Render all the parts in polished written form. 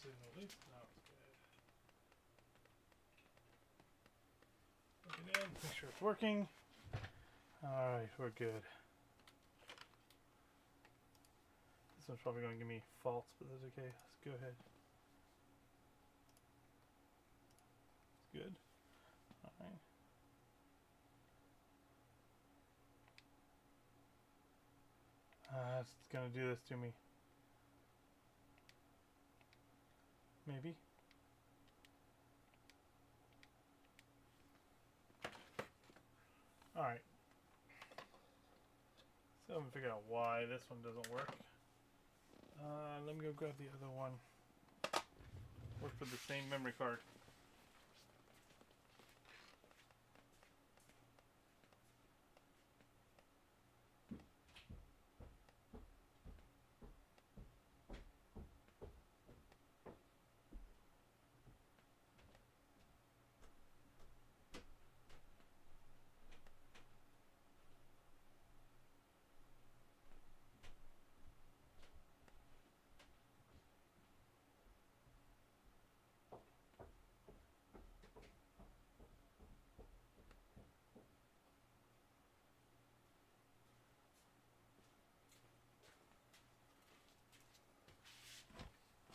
signal at least. Now it's good. Plug it in, make sure it's working. Alright, we're good. This one's probably going to give me faults, but that's okay. Let's go ahead. It's good. Alright. It's going to do this to me. Maybe. Alright. So I'm going to figure out why this one doesn't work. Let me go grab the other one. Work for the same memory card.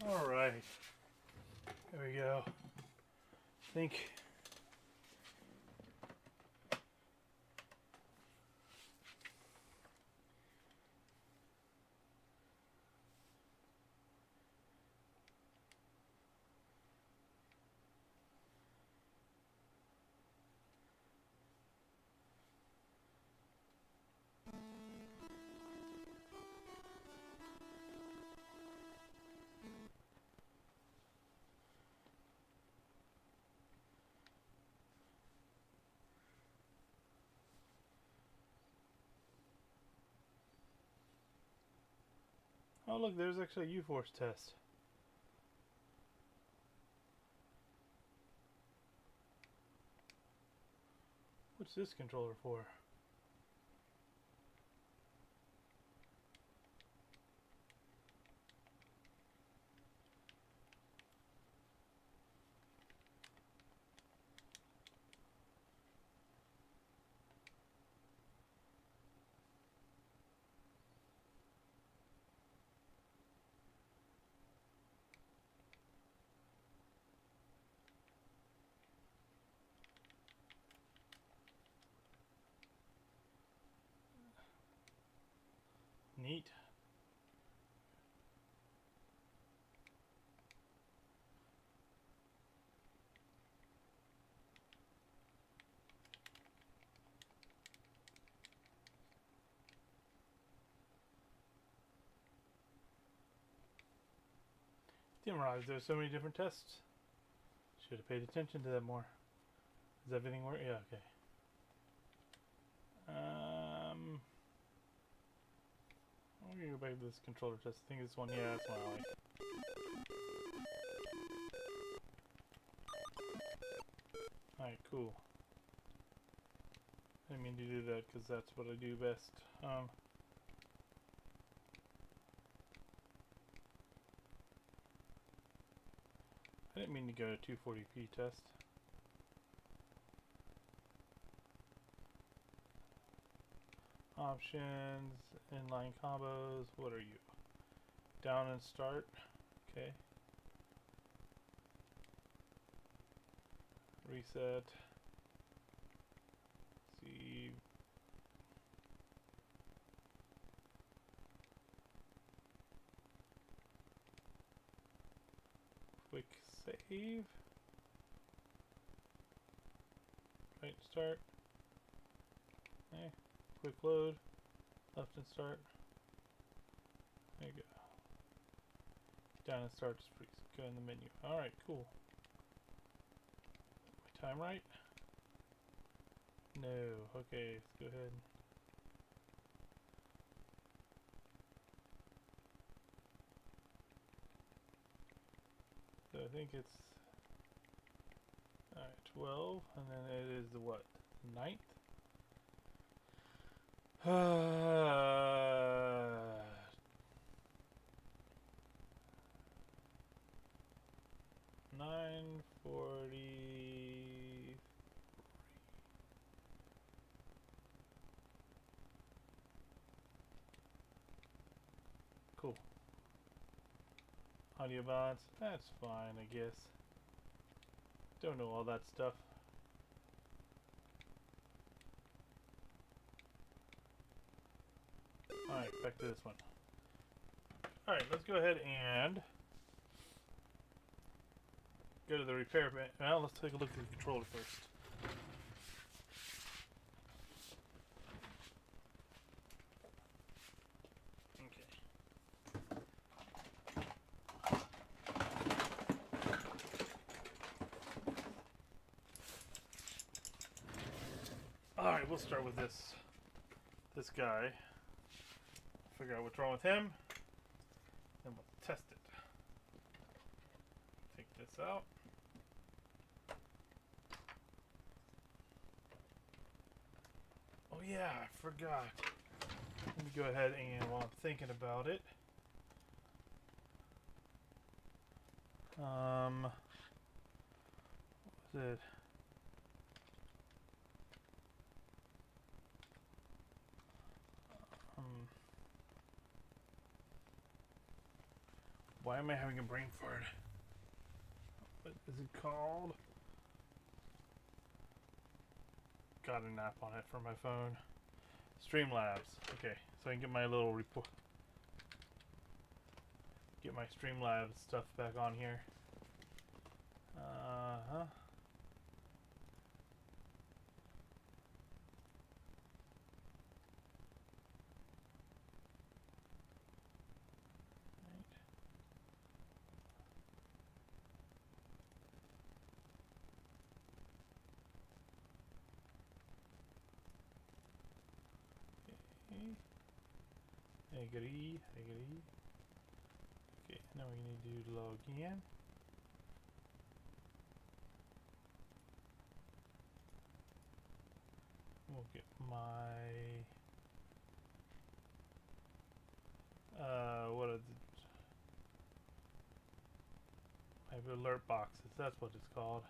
Alright. There we go. I think oh look, there's actually a U-Force test. What's this controller for? Neat. Didn't realize there's so many different tests. Should have paid attention to that more. Does everything work? Yeah, okay. I'm gonna go back to this controller test. I think this one, yeah, that's one I like. Alright, cool. I didn't mean to do that because that's what I do best. I didn't mean to go to 240p test. Options, inline combos, what are you? Down and start, okay. Reset. See. Quick save. Right start. Okay. Quick load. Left and start. There you go. Down and start is pretty good in the menu. Alright, cool. My time right? No. Okay, let's go ahead. So I think it's 12, and then it is the what? 9th? cool. Audio balance, that's fine, I guess. Don't know all that stuff. Alright, back to this one. Alright, let's go ahead and go to the repair bit. Well, let's take a look at the controller first. Alright, we'll start with this guy. Figure out what's wrong with him. Then we'll test it. Take this out. Oh yeah, I forgot. Let me go ahead and, while I'm thinking about it, what was it? Why am I having a brain fart? What is it called? Got an app on it for my phone. Streamlabs. Okay, so I can get my little report. Get my Streamlabs stuff back on here. Agree. Okay, now we need to log in. We'll get my what is it? My alert boxes, that's what it's called.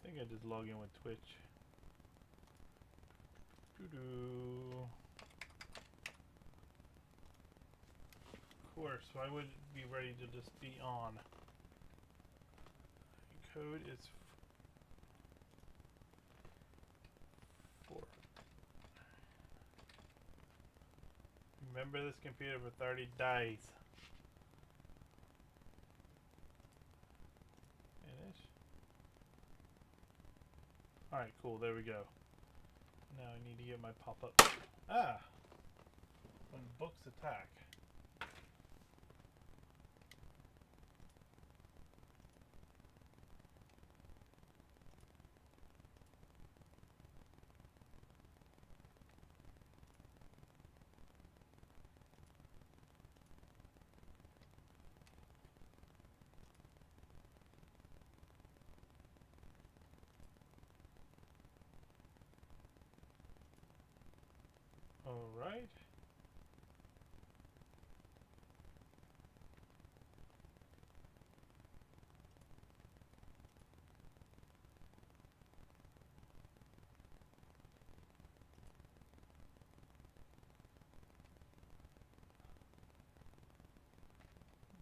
I think I just log in with Twitch. Doo-doo. Of course, why would it be ready to just be on? Code is 4. Remember this computer for 30 days. Finish. Alright, cool, there we go. Now I need to get my pop-up. Ah! When books attack. Alright.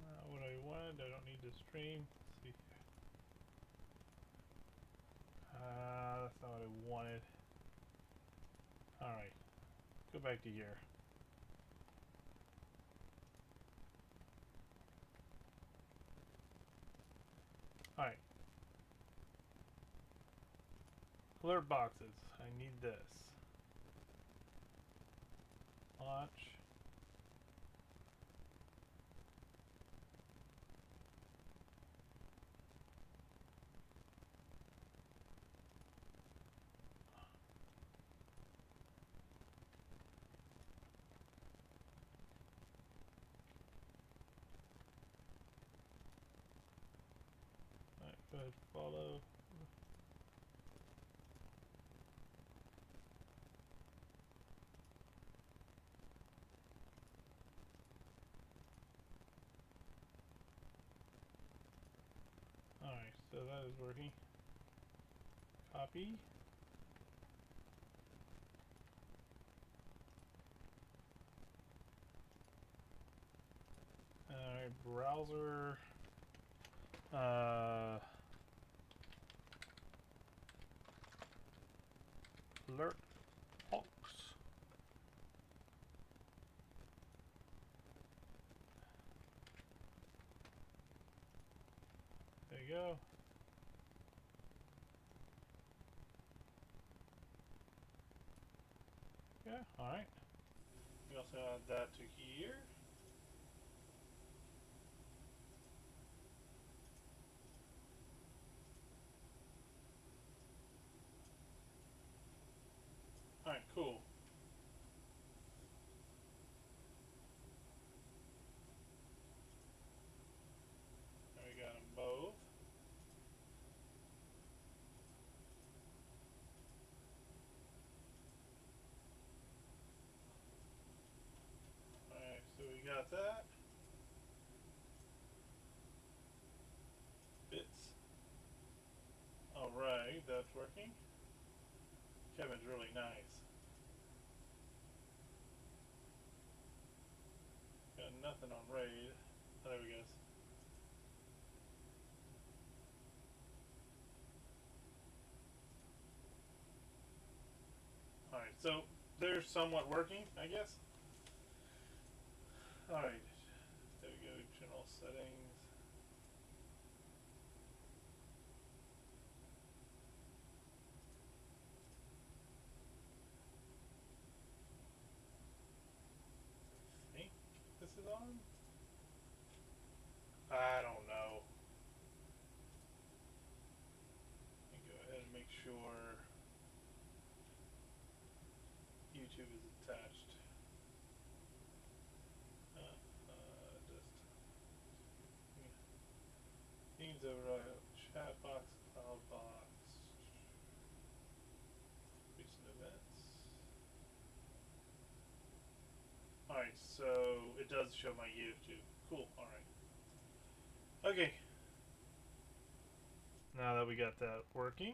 Not what I wanted. I don't need to stream. Let's see. That's not what I wanted. Alright. Go back to here. Alright. Alert boxes. I need this. Launch. Alright, go ahead, follow. Alright, so that is working. Copy. browser. Alert box. There you go. Yeah, alright. We also add that to here. Alright, cool. There we got them both. Alright, so we got that. Bits. Alright, that's working. Kevin's really nice. Got nothing on RAID. Oh, there we go. Alright, so they're somewhat working, I guess. Alright, there we go, general settings. I think this is on? I don't know. Let me go ahead and make sure YouTube is attached. Just themes override, chat box, cloud box, recent events. Alright, so it does show my YouTube. Cool, alright. Okay. Now that we got that working,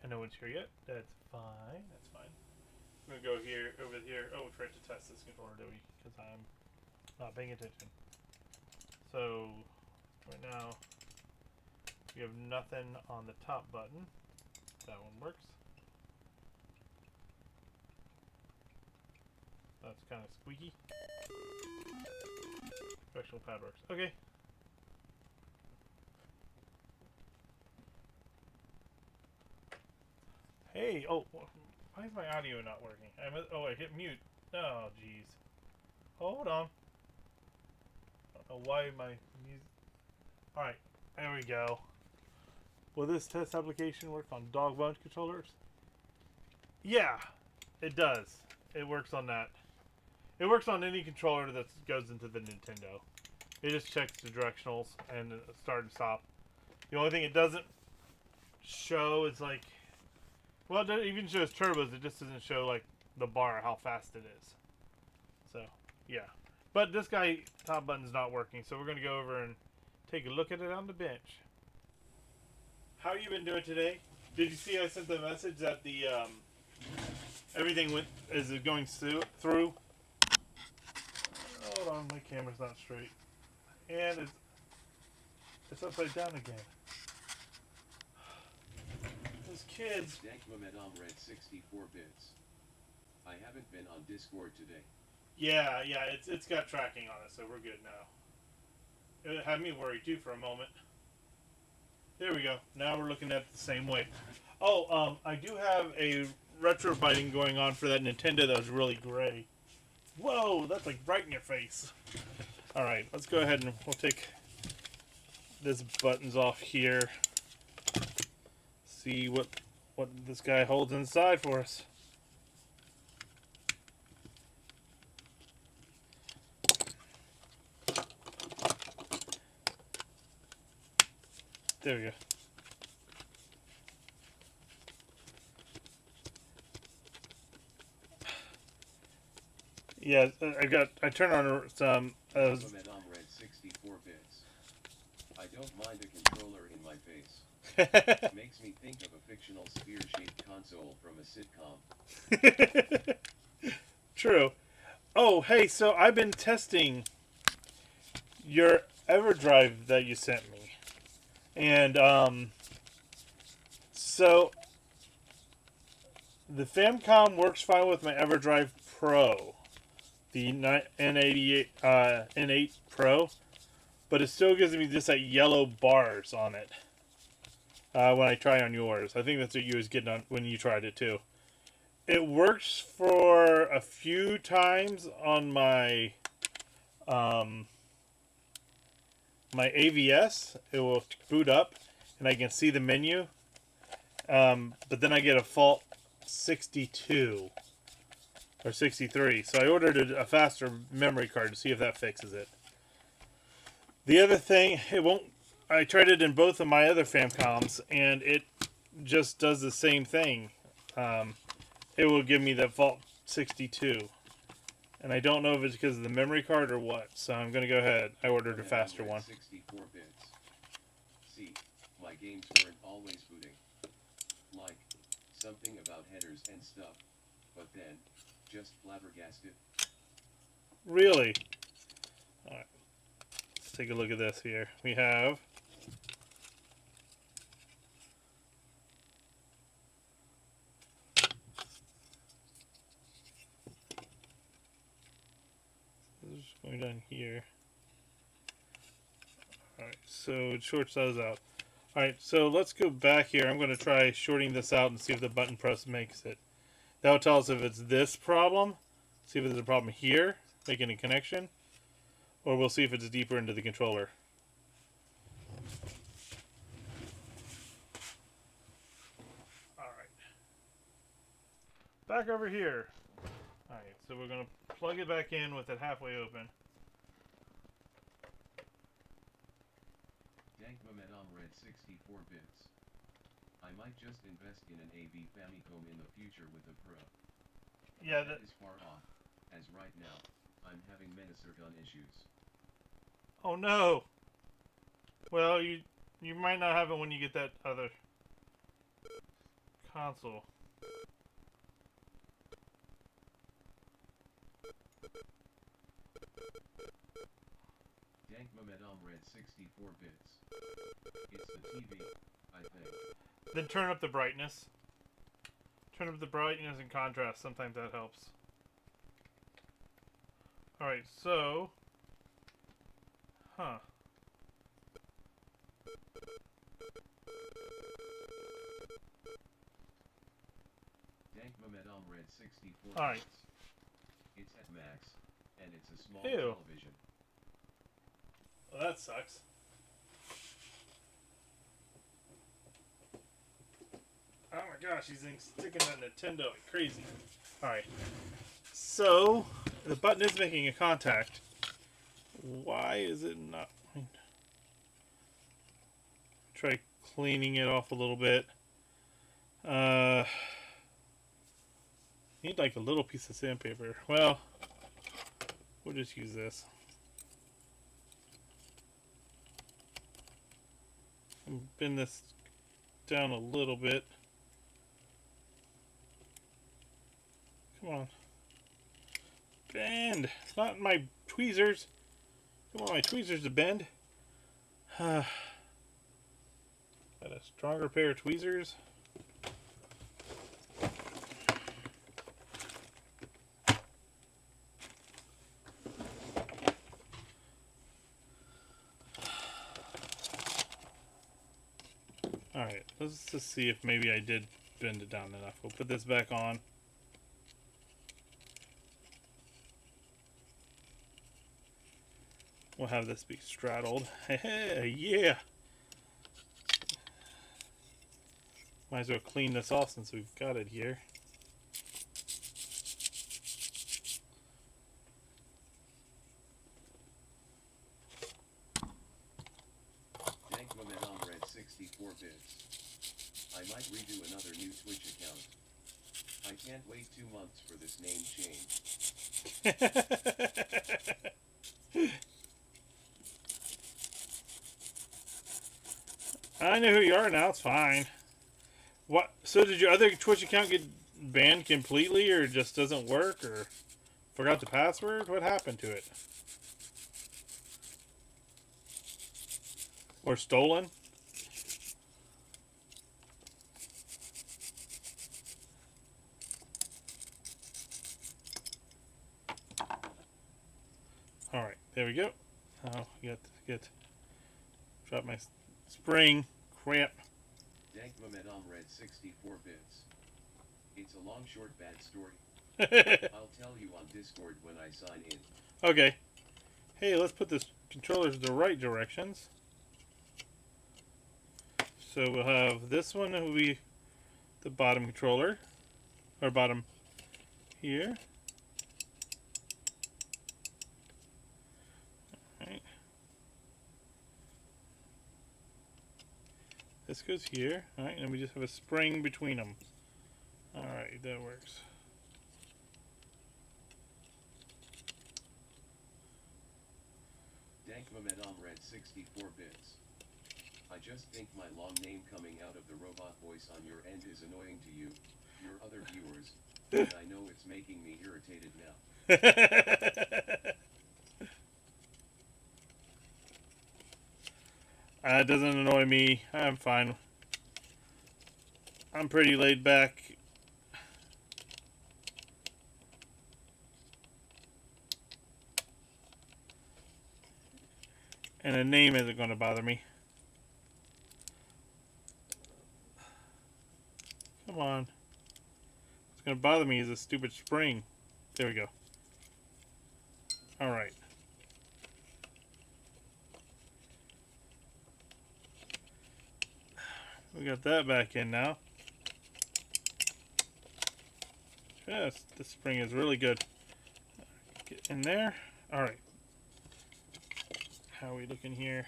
and no one's here yet, that's fine. That's fine. I'm gonna go here, over here. Oh, we forgot to test this controller, do we? Because I'm not paying attention. So, right now, we have nothing on the top button. That one works. That's kind of squeaky. Directional pad works. Okay. Hey, oh, why is my audio not working? I hit mute. Oh, jeez. Hold on. I don't know why my music. Alright, there we go. Will this test application work on dog bone controllers? Yeah, it does. It works on that. It works on any controller that goes into the Nintendo. It just checks the directionals and start and stop. The only thing it doesn't show is like, well, it even shows turbos. It just doesn't show like the bar, how fast it is. So, yeah. But this guy, top button's not working, so we're going to go over and take a look at it on the bench. How you been doing today? Did you see I sent the message that the everything is going through? Hold on, my camera's not straight, and it's upside down again. Those kids. read 64 bits. I haven't been on Discord today. Yeah, it's got tracking on it, so we're good now. It had me worried too for a moment. There we go. Now we're looking at it the same way. Oh, I do have a retro biting going on for that Nintendo that was really gray. Whoa, that's like right in your face. Alright, let's go ahead and we'll take this buttons off here. See what this guy holds inside for us. There we go. Yeah, I turned on some. read 64 bits. I don't mind a controller in my face. Makes me think of a fictional sphere-shaped console from a sitcom. True. Oh, hey, so I've been testing your EverDrive that you sent me. And, so the Famicom works fine with my EverDrive Pro. The N88, N8 Pro. But it still gives me just like yellow bars on it. When I try on yours. I think that's what you was getting on when you tried it too. It works for a few times on my my AVS. It will boot up and I can see the menu. But then I get a fault 62 or 63. So I ordered a faster memory card to see if that fixes it. The other thing, it won't. I tried it in both of my other Famcoms, and it just does the same thing. It will give me the fault 62. And I don't know if it's because of the memory card or what, so I'm going to go ahead. I ordered a faster one. 64 bits. See, my games weren't always booting. Like, something about headers and stuff. But then, just flabbergasted. Really? Alright. Let's take a look at this here. We have... going down here. Alright, so it shorts those out. Alright, so let's go back here. I'm going to try shorting this out and see if the button press makes it. That will tell us if it's this problem. See if there's a problem here, making a connection. Or we'll see if it's deeper into the controller. Alright. Back over here. Alright, so we're going to plug it back in with it halfway open. Dankmamedom read 64 bits. I might just invest in an AV Famicom in the future with a Pro. Yeah, that is far off, as right now, I'm having Menacergun issues. Oh no! Well, you might not have it when you get that other console. Dankmamedom read 64 bits. It's the TV, I think. Then turn up the brightness. Turn up the brightness and contrast. Sometimes that helps. Alright, so... Huh. Dankmamedom read 64 Alright. bits. It's at max, and it's a small Ew. television. Well, that sucks. Oh my gosh, he's sticking that Nintendo like crazy. Alright. So, the button is making a contact. Why is it not... Try cleaning it off a little bit. Need like a little piece of sandpaper. Well, we'll just use this. And bend this down a little bit. Come on. Bend! Not my tweezers. Come on, my tweezers to bend. Got a stronger pair of tweezers. Alright, let's just see if maybe I did bend it down enough. We'll put this back on. We'll have this be straddled. Hey, yeah! Might as well clean this off since we've got it here. Dankmamedom read 64 bits. I might redo another new Twitch account. I can't wait 2 months for this name change. I know who you are now, it's fine. What? So did your other Twitch account get banned completely, or just doesn't work, or Forgot the password? What happened to it? Or stolen? Alright, there we go. Oh, get drop my spring. Crap. Dankmamed read 64 bits. It's a long, short, bad story. I'll tell you on Discord when I sign in. Okay. Hey, let's put this controllers in the right directions. So we'll have this one will be the bottom controller. Or bottom here. Alright. This goes here. Alright, and we just have a spring between them. Alright, that works. Dankmamed read 64 bits. I just think my long name coming out of the robot voice on your end is annoying to you, your other viewers, and I know it's making me irritated now. It doesn't annoy me. I'm fine. I'm pretty laid back. And a name isn't going to bother me. Come on. What's going to bother me is a stupid spring. There we go. Alright. We got that back in now. Yes, this spring is really good. Get in there. Alright. How are we looking here?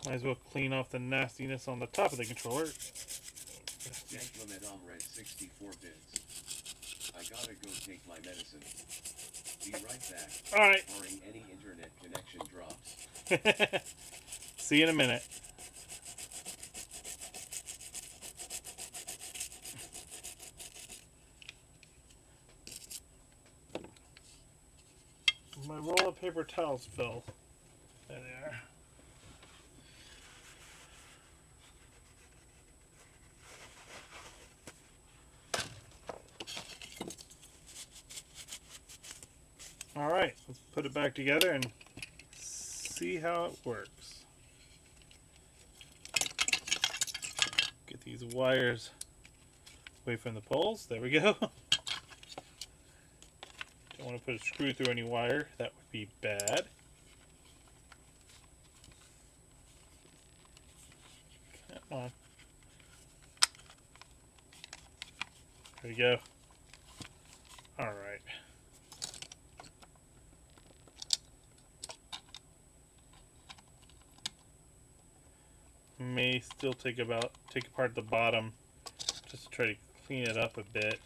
Might as well clean off the nastiness on the top of the controller. Dankmamed read 64 bits. I gotta go take my medicine. Be right back. Alright. Barring any internet connection drops. See you in a minute. My roll of paper towels fell. There they are. Alright, let's put it back together and see how it works. Get these wires away from the poles. There we go. Don't want to put a screw through any wire. That would be bad. Come on. There we go. Alright. May still take apart the bottom just to try to clean it up a bit.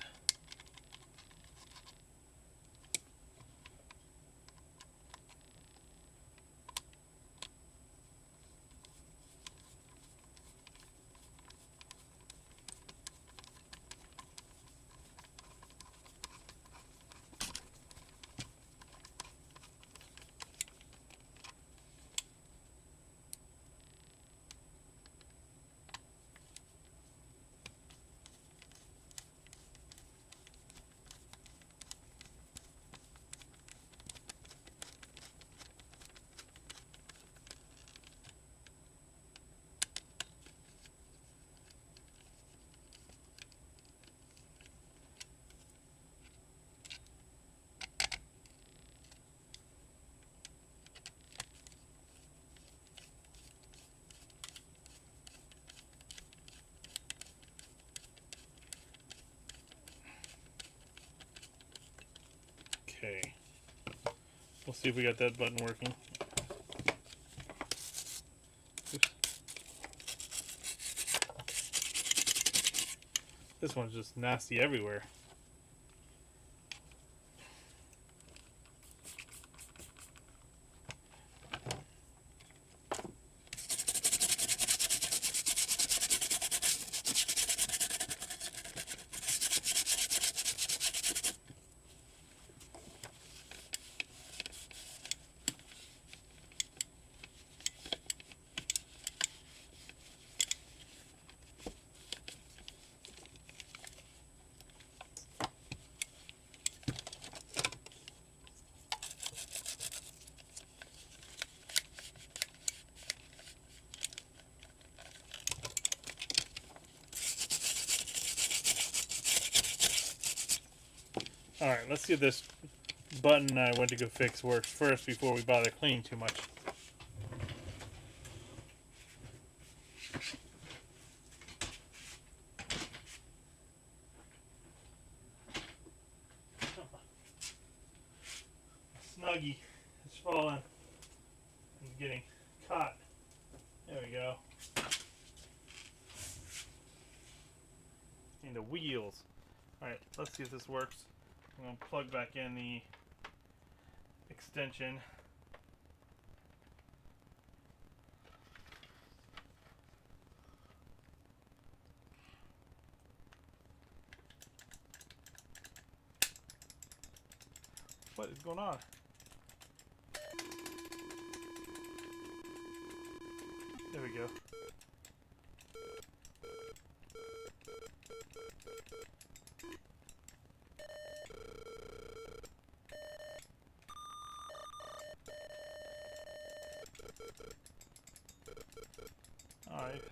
Okay. We'll see if we got that button working. Oops. This one's just nasty everywhere. Alright, let's see if this button I went to go fix works first before we bother cleaning too much. Snuggie. It's falling. It's getting caught. There we go. And the wheels. Alright, let's see if this works. I'm going to plug back in the extension. What is going on? There we go. Alright,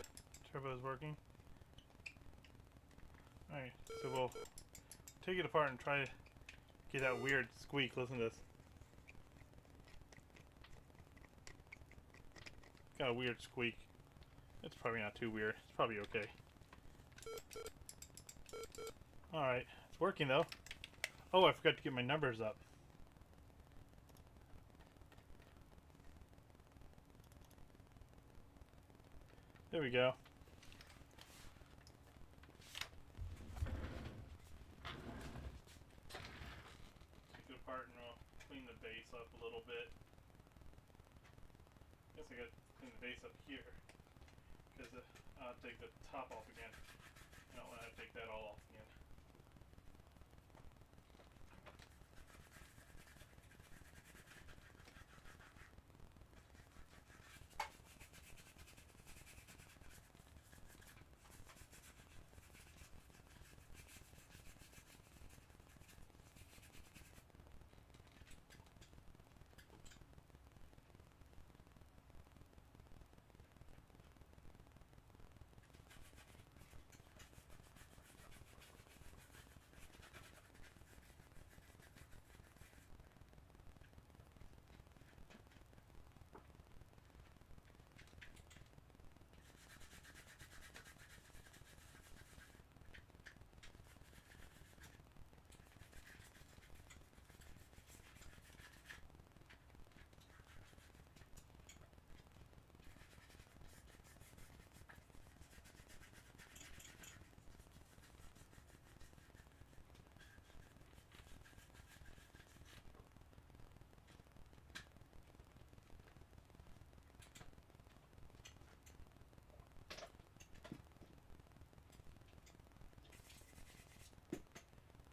turbo's working. Alright, so we'll take it apart and try to get that weird squeak. Listen to this. Got a weird squeak. It's probably not too weird. It's probably okay. Alright, it's working though. Oh, I forgot to get my numbers up. There we go. Take it apart and we'll clean the base up a little bit. Guess I gotta clean the base up here. Because I'll take the top off again. I don't want to take that all off again.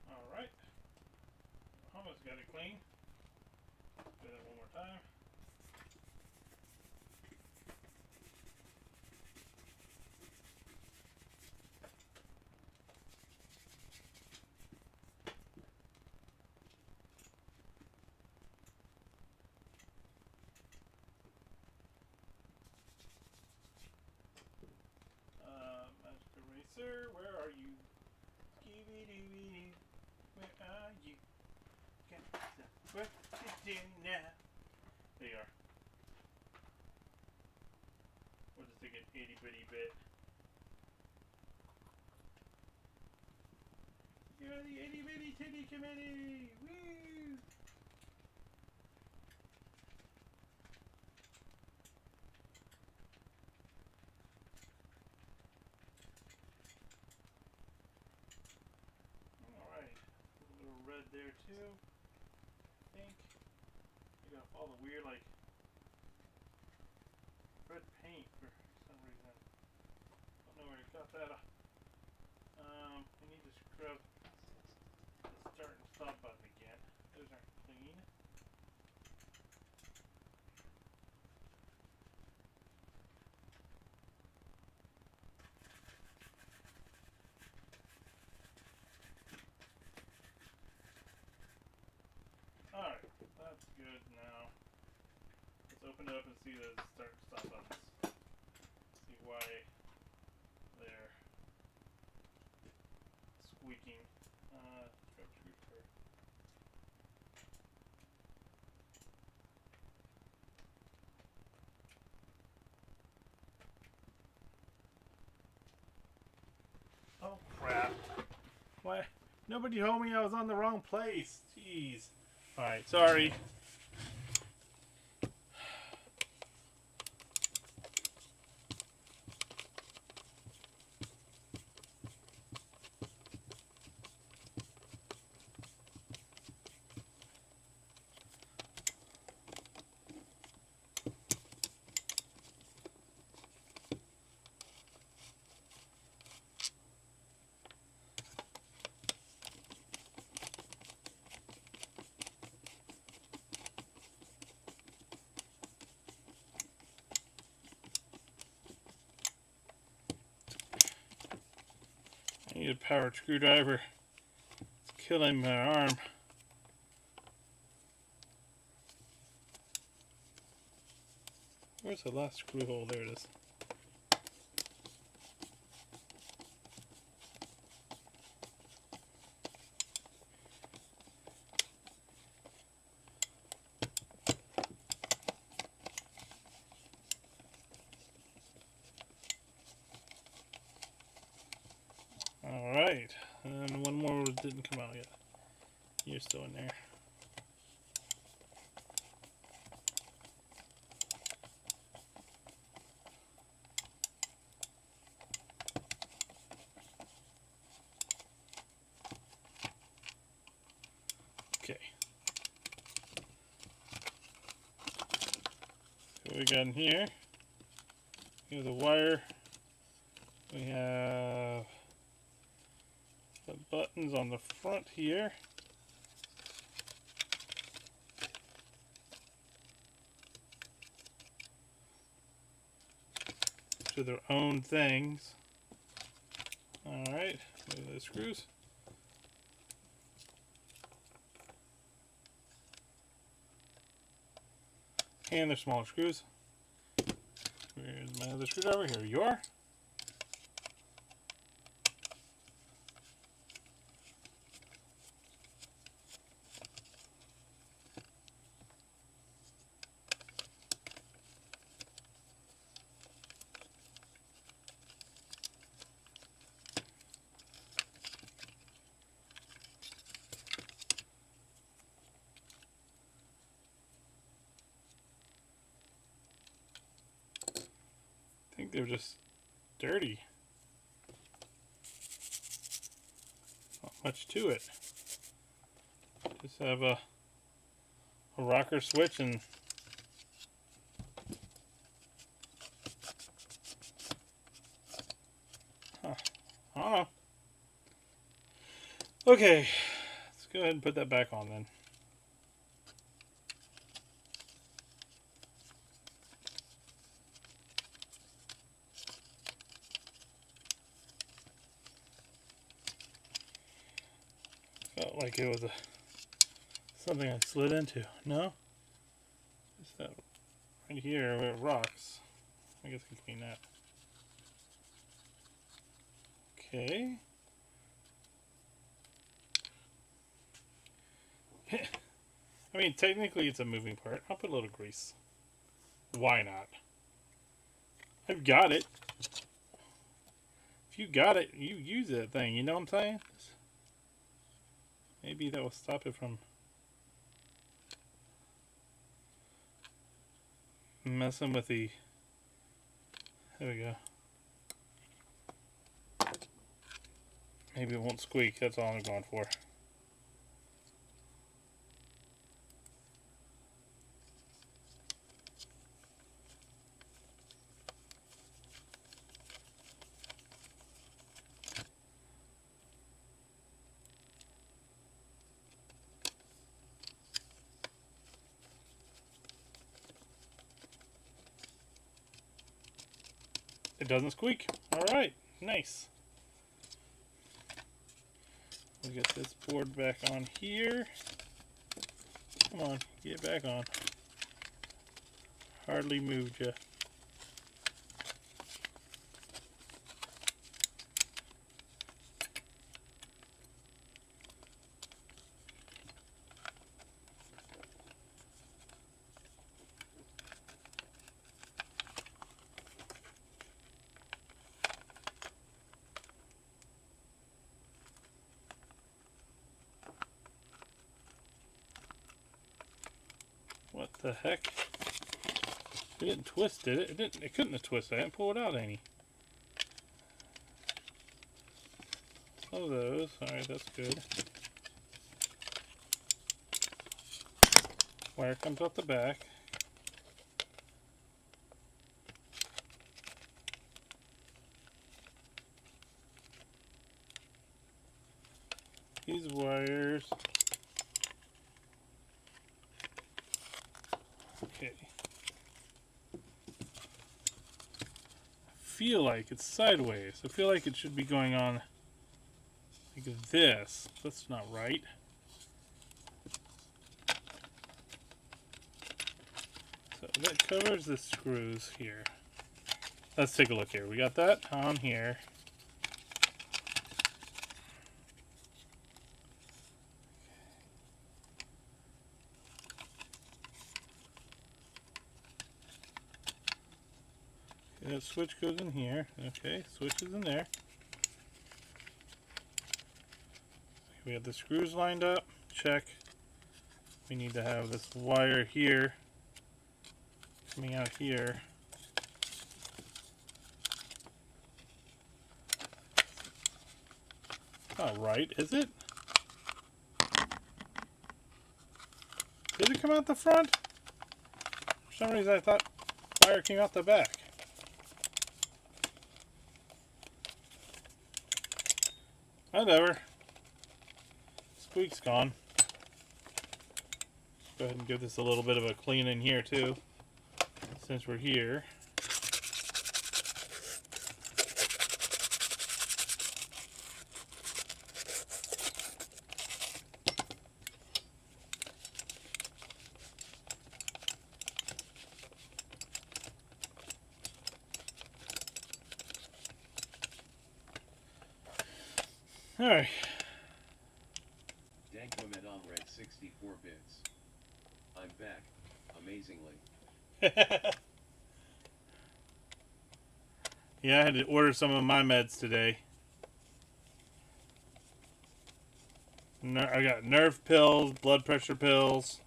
Alright. Almost got it clean. Do that one more time. Magic Eraser, where are you? Skibidi-doo, where are you? Got some work to do now. There you are. We'll just take an itty bitty bit. You're the itty bitty titty committee! Woo! Alright. A little red there too. I think. You got all the weird like red paint for some reason. Don't know where you got that. We need to scrub the start and stop button again. Those aren't clean. Alright, that's good now. Let's open it up and see the start and stop buttons. See why they're squeaking. Scrub screw. Nobody told me I was on the wrong place. Jeez. Alright, sorry. I need a power screwdriver. It's killing my arm. Where's the last screw hole? There it is. Alright. And one more didn't come out yet. You're still in there. Okay. So what we got in here? Here's the wire. We have the buttons on the front here. To their own things. Alright, move those screws. And they're smaller screws. Where's my other screwdriver? Here you are. I think they're just dirty. Not much to it. Just have a rocker switch and I don't know. Okay, let's go ahead and put that back on then. Felt like it was something I slid into. No? It's that right here where it rocks. I guess I can clean that. Okay. I mean, technically it's a moving part. I'll put a little grease. Why not? I've got it. If you got it, you use that thing. You know what I'm saying? Maybe that will stop it from messing with the... There we go. Maybe it won't squeak. That's all I'm going for. It doesn't squeak. Alright, nice. We'll get this board back on here. Come on, get it back on. Hardly moved ya. The heck? It didn't twist, did it? It couldn't have twisted. I didn't pull it out any. Oh, those. Alright, that's good. Wire comes off the back. These wires. Okay. I feel like it's sideways. I feel like it should be going on like this. That's not right. So that covers the screws here. Let's take a look here. We got that on here. That switch goes in here. Okay, switch is in there. We have the screws lined up. Check. We need to have this wire here coming out here. Not right, is it? Did it come out the front? For some reason I thought wire came out the back. Whatever. Squeak's gone. Go ahead and give this a little bit of a clean in here too, since we're here. Alright. Dankomed Red 64 bits. I'm back, amazingly. Yeah, I had to order some of my meds today. I got nerve pills, blood pressure pills,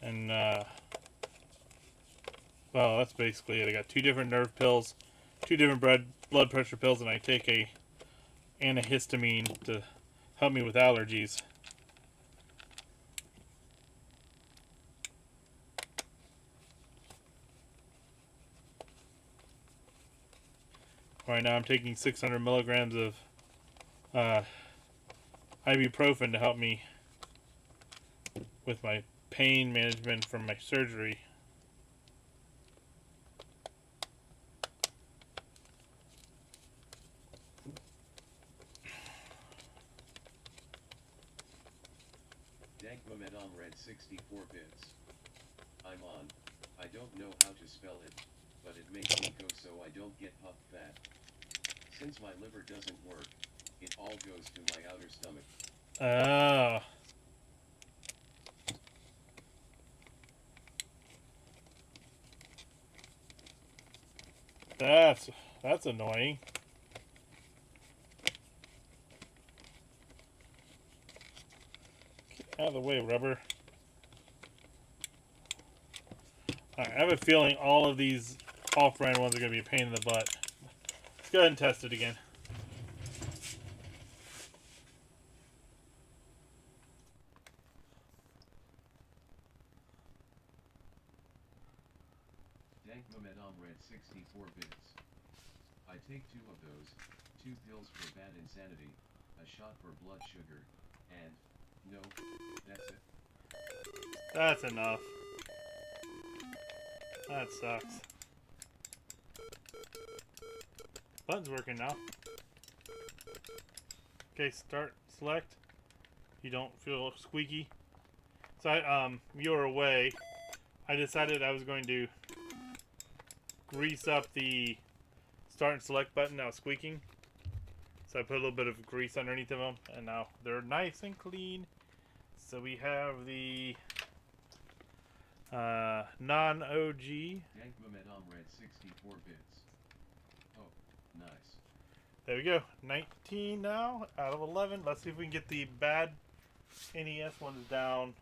and well, that's basically it. I got 2 different nerve pills, 2 different blood pressure pills, and I take a antihistamine to help me with allergies. Right now I'm taking 600 milligrams of ibuprofen to help me with my pain management from my surgery. Dankomed Red 64 bits. I'm on. I don't know how to spell it, but it makes me go so I don't get puffed fat. Since my liver doesn't work, it all goes to my outer stomach. Oh. That's annoying. Get out of the way, rubber. Alright, I have a feeling all of these off-brand ones are going to be a pain in the butt. Let's go ahead and test it again. Dankomed Red 64 bits. I take 2 of those, 2 pills for bad insanity, a shot for blood sugar, and, no, that's it. That's enough. That sucks. Button's working now. Okay, start, select. You don't feel squeaky. So you were away. I decided I was going to grease up the start and select button that was squeaking. So I put a little bit of grease underneath of them, and now they're nice and clean. So we have the non-OG. Dankomed Red 64 bits. Oh, nice. There we go. 19 now out of 11. Let's see if we can get the bad NES ones down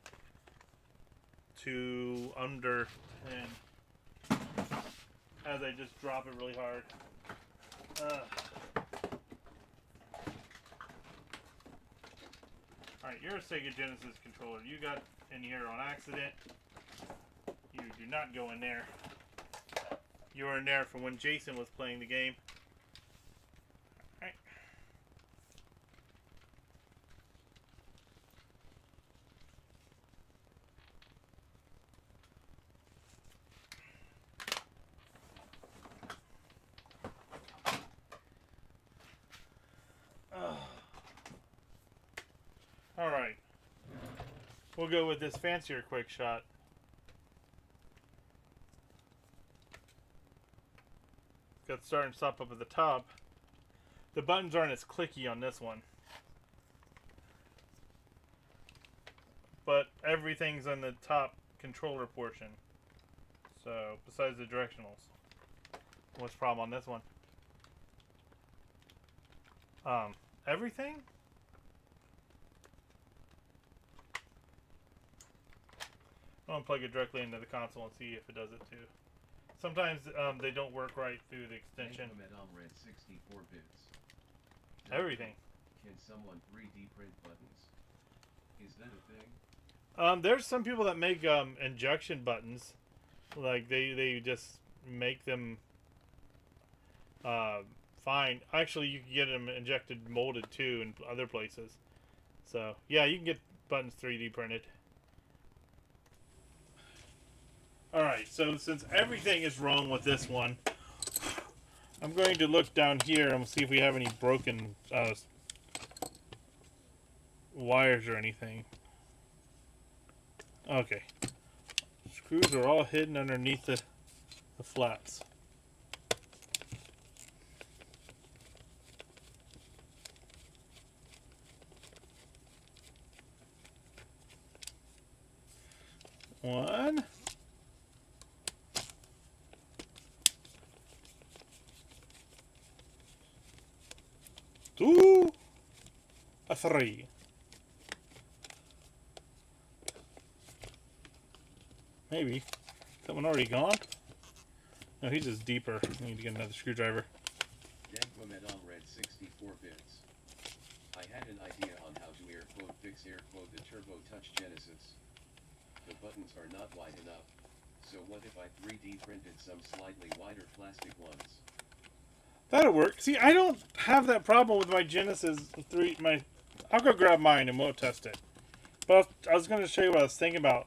to under 10 as I just drop it really hard. Alright, you're a Sega Genesis controller. You got in here on accident. You do not go in there. You were in there from when Jason was playing the game. Alright. Alright. We'll go with this fancier quick shot. Got start and stop up at the top. The buttons aren't as clicky on this one. But everything's on the top controller portion. So, besides the directionals. What's the problem on this one? Everything? I'm going to plug it directly into the console and see if it does it too. Sometimes they don't work right through the extension. Red 64 bits. Everything. Can someone 3D print buttons? Is that a thing? There's some people that make injection buttons. Like they just make them fine. Actually, you can get them injected molded too in other places. So yeah, you can get buttons 3D printed. Alright, so since everything is wrong with this one, I'm going to look down here and see if we have any broken wires or anything. Okay. Screws are all hidden underneath the flaps. One. Two, a three. Maybe. Is that one already gone? No, he's just deeper. I need to get another screwdriver. Red 64 bits. I had an idea on how to air quote fix air quote the Turbo Touch Genesis. The buttons are not wide enough. So what if I 3D printed some slightly wider plastic ones? That'll work. See, I don't have that problem with my Genesis 3. I'll go grab mine and we'll test it. But I was going to show you what I was thinking about.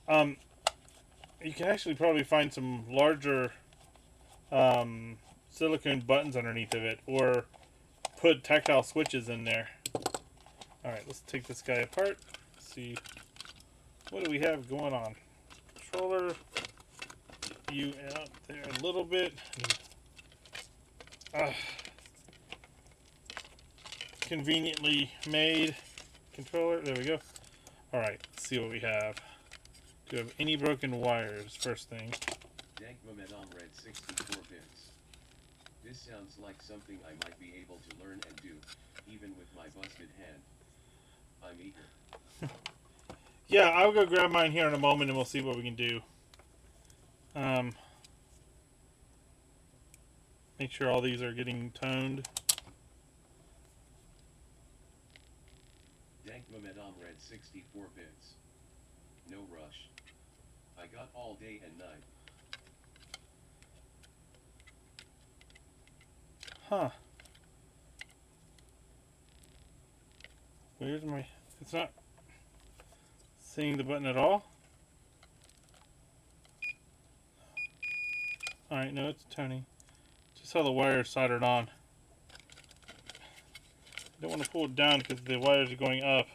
You can actually probably find some larger silicone buttons underneath of it, or put tactile switches in there. Alright, let's take this guy apart. See, what do we have going on? Controller, you out there a little bit. Conveniently made controller. There we go. Alright, let's see what we have. Do we have any broken wires? First thing. Red 64 bits. This sounds like something I might be able to learn and do, even with my busted hand. I'm eager. Yeah, I'll go grab mine here in a moment and we'll see what we can do. Make sure all these are getting toned. Red 64 bits. No rush. I got all day and night. Huh. Where's my... It's not seeing the button at all? Alright, no, it's toning. Just how the wire is soldered on. I don't want to pull it down because the wires are going up.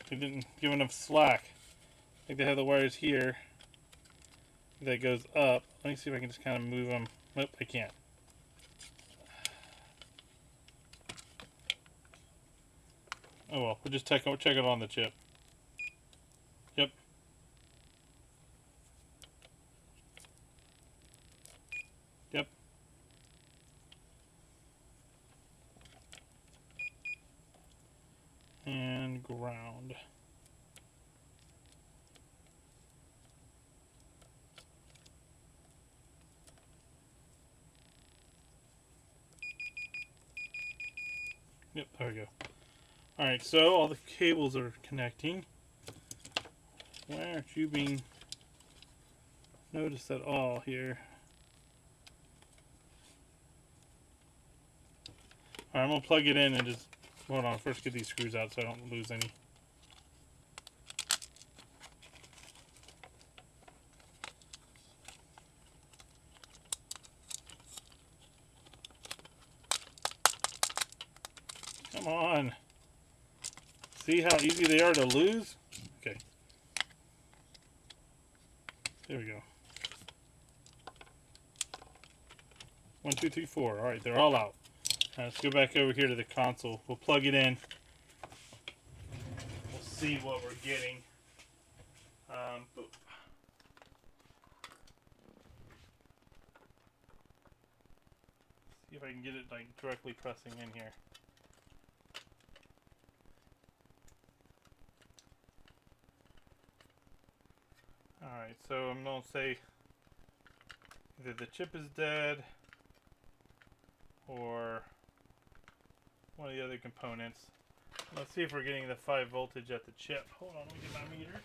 They didn't give enough slack. I think they have the wires here. That goes up. Let me see if I can just kind of move them. Nope, I can't. Oh well, we'll just check it on the chip. Yep. Yep. And ground. Yep, there we go. Alright, so all the cables are connecting. Why aren't you being noticed at all here? Alright, I'm going to plug it in and just... Hold on, first get these screws out so I don't lose any. Come on. See how easy they are to lose? Okay. There we go. 1, 2, 3, 4. Alright, they're all out. Let's go back over here to the console. We'll plug it in. We'll see what we're getting. See if I can get it like directly pressing in here. Alright, so I'm going to say either the chip is dead or one of the other components. Let's see if we're getting the 5 voltage at the chip. Hold on, let me get my meter.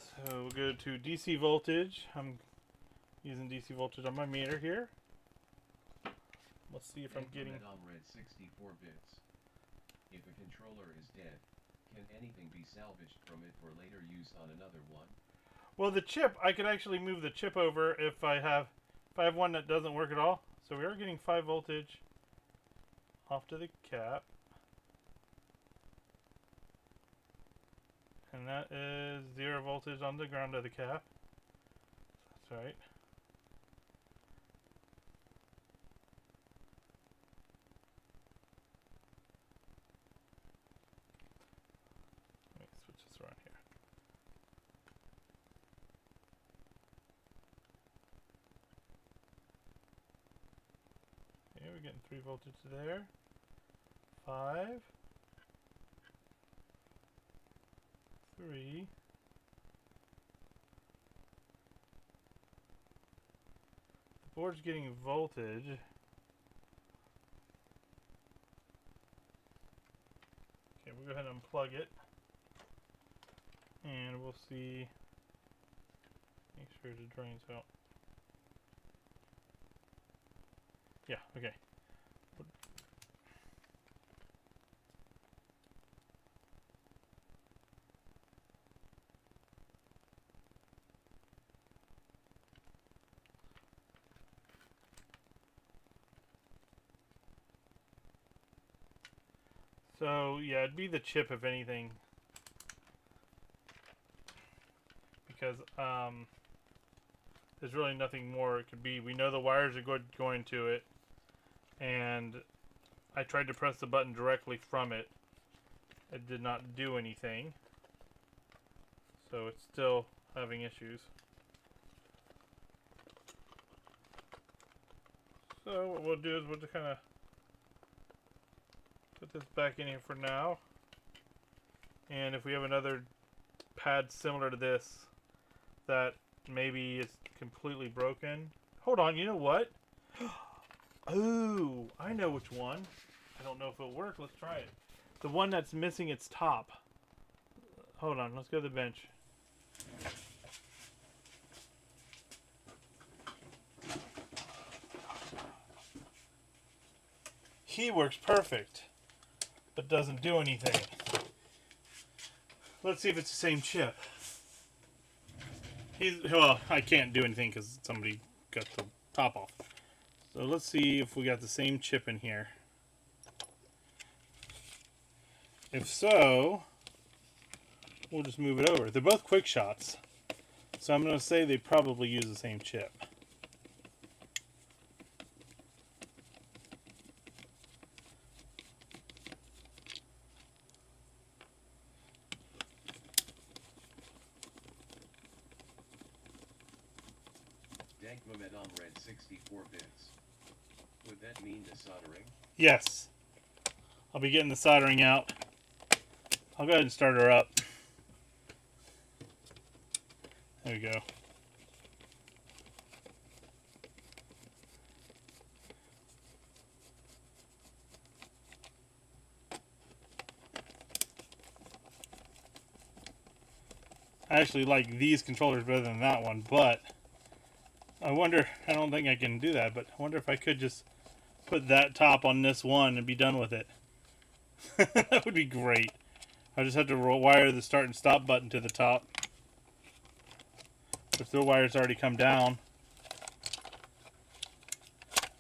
So we'll go to DC voltage. I'm using DC voltage on my meter here. Let's see if I'm getting... Read 64 bits. If a controller is dead, can anything be salvaged from it for later use on another one? Well, the chip, I could actually move the chip over if I have one that doesn't work at all. So we are getting 5 voltage off to the cap. And that is 0 voltage on the ground of the cap. That's right. Let me switch this around here. Okay, we're getting 3 voltage there. 5. 3. The board's getting voltage. Okay, we'll go ahead and unplug it. And we'll see. Make sure the drains out. Yeah, okay. So, yeah, it'd be the chip if anything. Because, there's really nothing more it could be. We know the wires are going to it. And I tried to press the button directly from it. It did not do anything. So it's still having issues. So what we'll do is we'll just kind of put this back in here for now. And if we have another pad similar to this that maybe is completely broken. Hold on, you know what? Ooh, I know which one. I don't know if it'll work. Let's try it. The one that's missing its top. Hold on, let's go to the bench. He works perfect, but doesn't do anything. Let's see if it's the same chip. Well, I can't do anything because somebody got the top off. So let's see if we got the same chip in here. If so, we'll just move it over. They're both quick shots, so I'm going to say they probably use the same chip. Read 64 bits. Would that mean desoldering? Yes. I'll be getting the soldering out. I'll go ahead and start her up. There we go. I actually like these controllers better than that one, but I wonder, I don't think I can do that, but I wonder if I could just put that top on this one and be done with it. That would be great. I just have to wire the start and stop button to the top. If the wires already come down,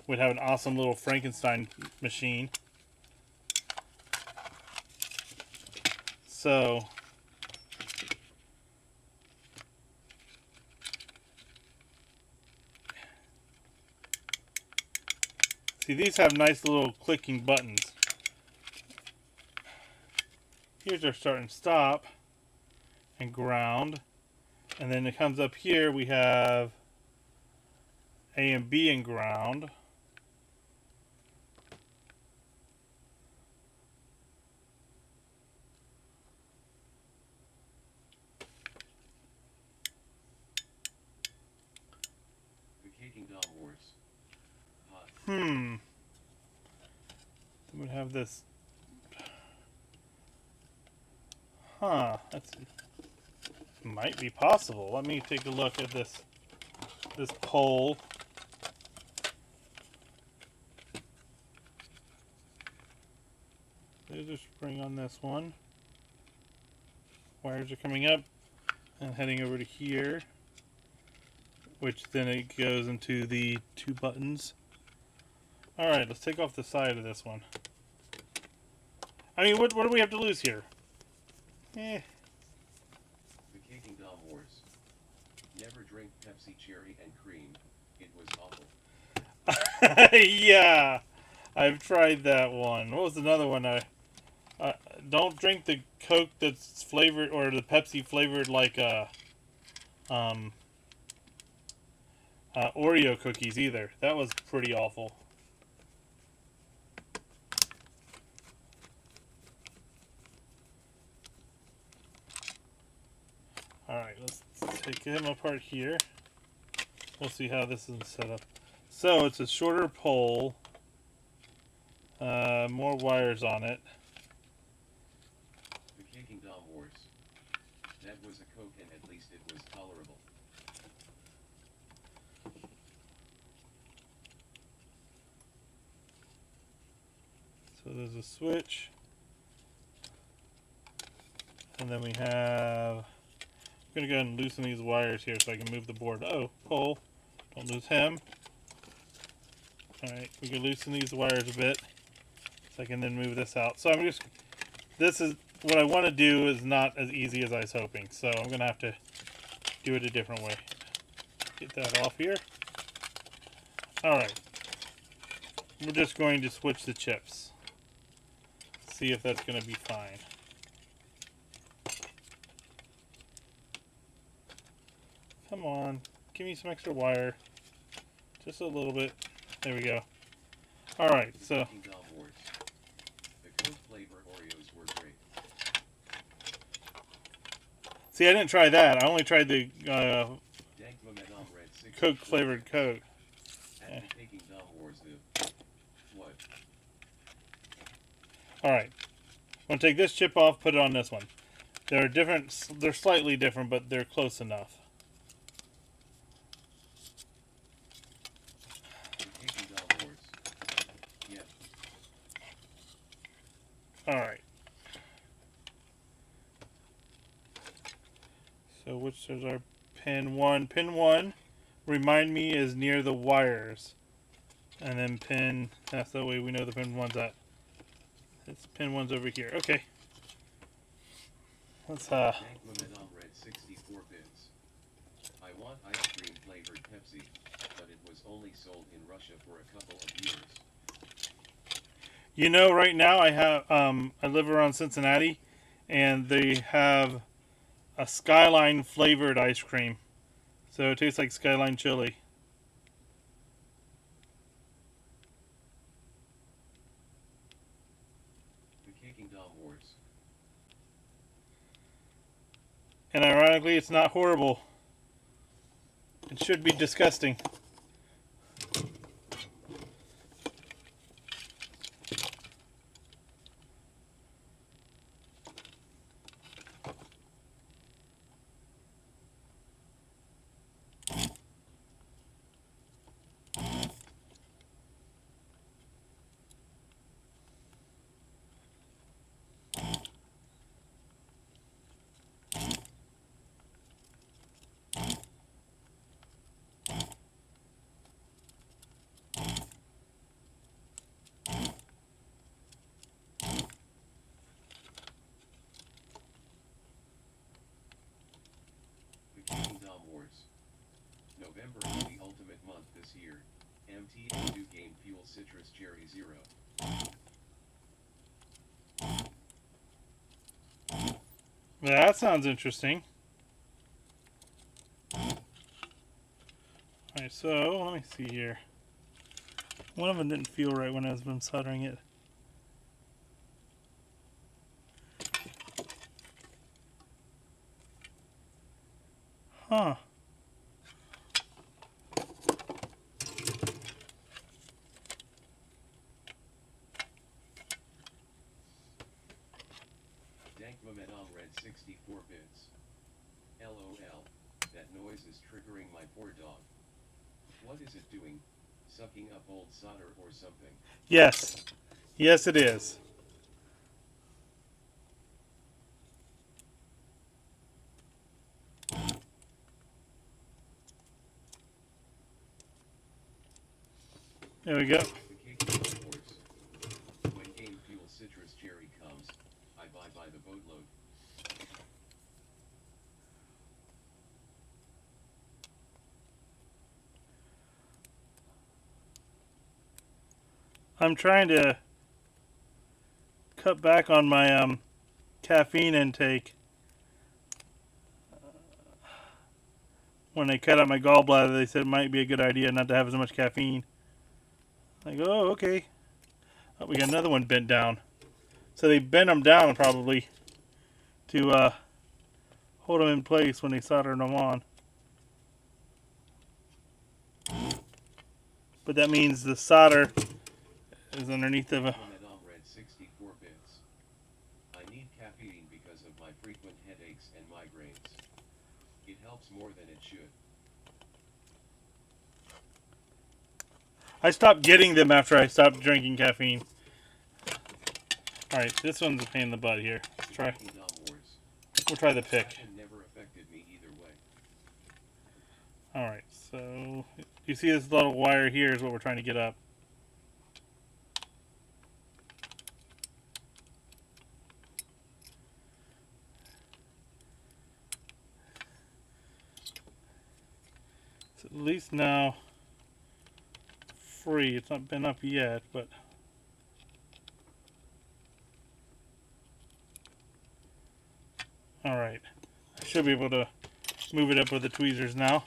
we'd have an awesome little Frankenstein machine. So, see, these have nice little clicking buttons. Here's our start and stop and ground. And then it comes up here, we have A and B and ground. The Caking Dom Wars. Hot. Then we have this. That's might be possible. Let me take a look at this pole. There's a spring on this one. Wires are coming up and heading over to here, which then it goes into the two buttons. Alright, let's take off the side of this one. I mean, what do we have to lose here? The Caking Dom Wars. Never drink Pepsi Cherry and Cream. It was awful. Yeah, I've tried that one. What was another one? Don't drink the Coke that's flavored, or the Pepsi flavored like Oreo cookies either. That was pretty awful. Alright, let's take him apart here. We'll see how this is set up. So, it's a shorter pole. More wires on it. The Caking Dom Wars. That was a Coke and at least it was tolerable. So there's a switch. And then we have... I'm going to go ahead and loosen these wires here so I can move the board. Oh, pole. Don't lose him. Alright, we can loosen these wires a bit so I can then move this out. So I'm just... This is... What I want to do is not as easy as I was hoping. So I'm going to have to do it a different way. Get that off here. Alright. We're just going to switch the chips. See if that's going to be fine. Come on, give me some extra wire. Just a little bit. There we go. Alright, so... The Coke flavor Oreos were great. See, I didn't try that. I only tried the Coke flavored Coke. Yeah. What? Alright. I'm going to take this chip off, put it on this one. They're different. They're slightly different, but they're close enough. Alright. So which is our pin 1? Pin 1, remind me, is near the wires. And then pin, that's the way we know the pin 1's at. It's pin 1's over here. Okay. Let's Red 64 bits. I want ice cream flavored Pepsi, but it was only sold in Russia for a couple of years. You know, right now I have I live around Cincinnati, and they have a Skyline flavored ice cream. So it tastes like Skyline chili. The Caking Dom Wars. And ironically, it's not horrible. It should be disgusting. November is the ultimate month this year. MTA2 Game Fuel Citrus Cherry 0. That sounds interesting. Alright, so let me see here. One of them didn't feel right when I was soldering it. Huh. Dankmametom read 64 bits. LOL. That noise is triggering my poor dog. What is it doing? Sucking up old solder or something? Yes. Yes, it is. There we go. The cake is of course. When Game Fuel Citrus Cherry comes, I buy by the boatload. I'm trying to cut back on my caffeine intake. When they cut out my gallbladder, they said it might be a good idea not to have as much caffeine. Like, oh, okay. Oh, we got another one bent down. So they bent them down probably to hold them in place when they soldered them on. But that means the solder is underneath of a... Dankmametom read 64 bits. I need caffeine because of my frequent headaches and migraines. It helps more than it should. I stopped getting them after I stopped drinking caffeine. Alright, this one's a pain in the butt here. Let's try. We'll try the pick. Passion never affected me either way. Alright, so you see this little wire here is what we're trying to get up. It's at least now free. It's not been up yet, but alright. I should be able to move it up with the tweezers now.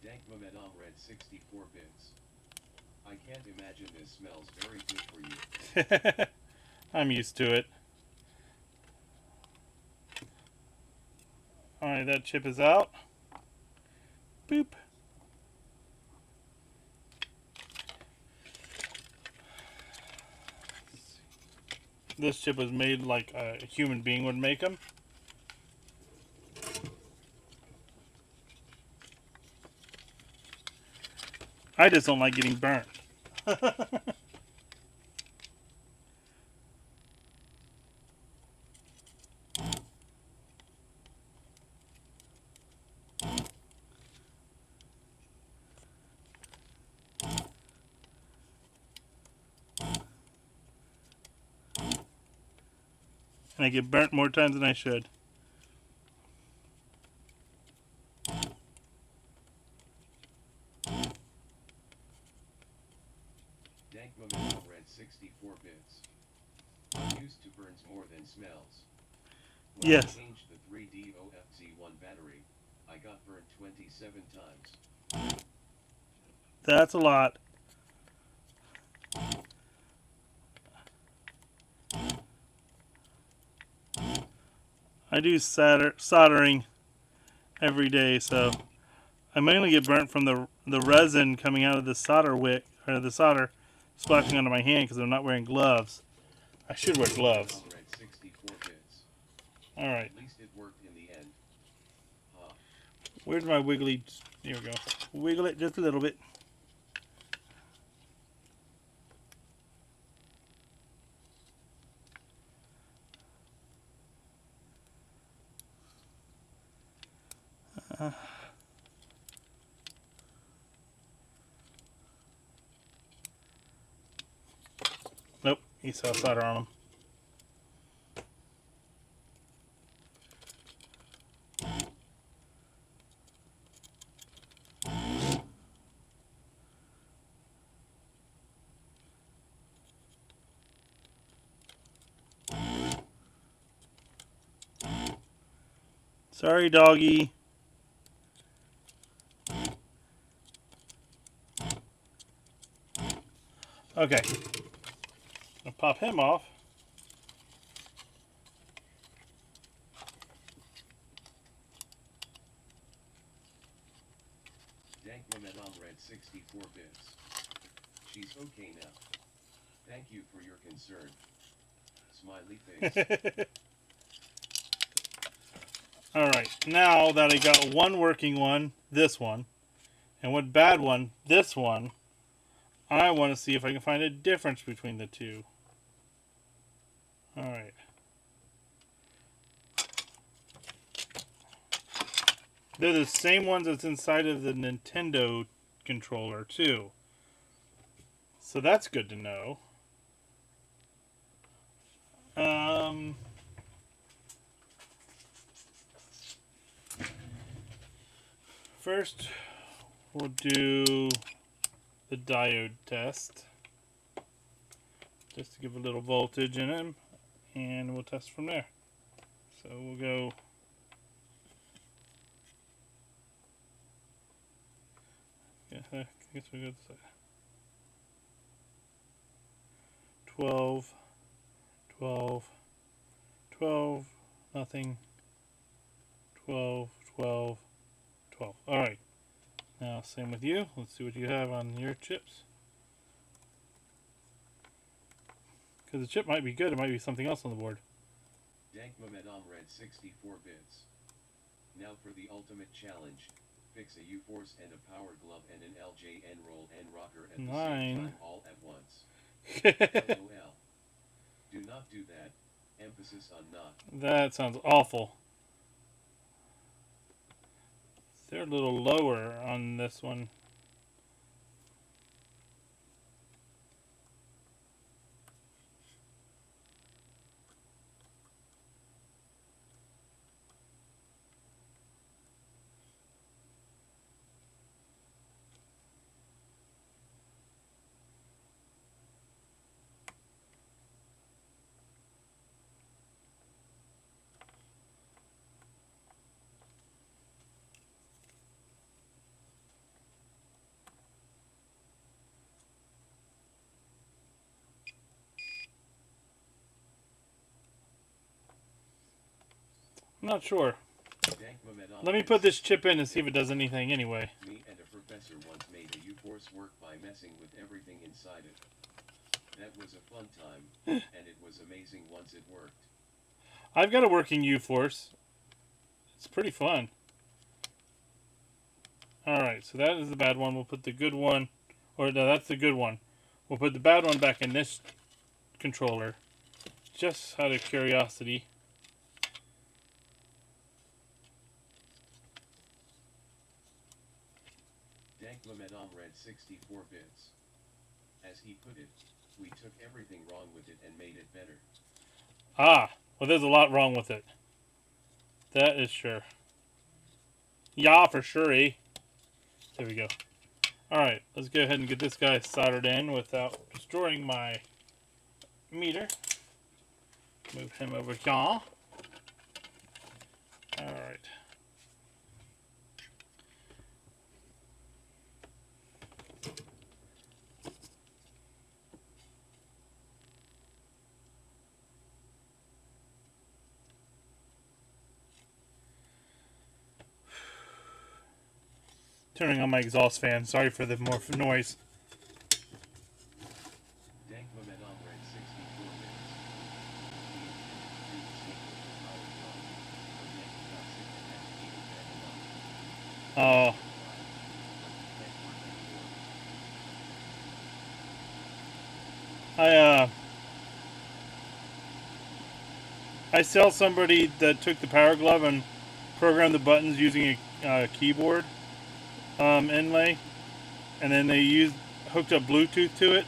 Dankmametom read 64 bits. I can't imagine this smells very good for you. I'm used to it. Alright, that chip is out. Boop. This chip was made like a human being would make them. I just don't like getting burnt. And I get burnt more times than I should. Dankmametom read 64 bits. Used to burns more than smells. When Yes. I changed the 3DOFZ1 battery, I got burned 27 times. That's a lot. I do soldering every day, so I mainly get burnt from the resin coming out of the solder wick, or the solder splashing onto my hand because I'm not wearing gloves. I should wear gloves. Dankmametom read 64 bits. Alright, At least it worked in the end. where's my wiggly? Here we go. Wiggle it just a little bit. Nope, he saw solder on them. Sorry, doggy. Okay. I'll pop him off. Dank Madame Red 64 bits. She's okay now. Thank you for your concern. Smiley face. Alright, now that I got one working one, this one, and one bad one, this one, I want to see if I can find a difference between the two. Alright. They're the same ones that's inside of the Nintendo controller, too. So that's good to know. First, we'll do the diode test. Just to give a little voltage in them. And we'll test from there. So we'll go... Yeah, I guess we'll go this way. 12, 12, 12, nothing, 12, 12, 12. Alright, now same with you. Let's see what you have on your chips. Because the chip might be good, it might be something else on the board. Dank Madame Red 64 bits. Now for the ultimate challenge. Fix a U-Force and a power glove and an LJN roll and rocker at the same time all at once. LOL. Do not do that. Emphasis on not. That sounds awful. They're a little lower on this one. I'm not sure. Let me put this chip in and see if it does anything anyway. Me and a professor once made a U-Force work by messing with everything inside it. That was a fun time, and it was amazing once it worked. I've got a working U-Force. It's pretty fun. Alright, so that is the bad one. We'll put the good one, or no, that's the good one. We'll put the bad one back in this controller. Just out of curiosity. Dank Madame Red 64 bits. As he put it, we took everything wrong with it and made it better. Ah, well there's a lot wrong with it. That is sure. Yeah, for sure, eh? There we go. Alright, let's go ahead and get this guy soldered in without destroying my meter. Move him over here. Alright. Turning on my exhaust fan. Sorry for the more noise. Dank Madame Red 64 bits. Oh. I saw somebody that took the Power Glove and programmed the buttons using a keyboard inlay, and then they hooked up Bluetooth to it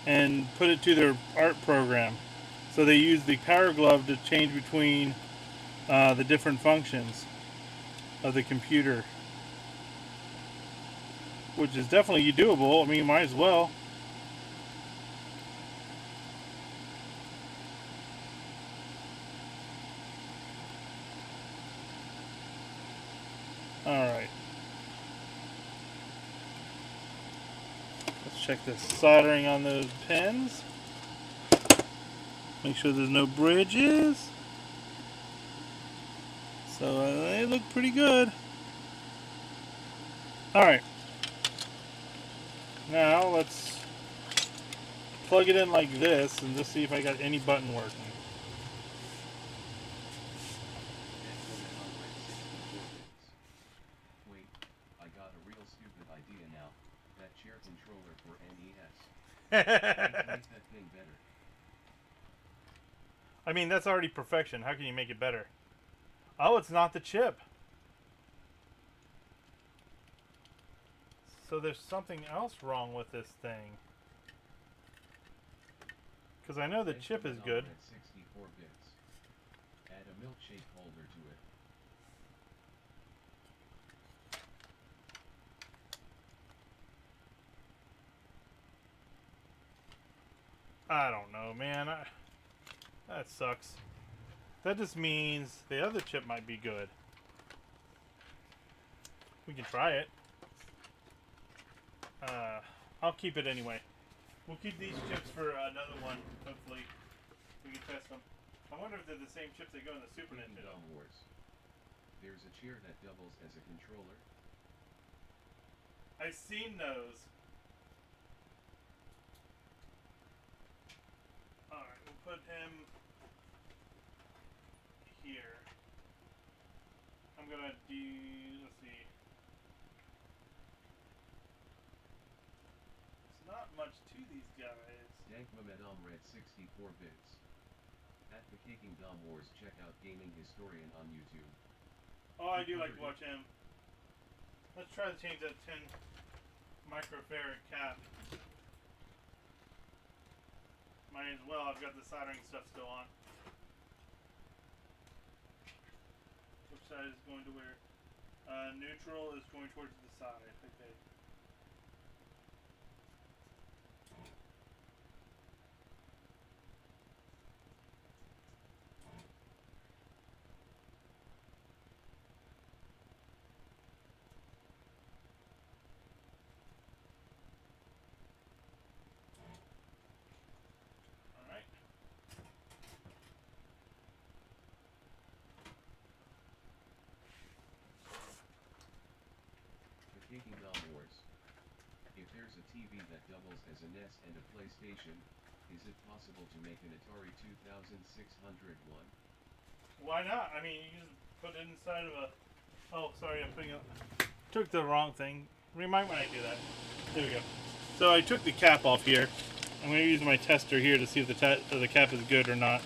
and put it to their art program. So they used the Power Glove to change between the different functions of the computer, which is definitely doable. I mean, you might as well. Alright. Let's check the soldering on those pins. Make sure there's no bridges. So they look pretty good. Alright. Now let's plug it in like this and just see if I got any button working. Wait, I got a real stupid idea now. That chair controller for NES. Make that thing better. I mean, that's already perfection. How can you make it better? Oh, it's not the chip. So there's something else wrong with this thing. Because I know the chip is good. 64 bits. Add a milkshake holder to it. I don't know, man. That sucks. That just means the other chip might be good. We can try it. I'll keep it anyway. We'll keep these chips for another one, hopefully. We can test them. I wonder if they're the same chips that go in the Super Nintendo. Wars. There's a chair that doubles as a controller. I've seen those. Alright, we'll put him here. I'm gonna do, let's see. There's not much to these guys. Dankmamedom Red 64 bits. At the Kicking Dom Wars, check out Gaming Historian on YouTube. Oh, I do like to watch him. Let's try to change that 10 microfarad cap. Might as well, I've got the soldering stuff still on. Which side is going to where? Neutral is going towards the side. Okay. Alright. The Kicking Dom Wars. If there's a TV that doubles as a NES and a PlayStation, is it possible to make an Atari 2601? Why not? I mean, you just put it inside of a... Oh, sorry, I'm putting it... Took the wrong thing. Remind when I do that. There we go. So I took the cap off here. I'm going to use my tester here to see if the cap is good or not.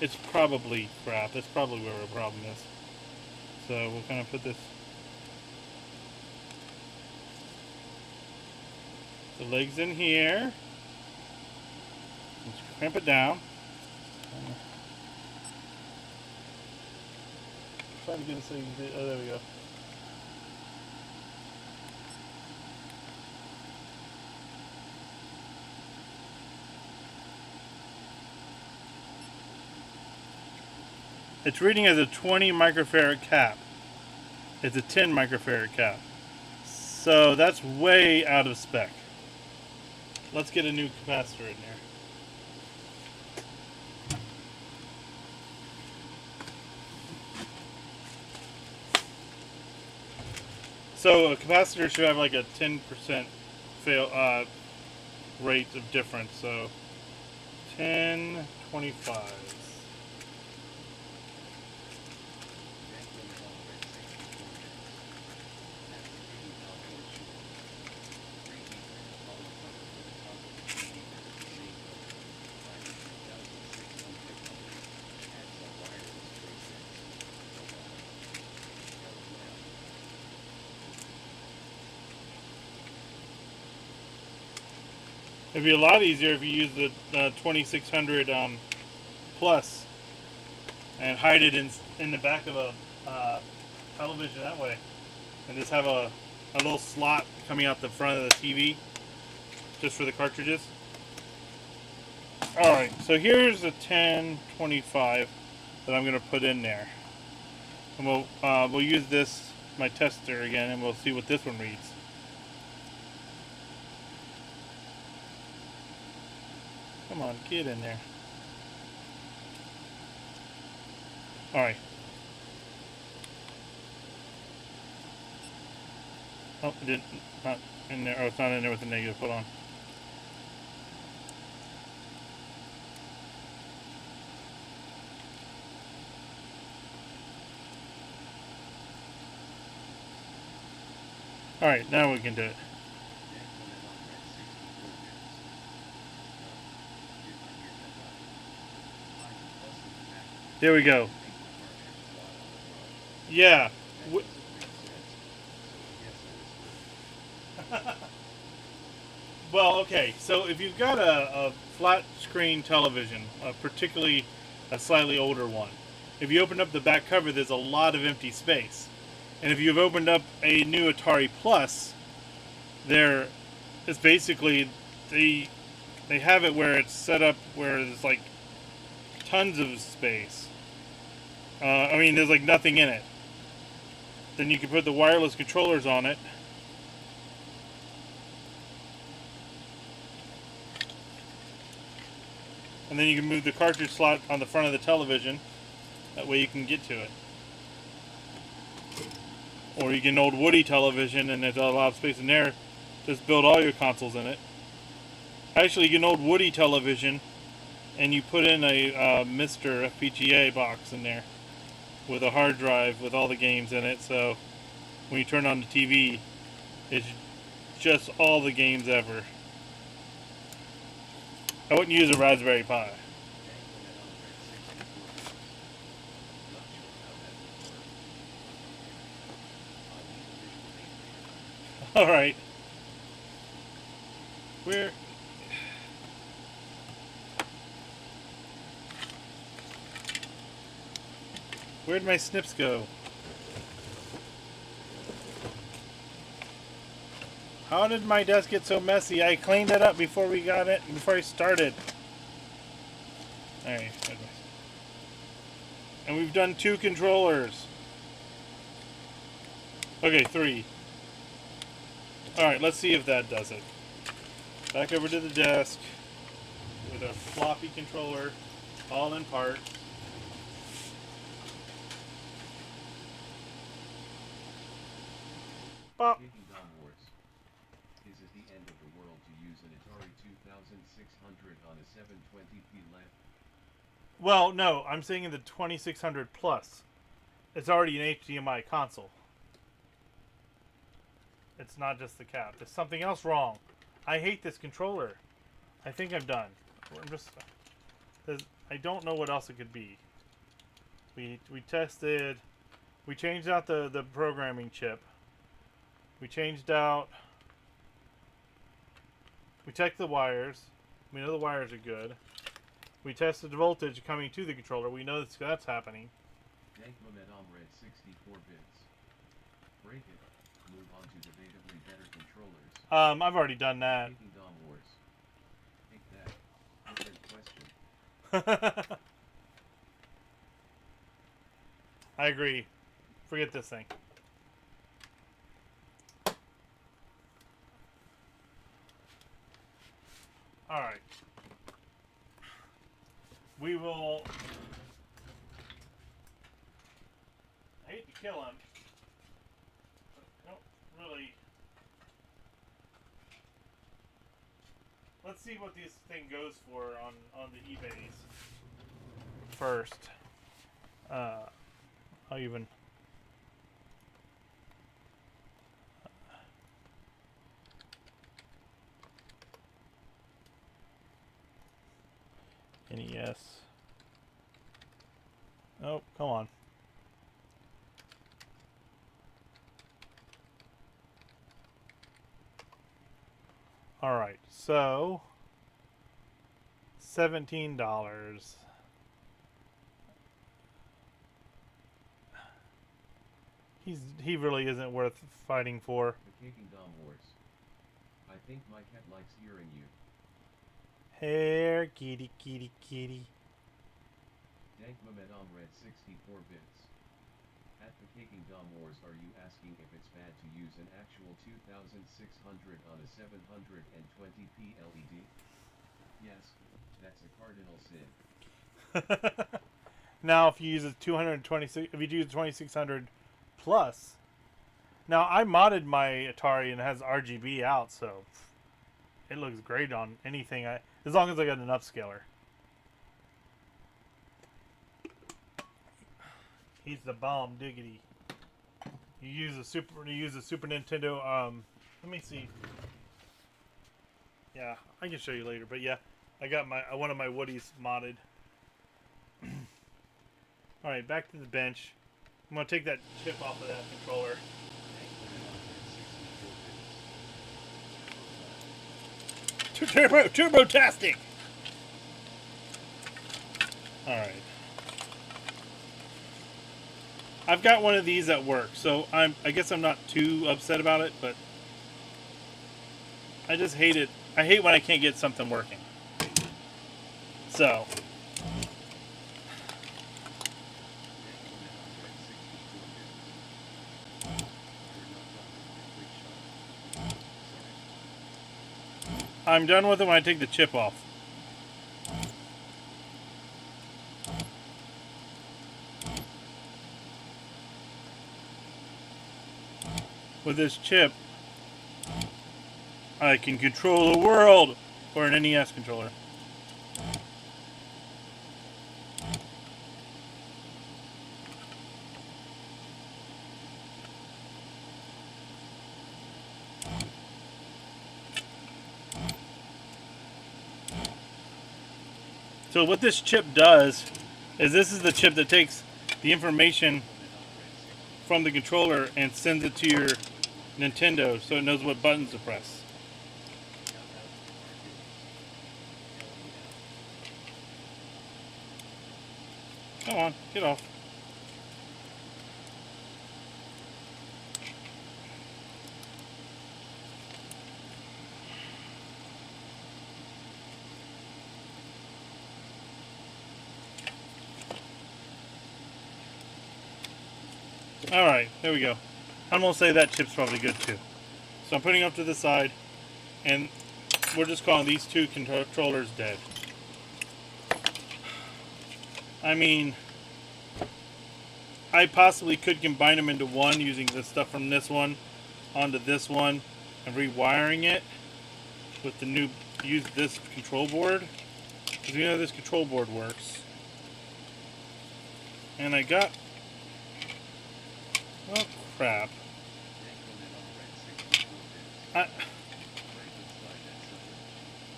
It's probably crap. That's probably where the problem is. So we'll kind of put this... The legs in here. Let's clamp it down. Trying to get it so you can see. Oh, there we go. It's reading as a 20 microfarad cap. It's a 10 microfarad cap. So that's way out of spec. Let's get a new capacitor in there. So a capacitor should have like a 10% fail rate of difference. So 10, 25. It'd be a lot easier if you use the 2600 plus and hide it in the back of a television that way, and just have a little slot coming out the front of the TV just for the cartridges. Alright, so here's a 1025 that I'm going to put in there. And we'll use this my tester again, and we'll see what this one reads. Come on, get in there. Alright. Oh, it didn't. Not in there. Oh, it's not in there with the negative. Hold on. Alright, now we can do it. There we go. Yeah. Well, okay. So if you've got a flat screen television, particularly a slightly older one, if you open up the back cover, there's a lot of empty space. And if you've opened up a new Atari Plus, there is basically they have it where it's set up where there's like tons of space. I mean, there's like nothing in it. Then you can put the wireless controllers on it. And then you can move the cartridge slot on the front of the television. That way you can get to it. Or you get an old Woody television and there's a lot of space in there. Just build all your consoles in it. Actually, you get an old Woody television and you put in a Mr. FPGA box in there with a hard drive with all the games in it. So when you turn on the TV, it's just all the games ever. I wouldn't use a Raspberry Pi. Alright. Where'd my snips go? How did my desk get so messy? I cleaned it up before we got it, before I started. Alright. And we've done 2 controllers. Okay, 3. Alright, let's see if that does it. Back over to the desk with a floppy controller, all in parts. Bop. Is it the end of the world to use an Atari 2600 on a 720p LED? Well, no, I'm saying in the 2600 Plus. It's already an HDMI console. It's not just the cap. There's something else wrong. I hate this controller. I think I'm done. I don't know what else it could be. We tested. We changed out the programming chip. We changed out. We checked the wires. We know the wires are good. We tested the voltage coming to the controller. We know that's happening. Red 64 bits. Break it. Move on to debatably better controllers. I've already done that. Taking Dom Wars. Take that. Different question. I agree. Forget this thing. Alright. We will... I hate to kill him. But I don't really... Let's see what this thing goes for on the eBays first. I'll even... NES. Oh, come on. Alright, so $17. He really isn't worth fighting for. The Taking Dom Wars. I think my cat likes hearing you. Hair, kitty, kitty, kitty. Dank Red 64 bits. At the Kicking Dom Wars, are you asking if it's bad to use an actual 2600 on a 720p LED? Yes, that's a cardinal sin. Now, if you use a 226, if you use 2600 plus, now I modded my Atari and it has RGB out, so it looks great on anything. As long as I got an upscaler. He's the bomb, diggity. You use a Super Nintendo. Let me see. Yeah, I can show you later. But yeah, I got my one of my Woodies modded. All right, back to the bench. I'm gonna take that chip off of that controller. Turbo-tastic! Alright. I've got one of these at work, so I guess I'm not too upset about it, but I just hate it. I hate when I can't get something working. So I'm done with it when I take the chip off. With this chip, I can control the world, or an NES controller. So what this chip does is this is the chip that takes the information from the controller and sends it to your Nintendo so it knows what buttons to press. Come on, get off. Alright, there we go. I'm going to say that chip's probably good too. So I'm putting it up to the side, and we're just calling these two controllers dead. I mean, I possibly could combine them into one using the stuff from this one onto this one and rewiring it with the new, use this control board. Because we know this control board works. And I got, oh crap.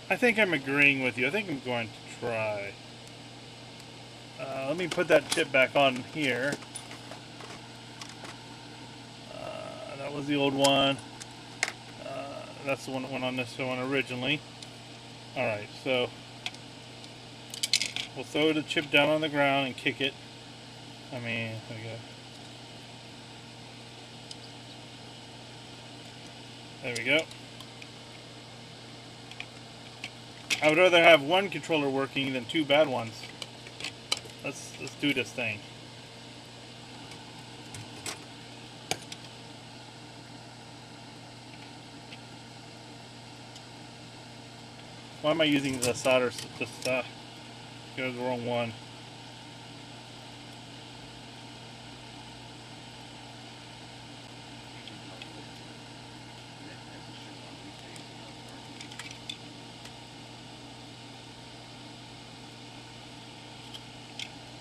I think I'm agreeing with you. I think I'm going to try. Let me put that chip back on here. That was the old one. That's the one that went on this one originally. Alright, so we'll throw the chip down on the ground and kick it. I mean, there we go. There we go. I would rather have one controller working than two bad ones. Let's do this thing. Why am I using the solder? Just go to the wrong one.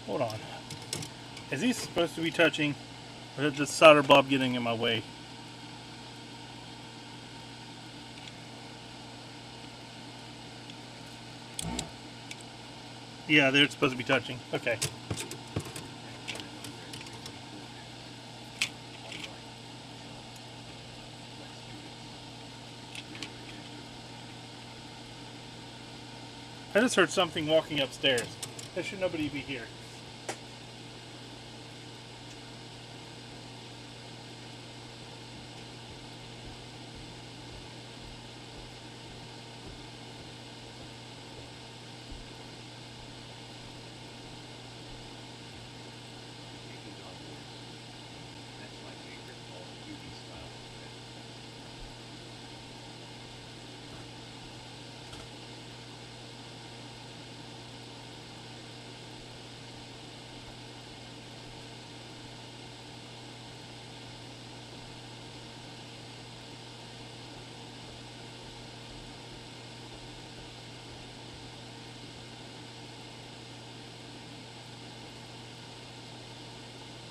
Hold on. Is he supposed to be touching? Or is the solder blob getting in my way? Yeah, they're supposed to be touching. Okay. I just heard something walking upstairs. There should nobody be here.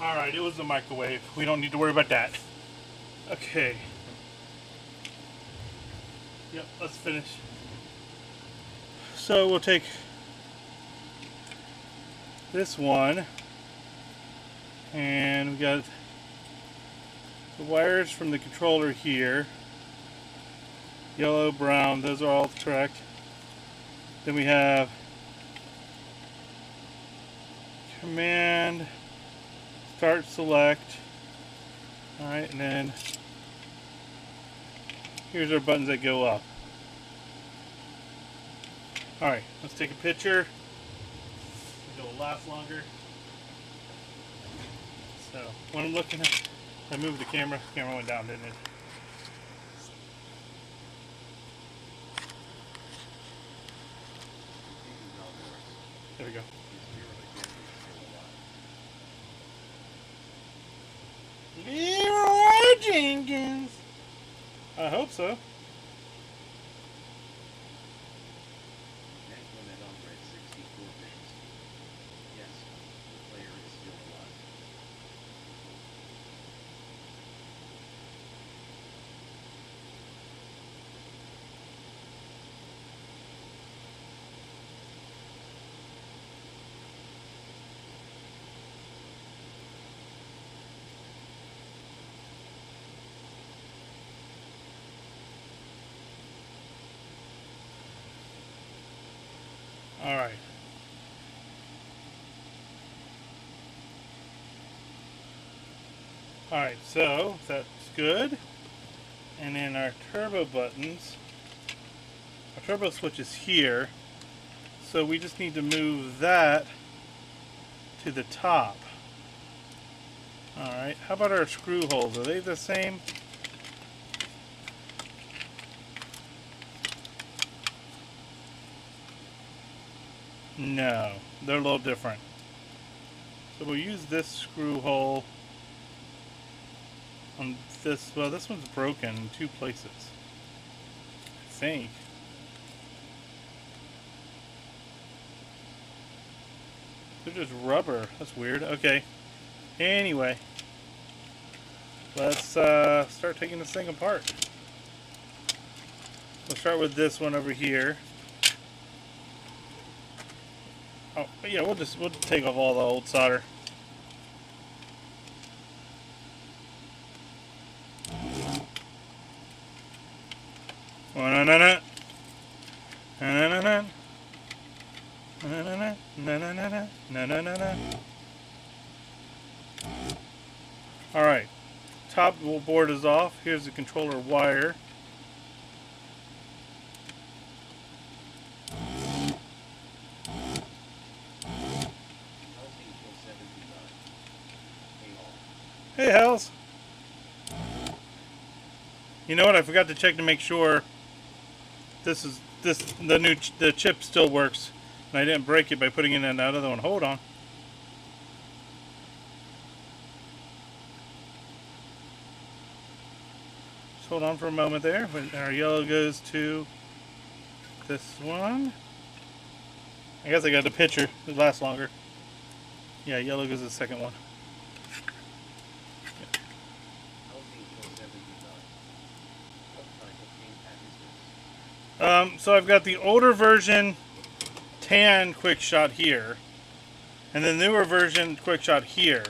Alright, it was the microwave. We don't need to worry about that. Okay. Yep, let's finish. So we'll take this one, and we got the wires from the controller here. Yellow, brown, those are all correct. Then we have command, start, select. Alright, and then here's our buttons that go up. Alright, let's take a picture. It'll last longer. So, when I'm looking at, I moved the camera went down, didn't it? There we go. Leroy Jenkins! I hope so. Alright. Alright, so that's good. And then our turbo buttons. Our turbo switch is here. So we just need to move that to the top. Alright, how about our screw holes? Are they the same? No, they're a little different. So we'll use this screw hole on this. Well, this one's broken in two places, I think. They're just rubber. That's weird. Okay. Anyway, let's start taking this thing apart. We'll start with this one over here. Oh, yeah, we'll take off all the old solder. Alright, top board is off. Here's the controller wire. Hey, Hells. You know what? I forgot to check to make sure the chip still works, and I didn't break it by putting it in that other one. Hold on. Just hold on for a moment there. When our yellow goes to this one. I guess I got the picture. It lasts longer. Yeah, yellow goes to the second one. So I've got the older version tan quick shot here, and the newer version quick shot here.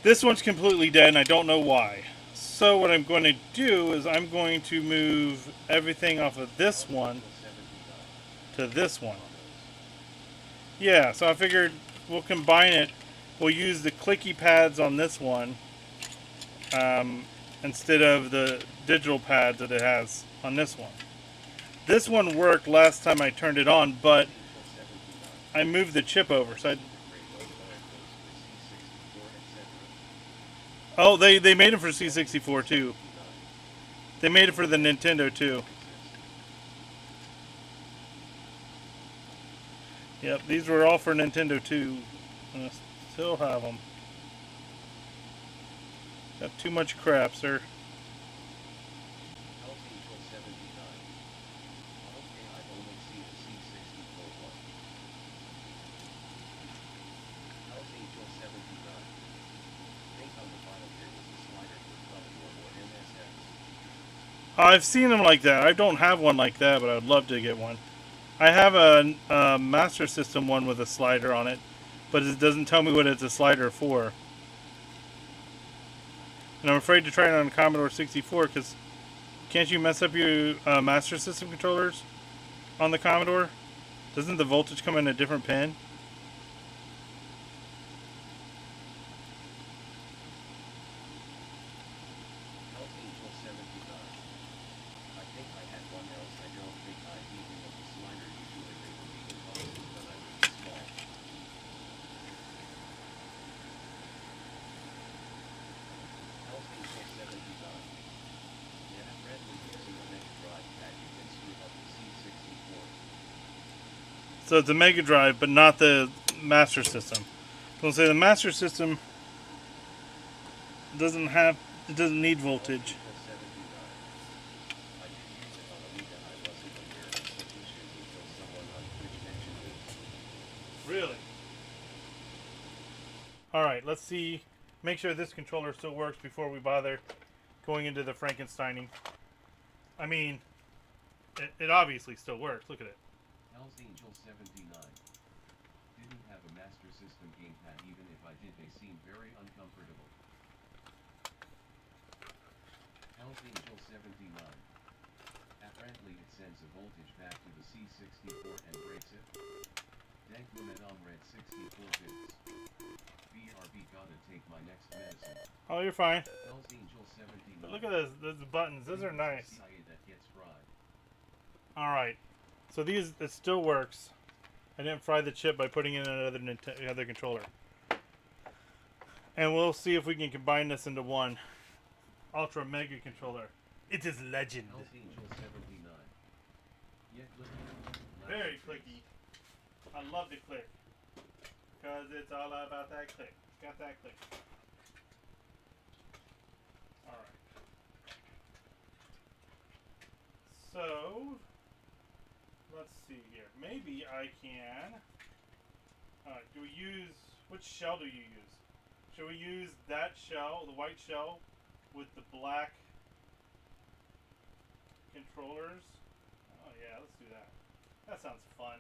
This one's completely dead, and I don't know why. So what I'm going to do is I'm going to move everything off of this one to this one. Yeah, so I figured we'll combine it. We'll use the clicky pads on this one instead of the digital pad that it has on this one. This one worked last time I turned it on, but I moved the chip over. So they made it for C64 too. They made it for the Nintendo too. Yep, these were all for Nintendo too. And I still have them. Got too much crap, sir. I've seen them like that. I don't have one like that, but I'd love to get one. I have a Master System one with a slider on it, but it doesn't tell me what it's a slider for. And I'm afraid to try it on Commodore 64 because can't you mess up your Master System controllers on the Commodore? Doesn't the voltage come in a different pin? Hells Angel 79. I think I had one else. I don't think I even of the slider. Usually they were legal boxes when I was small. Hells Angel 79. Yeah, friendly using a Mega Drive pad you can screw up the C64. So it's a Mega Drive, but not the Master System. So I'll say the Master System doesn't have, it doesn't need voltage. Hells Angel 79. I did use it on Amiga. I wasn't aware of such issues until someone on Twitch mentioned it. Really? Alright, let's see. Make sure this controller still works before we bother going into the Frankensteining. I mean, it obviously still works. Look at it. Hells Angel 79. Didn't have a Master System gamepad. Even if I did, they seemed very uncomfortable. Hells Angel 79. Apparently it sends a voltage back to the C64 and breaks it. Dank woman on red 64 bits. BRB gotta take my next medicine. Oh, you're fine. Hells Angel 79. But look at those buttons. Those are nice. CIA that gets fried. Alright. So these, it still works. I didn't fry the chip by putting in another controller. And we'll see if we can combine this into one Ultra Mega controller. It is legend. Hells Angel 79. Yeah, clicky. Very clicky. I love the click. Because it's all about that click. Got that click. Alright. So, let's see here. Maybe I can... do we use... Which shell do you use? Should we use that shell, the white shell, with the black controllers? Oh yeah, let's do that. That sounds fun.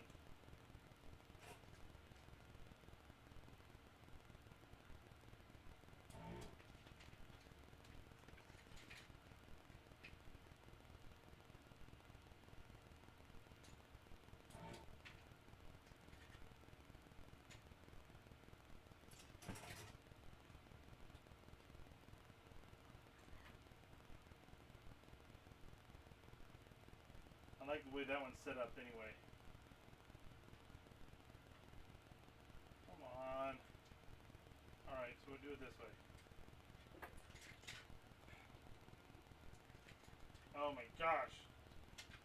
I like the way that one's set up anyway. Come on. Alright, so we'll do it this way. Oh my gosh.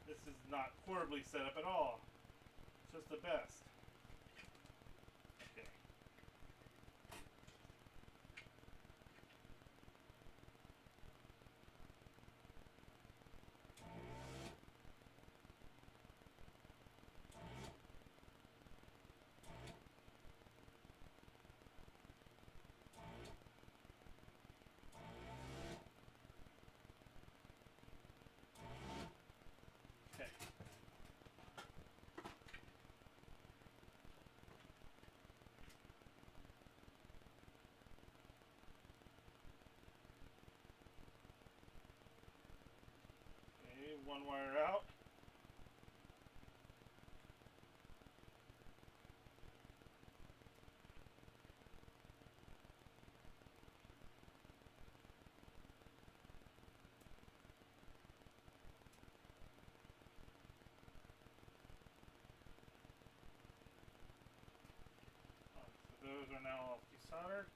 This is not horribly set up at all. It's just the best. Okay. Okay. Okay, one wire out. So those are now all desoldered.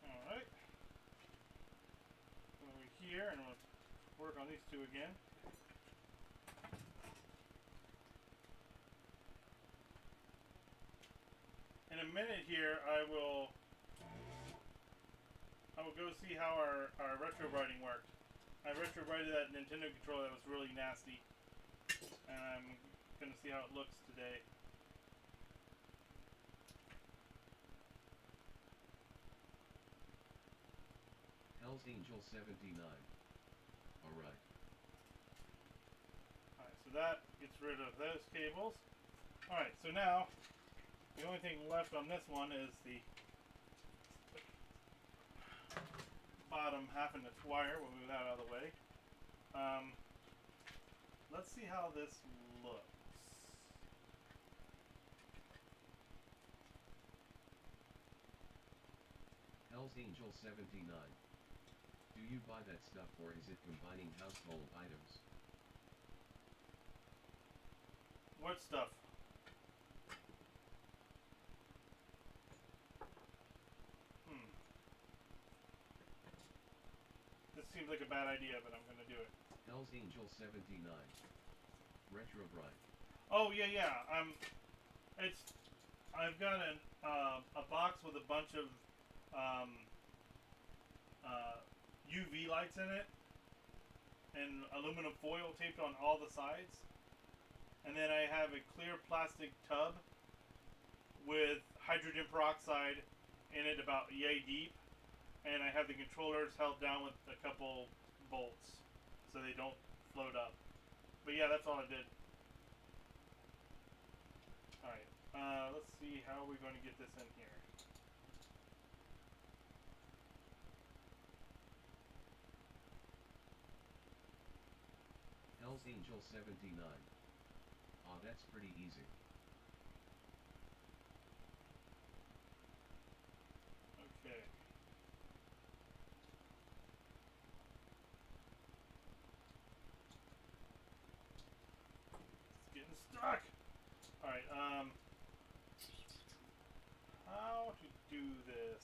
Alright. Over here, and we'll work on these two again. In a minute here, I will go see how our retro writing worked. I retro writed that Nintendo controller that was really nasty, and I'm gonna see how it looks today. Hell's Angel 79. Alright. Alright, so that gets rid of those cables. Alright, so now the only thing left on this one is the bottom half and its wire. We'll move that out of the way. Let's see how this looks. Hell's Angel 79. Do you buy that stuff or is it combining household items? What stuff? This seems like a bad idea, but I'm gonna do it. Hell's Angel 79. Retro Bright. Oh yeah. I've got a box with a bunch of UV lights in it, and aluminum foil taped on all the sides, and then I have a clear plastic tub with hydrogen peroxide in it about yay deep, and I have the controllers held down with a couple bolts so they don't float up. But yeah, that's all I did. Alright, let's see how we're going to get this in here. Hell's Angel 79. Aw, that's pretty easy. Okay. It's getting stuck! Alright, how to do this?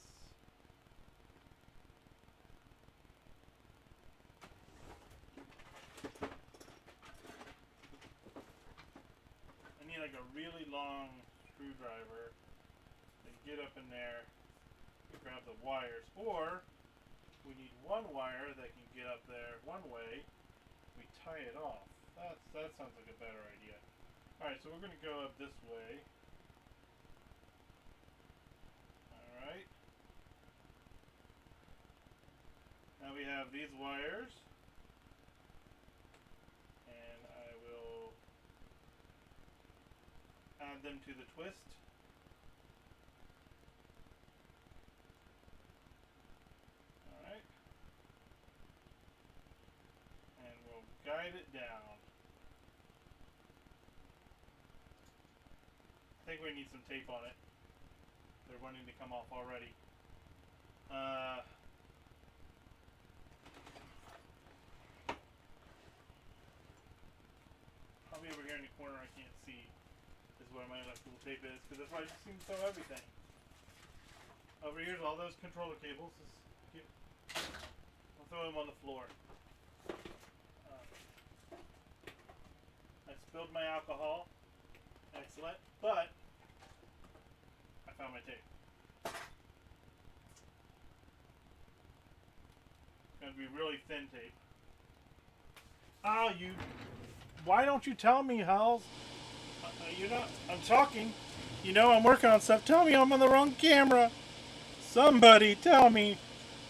I need like a really long screwdriver to get up in there to grab the wires, or we need one wire that can get up there one way. We tie it off. That sounds like a better idea. Alright, so we're going to go up this way. Alright. Now we have these wires. And I will add them to the twist. Alright. And we'll guide it down. I think we need some tape on it. They're wanting to come off already. Probably over here in the corner I can't see is where my electrical tape is, because that's why I just seem to throw everything. Over here's all those controller cables. I'll throw them on the floor. I spilled my alcohol. Excellent. But I found my tape. It's going to be really thin tape. Oh, you... Why don't you tell me, Hal? You're not... I'm talking. You know I'm working on stuff. Tell me I'm on the wrong camera. Somebody tell me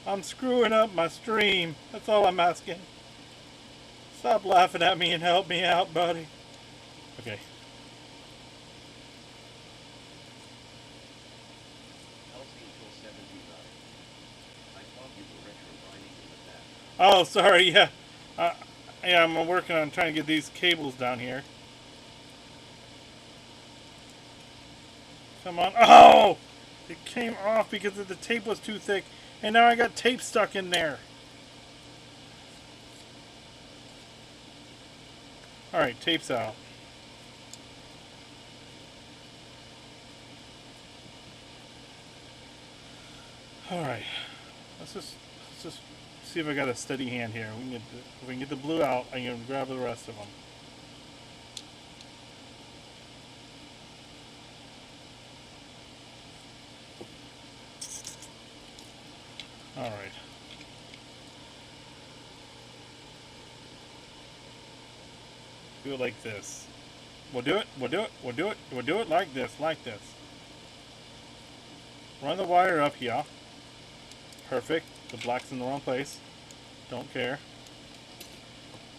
I'm screwing up my stream. That's all I'm asking. Stop laughing at me and help me out, buddy. Okay. Oh, sorry, yeah. Yeah, I'm working on trying to get these cables down here. Come on. Oh! It came off because the tape was too thick, and now I got tape stuck in there. Alright, tape's out. Alright. Let's just see if I got a steady hand here. If we can get the blue out, I'm going to grab the rest of them. Alright. Do it like this. We'll do it like this, Run the wire up here. Perfect. The black's in the wrong place. Don't care.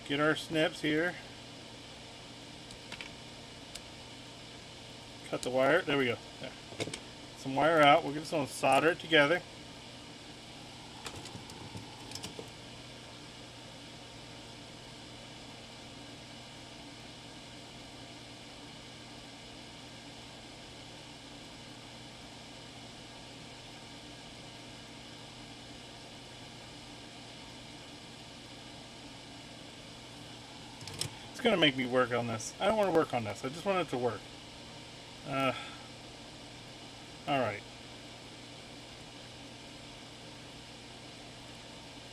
Get our snips here. Cut the wire. There we go. There. Some wire out. We're just going to solder it together. It's going to make me work on this. I don't want to work on this. I just want it to work. Alright.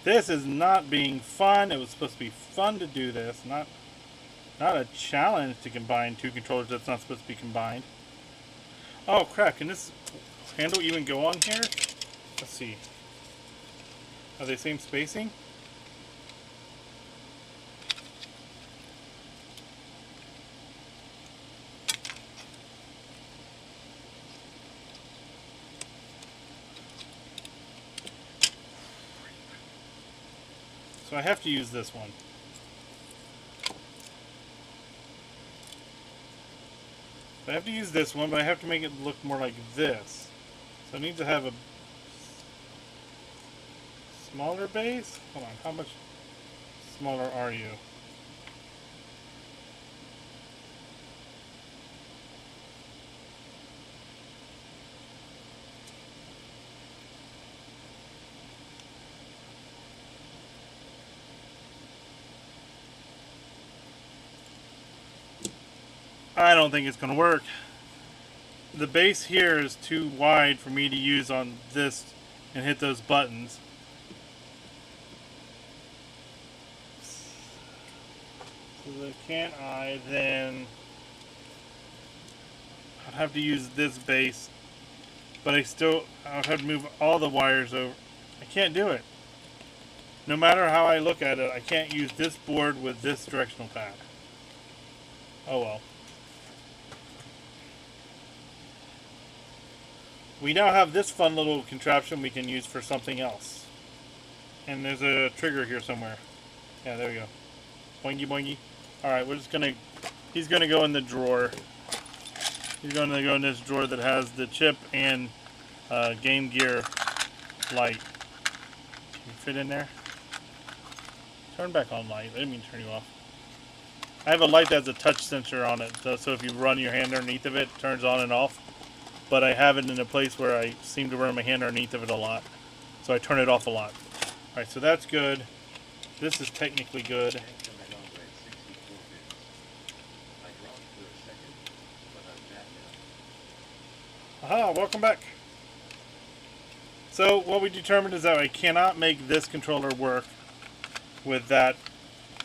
This is not being fun. It was supposed to be fun to do this. Not a challenge to combine two controllers that's not supposed to be combined. Oh crap, can this handle even go on here? Let's see. Are they same spacing? So I have to use this one. I have to use this one, but I have to make it look more like this. So it needs to have a smaller base? Hold on, how much smaller are you? I don't think it's going to work. The base here is too wide for me to use on this and hit those buttons. So can't I then... I'd have to use this base, but I'd have to move all the wires over. I can't do it. No matter how I look at it, I can't use this board with this directional pad. Oh well. We now have this fun little contraption we can use for something else. And there's a trigger here somewhere. Yeah, there we go. Boingy boingy. Alright, we're just gonna... He's gonna go in the drawer. He's gonna go in this drawer that has the chip and Game Gear light. Can you fit in there? Turn back on light. I didn't mean to turn you off. I have a light that has a touch sensor on it, so if you run your hand underneath of it, it turns on and off. But I have it in a place where I seem to run my hand underneath of it a lot. So I turn it off a lot. Alright, so that's good. This is technically good. Aha, welcome back. So what we determined is that I cannot make this controller work with that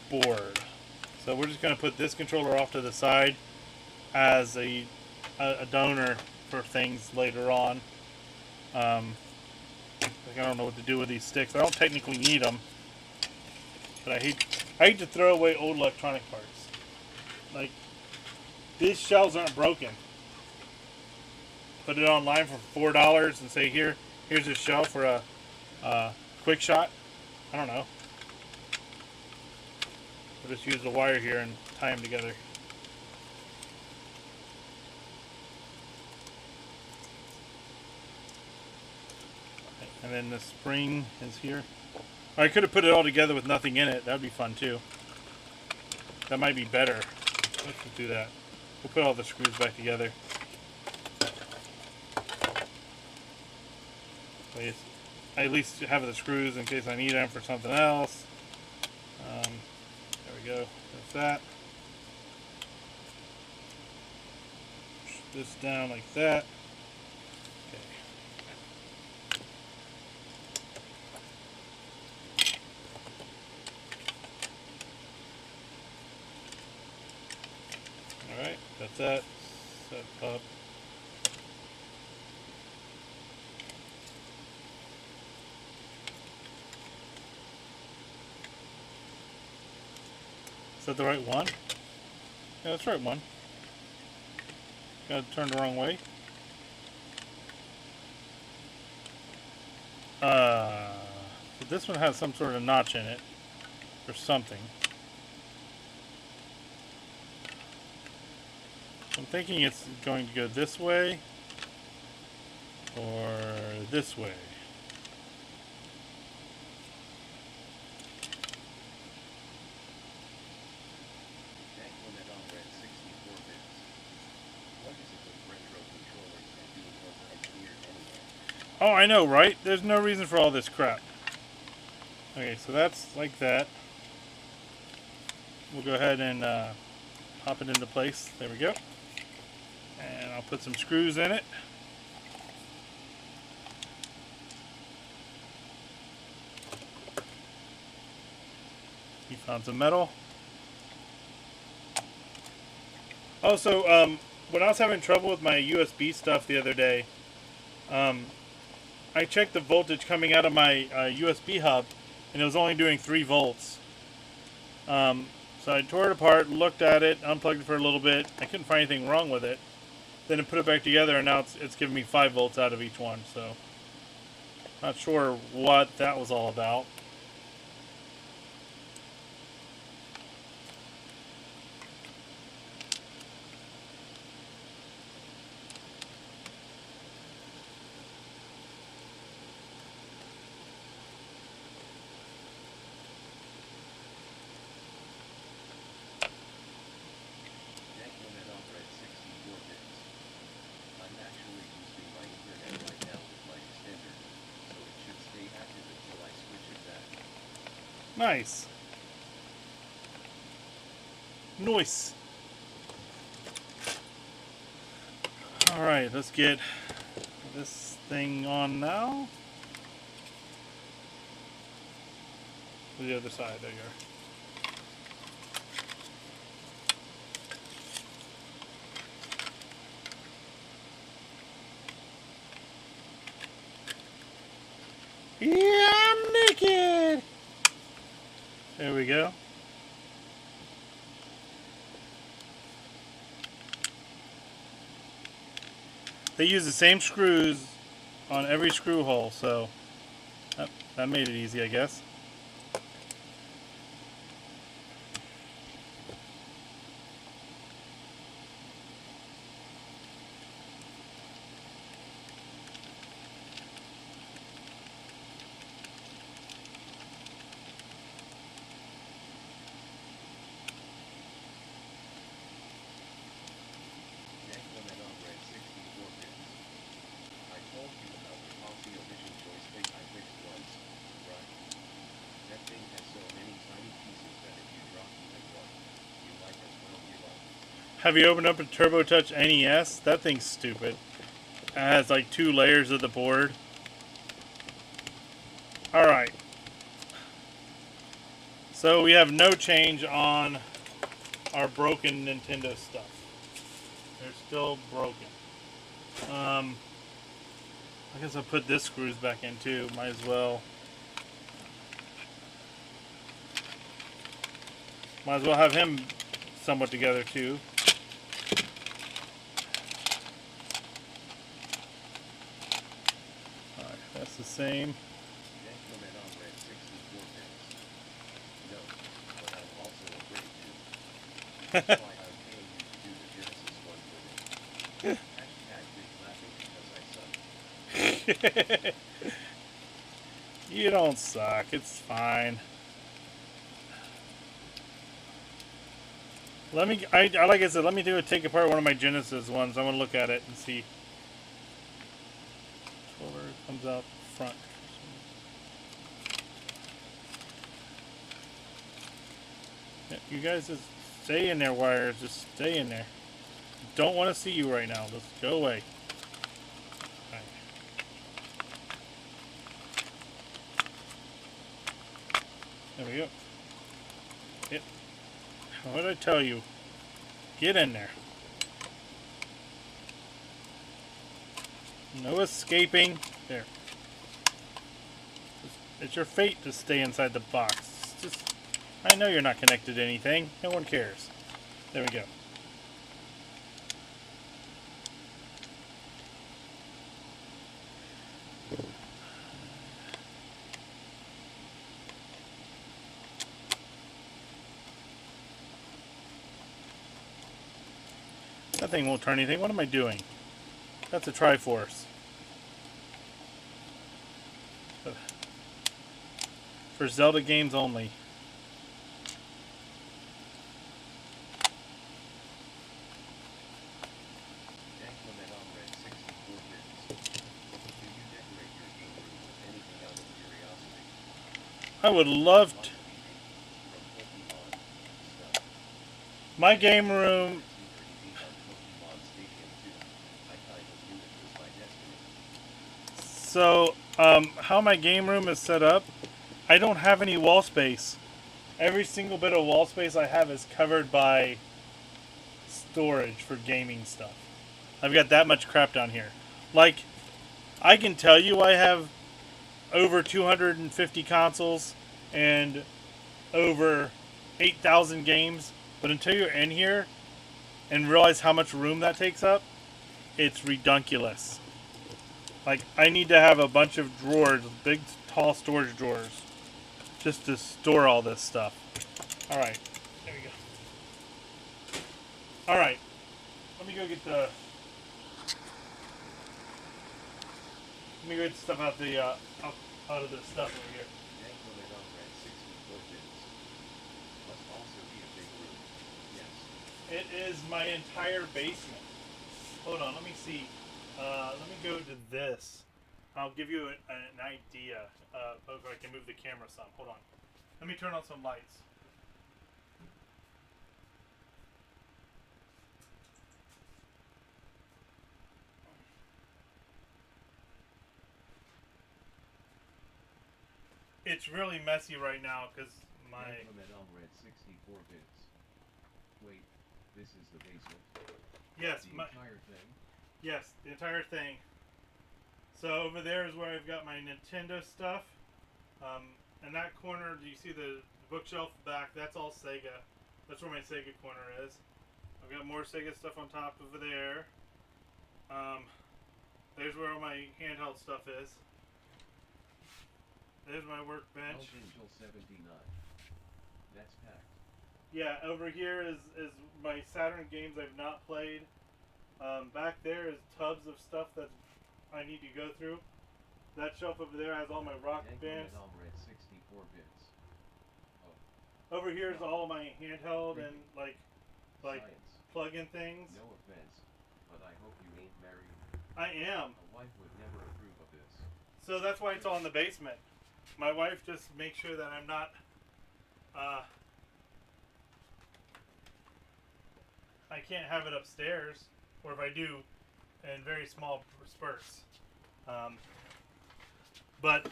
board. So we're just going to put this controller off to the side as a donor for things later on. Like I don't know what to do with these sticks. I don't technically need them, but I hate to throw away old electronic parts. Like these shells aren't broken. Put it online for $4 and say here's a shell for a quick shot. I don't know. We'll just use the wire here and tie them together. And then the spring is here. I could have put it all together with nothing in it. That would be fun too. That might be better. Let's just do that. We'll put all the screws back together. I at least have the screws in case I need them for something else. There we go. That's that. Push this down like that. Alright, that's that. Set up. Is that the right one? Yeah, that's the right one. Gotta turn the wrong way. But this one has some sort of notch in it. Or something. I'm thinking it's going to go this way. Or this way. Oh, I know, right? There's no reason for all this crap. Okay, so that's like that. We'll go ahead and pop it into place. There we go. And I'll put some screws in it. You found some metal. Also, when I was having trouble with my USB stuff the other day, I checked the voltage coming out of my USB hub, and it was only doing 3 volts. So I tore it apart, looked at it, unplugged it for a little bit. I couldn't find anything wrong with it. Then I put it back together, and now it's giving me 5 volts out of each one. So, not sure what that was all about. Nice. Nice. Alright, let's get this thing on now. To the other side, there you are. Yeah, I'm naked! There we go. They use the same screws on every screw hole, so that made it easy, I guess. Have you opened up a Turbo Touch NES? That thing's stupid. It has like 2 layers of the board. Alright. So we have no change on our broken Nintendo stuff. They're still broken. I guess I'll put this screws back in too. Might as well. Might as well have him somewhat together too. Alright, that's the same. You don't suck. It's fine. Let me. Like I said, let me take apart one of my Genesis ones. I want to look at it and see. Controller comes out front. Yeah, you guys just stay in there, wires. Just stay in there. Don't want to see you right now. Let's go away. Right. There we go. Yep. What did I tell you? Get in there. No escaping. There. It's your fate to stay inside the box. Just, I know you're not connected to anything. No one cares. There we go. That thing won't turn anything. What am I doing? That's a Triforce. For Zelda games only. Declement on red 64 bits. Do you decorate your game room with anything out of curiosity? I would love to. Like BB from Pokemon stuff. My I game spent room. 60 30 deep on Pokemon Stadium 2. I kind of knew it was my destiny. So, how my game room is set up, I don't have any wall space. Every single bit of wall space I have is covered by storage for gaming stuff. I've got that much crap down here. Like, I can tell you I have over 250 consoles and over 8,000 games, but until you're in here and realize how much room that takes up, it's redunculous. Like, I need to have a bunch of drawers, big, tall storage drawers, just to store all this stuff. Alright, there we go. Alright, let me go get the... Let me go get the stuff out the, out of the stuff over here. Declement on red 64 bits. Must also be a big room. Yes. It is my entire basement. Hold on, let me see. Let me go to this. I'll give you an idea if I can move the camera some. Hold on. Let me turn on some lights. It's really messy right now because my... Declement on red 64 bits. Wait, this is the basement? Yes, The my... entire thing? Yes, the entire thing. So over there is where I've got my Nintendo stuff. In that corner, do you see the bookshelf back? That's all Sega. That's where my Sega corner is. I've got more Sega stuff on top over there. There's where all my handheld stuff is. There's my workbench. Angel 79. That's packed. Yeah, over here is my Saturn games I've not played. Back there is tubs of stuff that I need to go through. That shelf over there has all my rock bands. Declement on red 64 bits. Over here is all my handheld and like Science. plug-in things. No offense, but I hope you ain't married. I am. A wife would never approve of this. So that's why it's all in the basement. My wife just makes sure that I'm not I can't have it upstairs, or if I do, in very small spurts. But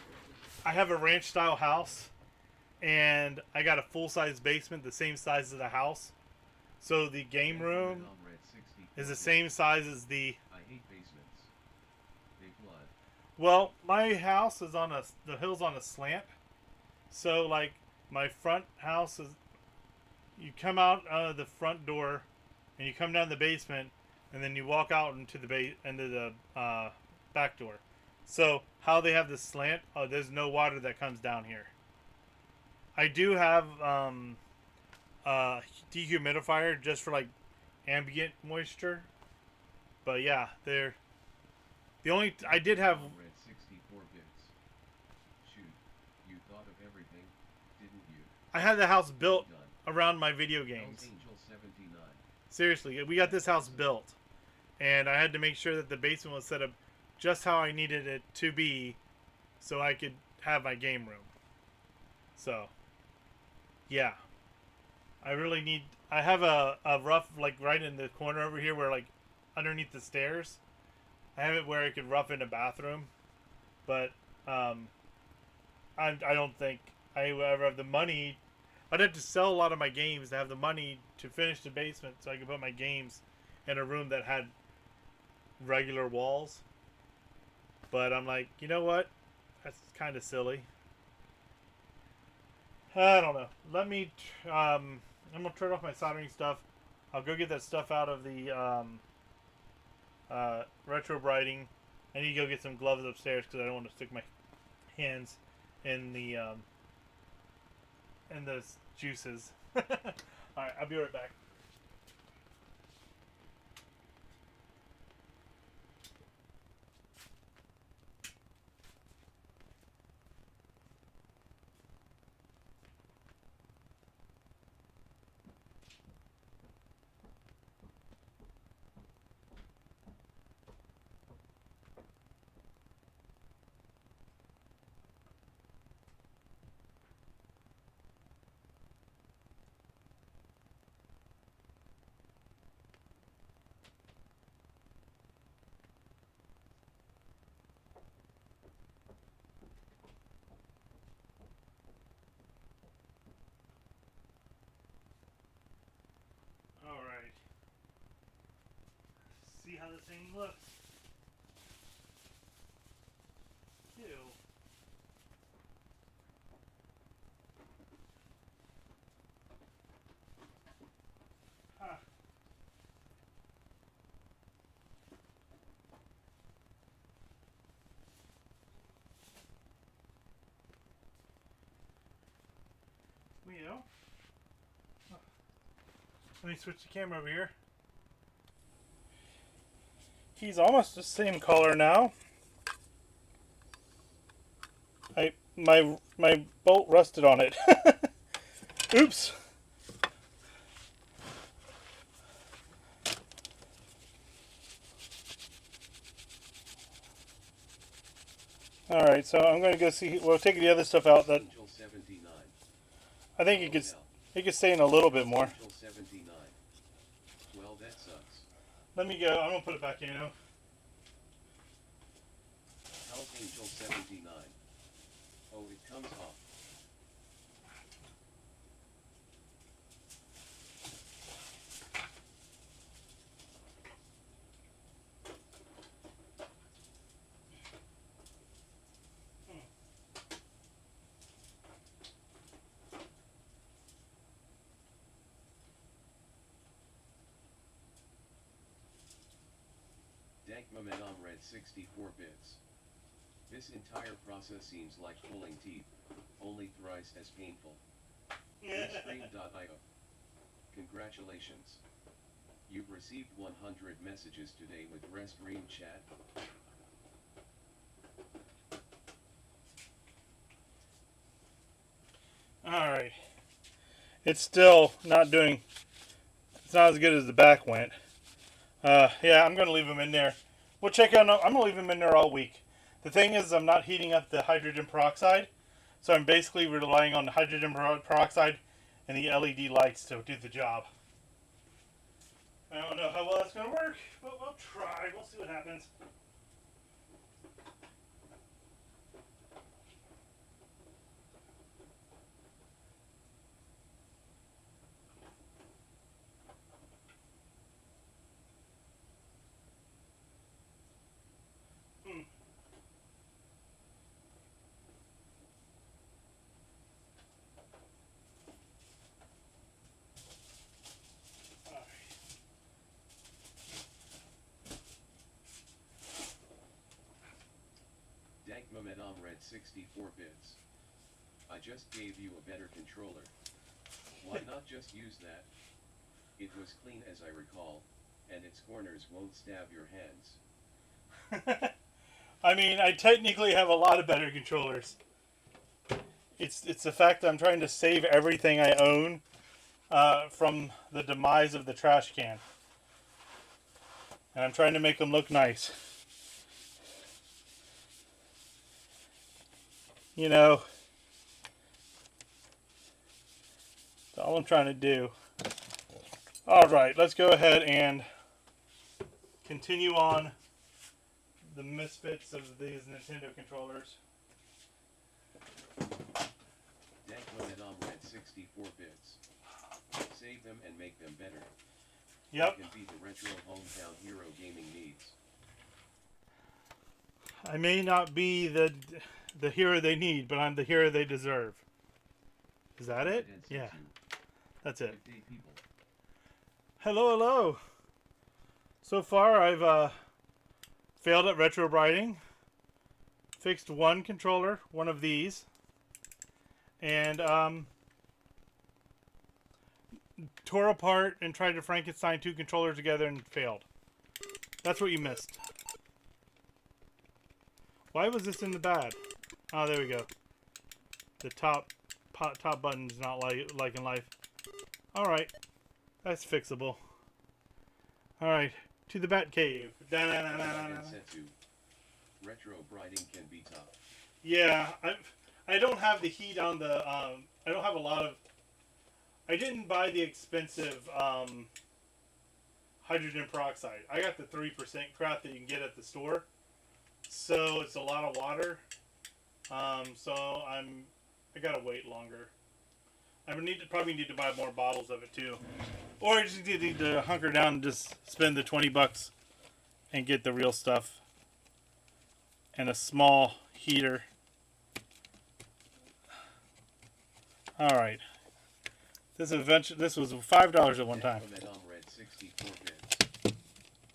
I have a ranch style house, and I got a full-size basement the same size as the house. So the game room Declement on red 64 is the bits. same size as the... I hate basements. They flood. Well, my house is on the hill's on a slant. So like my front house is, you come out of the front door and you come down the basement and then you walk out into the back door. So how they have the slant, there's no water that comes down here. I do have dehumidifier just for like ambient moisture. But yeah, they're the only I did have On red 64 bits. Shoot, you thought of everything, didn't you? I had the house built Done. around my video games. Angel 79. Seriously, we got this house built, and I had to make sure that the basement was set up just how I needed it to be, so I could have my game room. So, yeah, I really need. I have a rough like right in the corner over here where like underneath the stairs. I have it where I could rough in a bathroom, but I don't think I will ever have the money. I'd have to sell a lot of my games to have the money to finish the basement so I could put my games in a room that had regular walls. But I'm like, you know what? That's kind of silly. I don't know. Let me. I'm gonna turn off my soldering stuff. I'll go get that stuff out of the retro brighting. I need to go get some gloves upstairs because I don't want to stick my hands in the juices. Alright, I'll be right back. this thing looks. Ew. Huh. Leo. Let me switch the camera over here. He's almost the same color now. My bolt rusted on it. Oops. Alright, so I'm going to go see. We'll take the other stuff out. That Angel 79. I think it could stay in a little bit more. Angel 79. Well, that sucks. Let me go. I'm going to put it back in. How's Angel 79? Oh, it comes off. Dank Momentum read 64 bits. This entire process seems like pulling teeth, only thrice as painful. Restream.io. Congratulations. You've received 100 messages today with Restream chat. Alright. It's still not doing. It's not as good as the back went. Yeah, I'm going to leave them in there. We'll check out. I'm going to leave them in there all week. The thing is, I'm not heating up the hydrogen peroxide, so I'm basically relying on the hydrogen peroxide and the LED lights to do the job. I don't know how well that's going to work, but we'll try. We'll see what happens. Dank Momentum read 64 bits. I just gave you a better controller. Why not just use that? It was clean as I recall, and its corners won't stab your hands. I mean, I technically have a lot of better controllers. It's the fact that I'm trying to save everything I own from the demise of the trash can. And I'm trying to make them look nice. You know, that's all I'm trying to do. Alright, let's go ahead and continue on the misfits of these Nintendo controllers. Dank Momentum read 64 bits. Save them and make them better. Yep. It can be the retro hometown hero gaming needs. I may not be the hero they need, but I'm the hero they deserve. Is that it? Yeah. That's it. Hello, hello. So far, I've failed at retro writing. Fixed one controller, one of these. And tore apart and tried to Frankenstein two controllers together and failed. That's what you missed. Why was this in the bad? Oh, there we go. The top button's not like in life. Alright. That's fixable. Alright. To the Bat Cave. Retro writing can be tough. Yeah, I don't have the heat on the I don't have a lot of. I didn't buy the expensive hydrogen peroxide. I got the 3% crap that you can get at the store. So it's a lot of water. So I gotta wait longer. I probably need to buy more bottles of it too, or I just need to hunker down and just spend the $20 and get the real stuff. And a small heater. Alright. This was $5 at one time. Red 64 bits.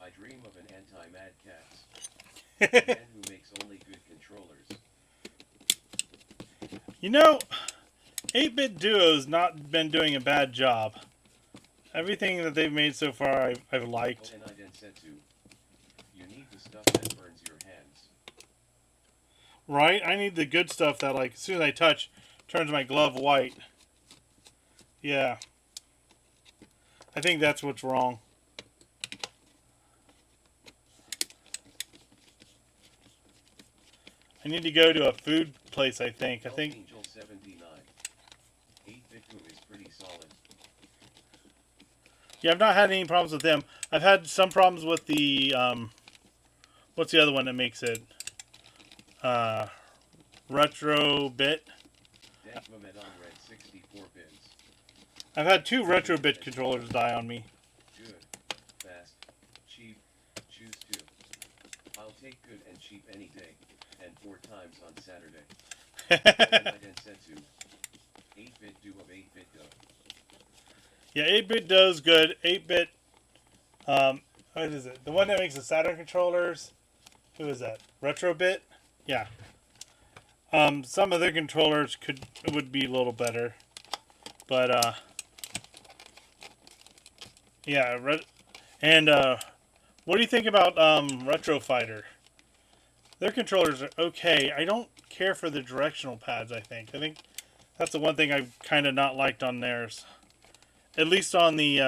I dream of an anti-mad cats. Man who makes only good controllers. You know, 8-Bit Duo's not been doing a bad job. Everything that they've made so far I've liked. Oh, and I then said to, you need the stuff that burns your hands. Right? I need the good stuff that, like, as soon as I touch, turns my glove white. Yeah. I think that's what's wrong. I need to go to a food place, I think. Angel 79. 8-Bit Duo is pretty solid. Yeah, I've not had any problems with them. I've had some problems with the, what's the other one that makes it? Retro Bit. Red 64 bits. I've had 2 Retro Bit controllers die on me. Good, fast, cheap, choose 2. I'll take good and cheap any day, and 4 times on Saturday. I then said to, 8-Bit Duo of 8-Bit Go. Yeah, 8-Bit does good. 8-Bit, what is it? The one that makes the Saturn controllers? Who is that? Retro Bit? Yeah. Some of their controllers would be a little better. But, yeah. What do you think about, Retro Fighter? Their controllers are okay. I don't care for the directional pads, I think. I think that's the one thing I've kind of not liked on theirs. At least on the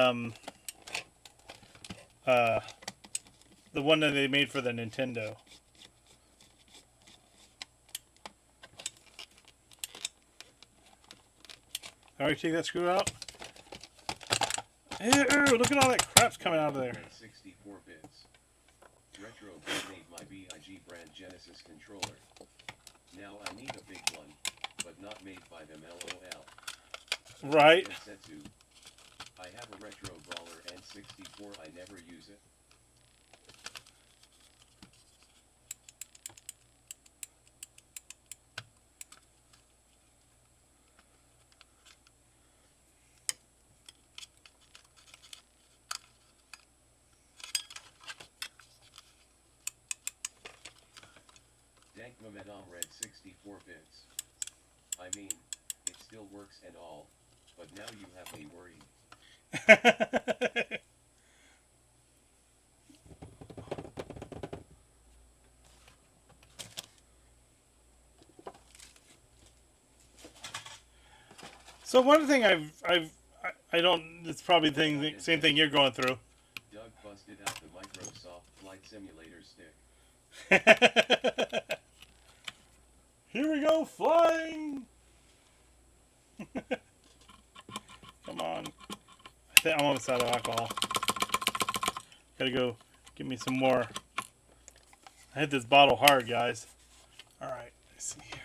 one that they made for the Nintendo. Alright, take that screw out. Ew, look at all that crap's coming out of there. 64 bits. Retro Bit made my BIG brand Genesis controller. Now I need a big one, but not made by them, LOL. Right. I have a Retro Brawler N64, I never use it. Dank Mehmet Red 64 bits. I mean, it still works and all, but now you have me worried. So one thing I don't. It's probably the same thing you're going through. Doug busted out the Microsoft Flight Simulator stick. Here we go, flying! Come on. I think I'm almost out of alcohol. Gotta go get me some more. I hit this bottle hard, guys. Alright, let's see here.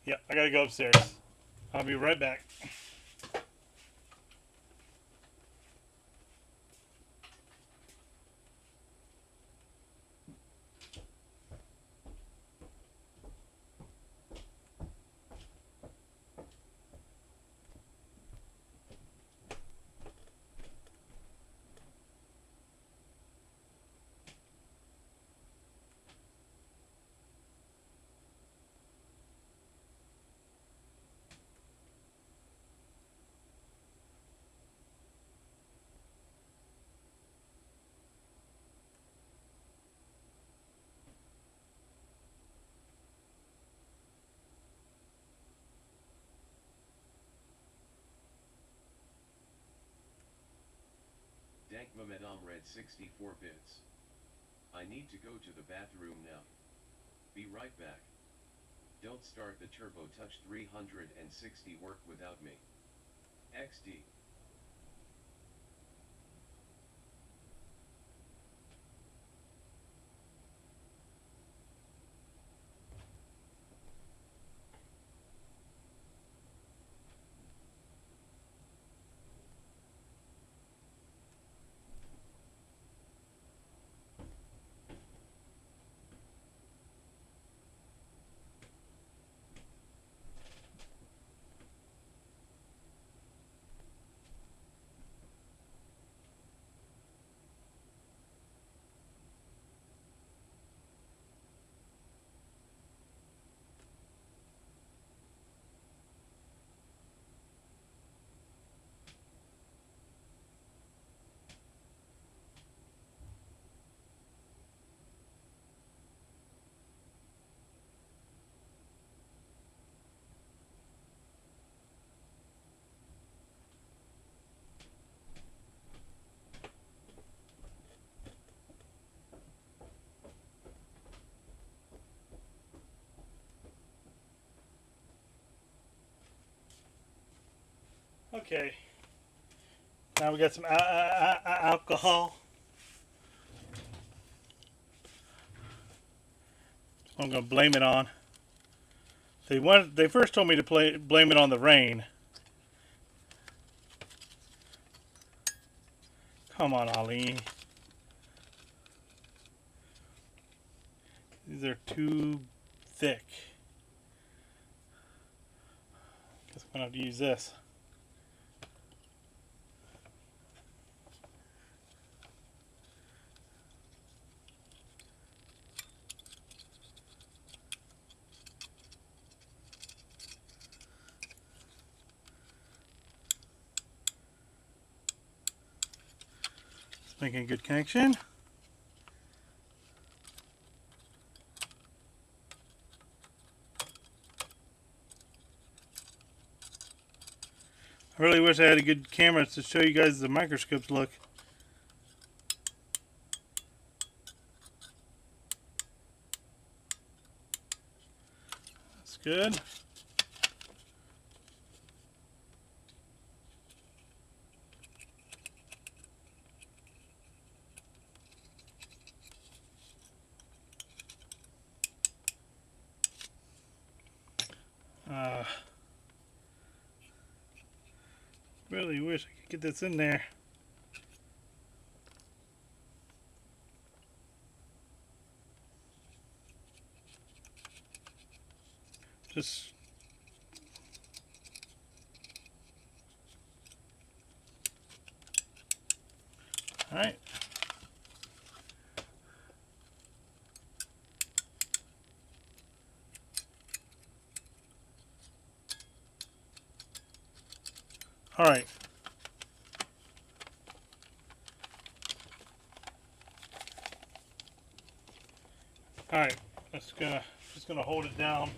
Yep, I gotta go upstairs. I'll be right back. Dank Mehmet Red 64 bits. I need to go to the bathroom now. Be right back. Don't start the Turbo Touch 360 work without me. XD. Okay. Now we got some alcohol. I'm gonna blame it on. They first told me to blame it on the rain. Come on, Ali. These are too thick. Guess I'm gonna have to use this. It's making a good connection. I really wish I had a good camera to show you guys the microscopes look. That's good. Really wish I could get this in there. Just all right. All right. All right. Just gonna hold it down.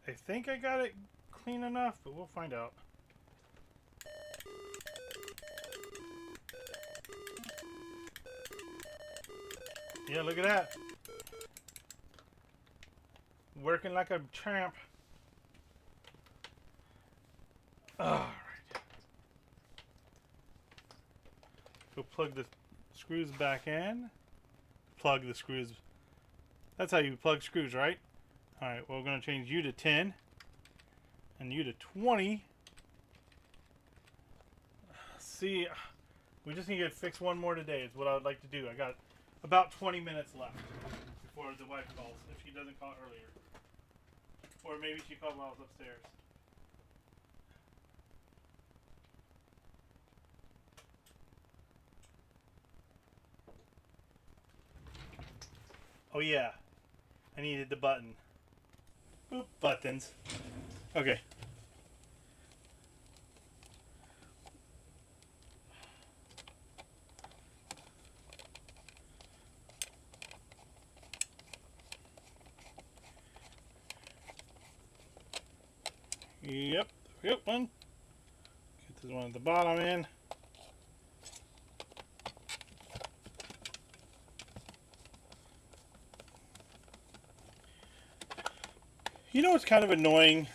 I think I got it clean enough, but we'll find out. Yeah, look at that. Working like a champ. Alright. Go plug the screws back in. Plug the screws. That's how you plug screws, right? Alright, well, we're going to change you to 10. And you to 20. See, we just need to fix one more today is what I would like to do. I got about 20 minutes left before the wife calls, if she doesn't call earlier. Or maybe she called while I was upstairs. Oh yeah, I needed the button. Boop, buttons. Okay. Yep, one. Get this one at the bottom in. You know what's kind of annoying?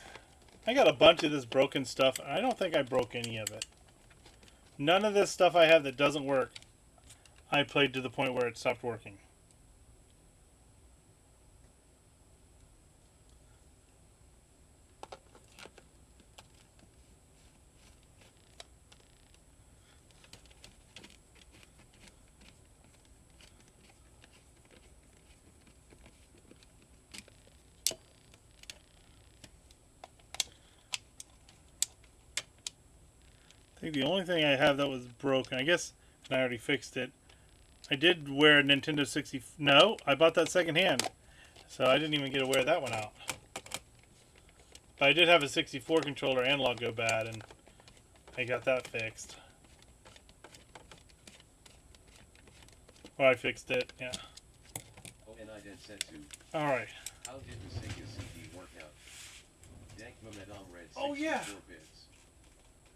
I got a bunch of this broken stuff, and I don't think I broke any of it. None of this stuff I have that doesn't work, I played to the point where it stopped working. I think the only thing I have that was broken, I guess, and I already fixed it. I did wear a Nintendo 60. No, I bought that second hand, so I didn't even get to wear that one out. But I did have a 64 controller analog go bad, and I got that fixed. Or I fixed it, yeah. Oh, and I did set to. All right. How did the Sega CD work out? Dank Madame read 64 Oh yeah. bits.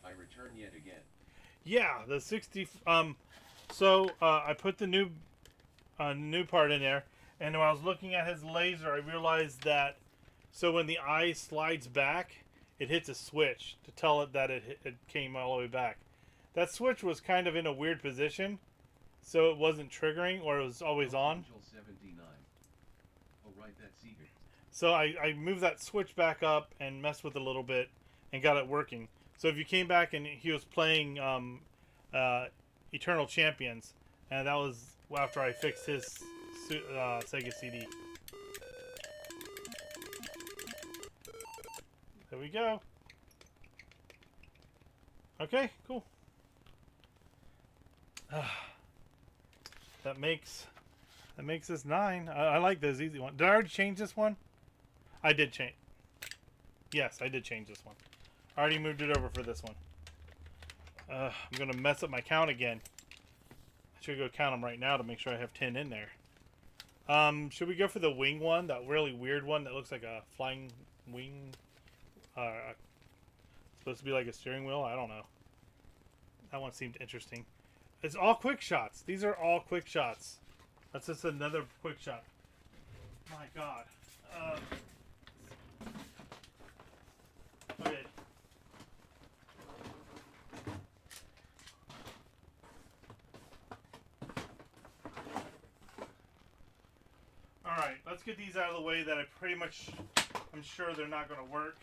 I return yet again. Yeah, the So I put the new part in there, and when I was looking at his laser, I realized that so when the eye slides back, it hits a switch to tell it that it came all the way back. That switch was kind of in a weird position, so it wasn't triggering, or it was always on. Oh, right, that's eager. So I moved that switch back up and messed with it a little bit and got it working. So if you came back and he was playing Eternal Champions, and that was after I fixed his Sega CD. There we go. Okay, cool. That makes this 9. I like those easy ones. Did I already change this one? I did change. Yes, I did change this one. I already moved it over for this one. I'm gonna mess up my count again. I should go count them right now to make sure I have 10 in there. Should we go for the wing one? That really weird one that looks like a flying wing. Supposed to be like a steering wheel. I don't know. That one seemed interesting. It's all quick shots. These are all quick shots. That's just another quick shot. My God. Okay. Alright, let's get these out of the way that I'm sure they're not going to work.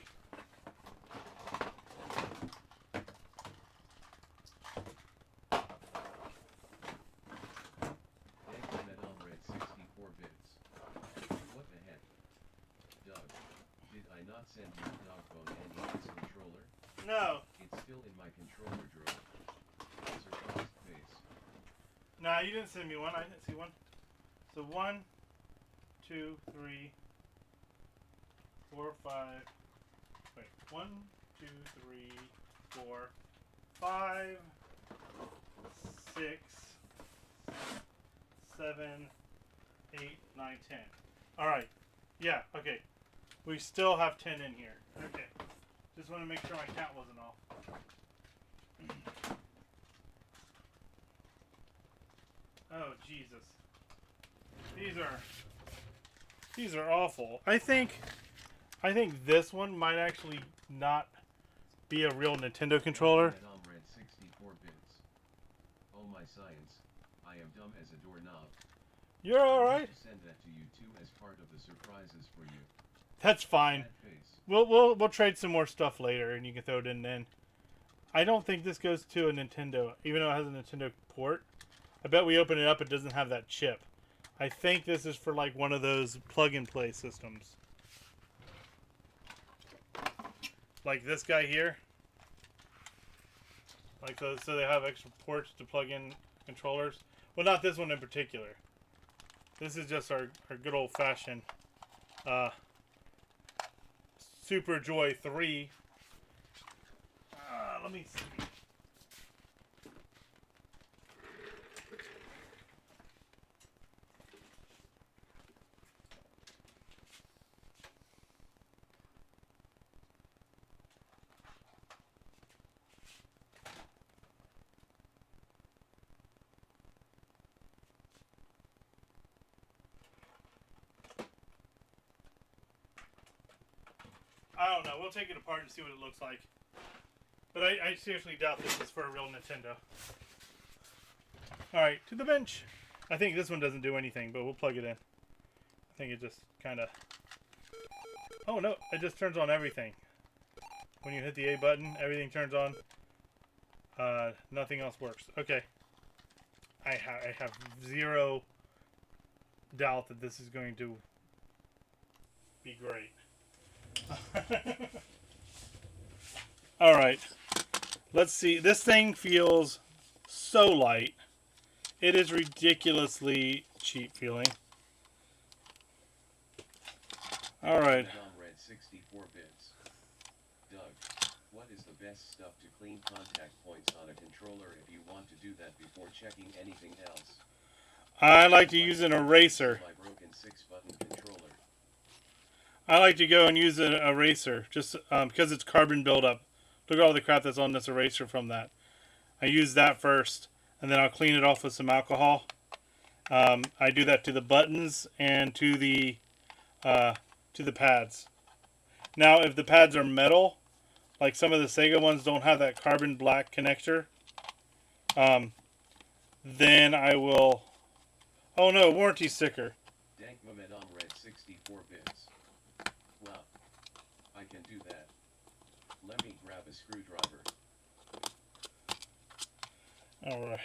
Send you a Dogphone NES controller? No. It's still in my controller drawer. Surprised face. Nah, you didn't send me one. I didn't see one. So 1, 2, 3, 4, 5. Wait, 1, 2, 3, 4, 5, 6, 7, 8, 9, 10. All right. Yeah. Okay. We still have 10 in here. Okay. Just want to make sure my count wasn't off. Oh, Jesus. These are awful. I think this one might actually not be a real Nintendo controller. 64 bits. Oh my science. I am dumb as a doorknob. You're all right. Send that to you too as part of the surprises for you. That's fine. We'll trade some more stuff later, and you can throw it in then. I don't think this goes to a Nintendo, even though it has a Nintendo port. I bet we open it up, it doesn't have that chip. I think this is for like one of those plug-and-play systems. Like this guy here. Like those, so they have extra ports to plug in controllers. Well, not this one in particular. This is just our good old-fashioned Super Joy 3. Let me see. I don't know. We'll take it apart and see what it looks like. But I seriously doubt this is for a real Nintendo. Alright, to the bench. I think this one doesn't do anything, but we'll plug it in. I think it just kind of... Oh, no. It just turns on everything. When you hit the A button, everything turns on. Nothing else works. Okay. I have zero doubt that this is going to be great. Alright. Let's see. This thing feels so light. It is ridiculously cheap feeling. Alright. 64 bits. Doug, what is the best stuff to clean contact points on a controller if you want to do that before checking anything else? I like to use an eraser. My broken 6-button controller. I like to go and use an eraser just because it's carbon buildup. Look at all the crap that's on this eraser from that. I use that first, and then I'll clean it off with some alcohol. I do that to the buttons and to the pads. Now, if the pads are metal, like some of the Sega ones don't have that carbon black connector, then I will... Oh no, warranty sticker. Dank Mehmet Red 64 bits. Wow. I can do that. Let me grab a screwdriver. Alright.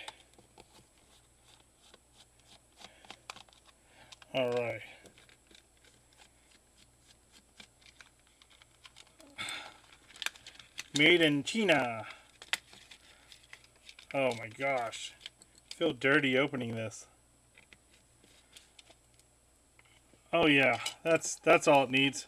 Alright. Made in China. Oh my gosh. I feel dirty opening this. Oh yeah, that's all it needs.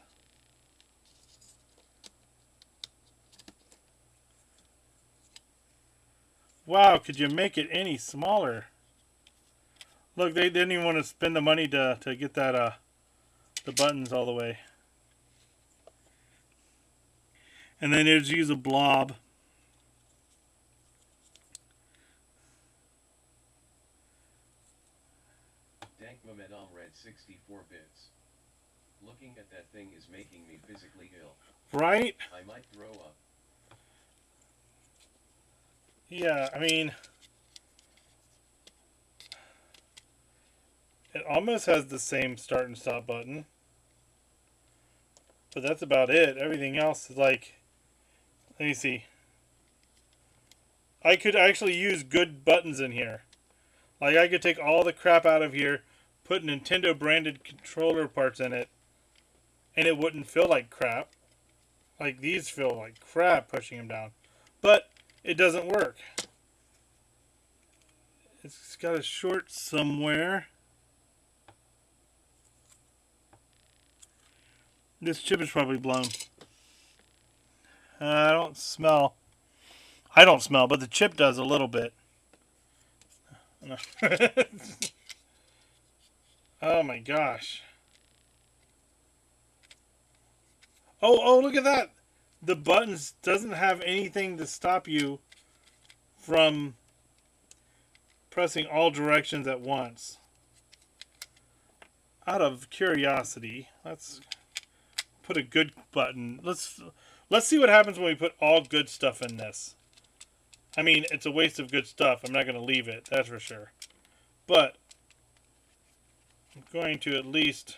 Wow, could you make it any smaller? Look, they didn't even want to spend the money to get that the buttons all the way. And then they just use a blob. Dank Mehmet Red 64 bits. Looking at that thing is making me physically ill. Right? I might throw up. Yeah, I mean, it almost has the same start and stop button. But that's about it. Everything else is like, let me see. I could actually use good buttons in here. Like, I could take all the crap out of here, put Nintendo branded controller parts in it, and it wouldn't feel like crap. Like, these feel like crap pushing them down. But it doesn't work. It's got a short somewhere. This chip is probably blown. I don't smell, but the chip does a little bit. Oh my gosh. Oh, look at that. The buttons doesn't have anything to stop you from pressing all directions at once. Out of curiosity, let's put a good button. Let's see what happens when we put all good stuff in this. I mean, it's a waste of good stuff. I'm not going to leave it, that's for sure. But I'm going to at least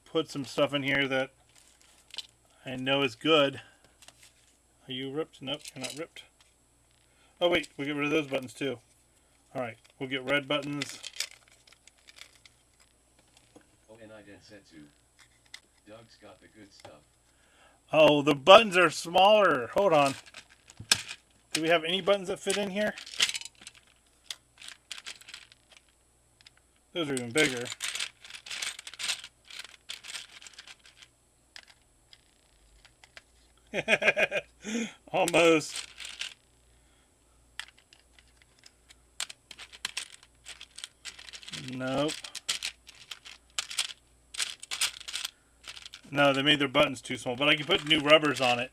put some stuff in here that I know is good. Are you ripped? Nope, you're not ripped. Oh wait, we'll get rid of those buttons too. Alright, we'll get red buttons. Oh, and I Densetsu. Doug's got the good stuff. Oh, the buttons are smaller. Hold on. Do we have any buttons that fit in here? Those are even bigger. Almost. Nope. No, they made their buttons too small, but I can put new rubbers on it,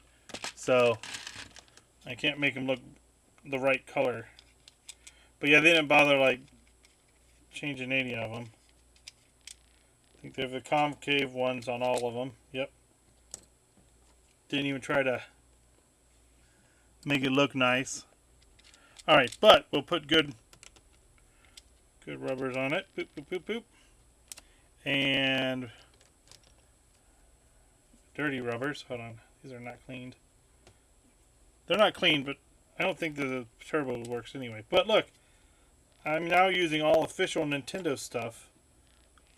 so I can't make them look the right color. But yeah, they didn't bother like changing any of them. I think they have the concave ones on all of them. Yep. Didn't even try to make it look nice. Alright, but we'll put good rubbers on it. Boop, boop, boop, boop. And dirty rubbers. Hold on. These are not cleaned. They're not clean, but I don't think the turbo works anyway. But look, I'm now using all official Nintendo stuff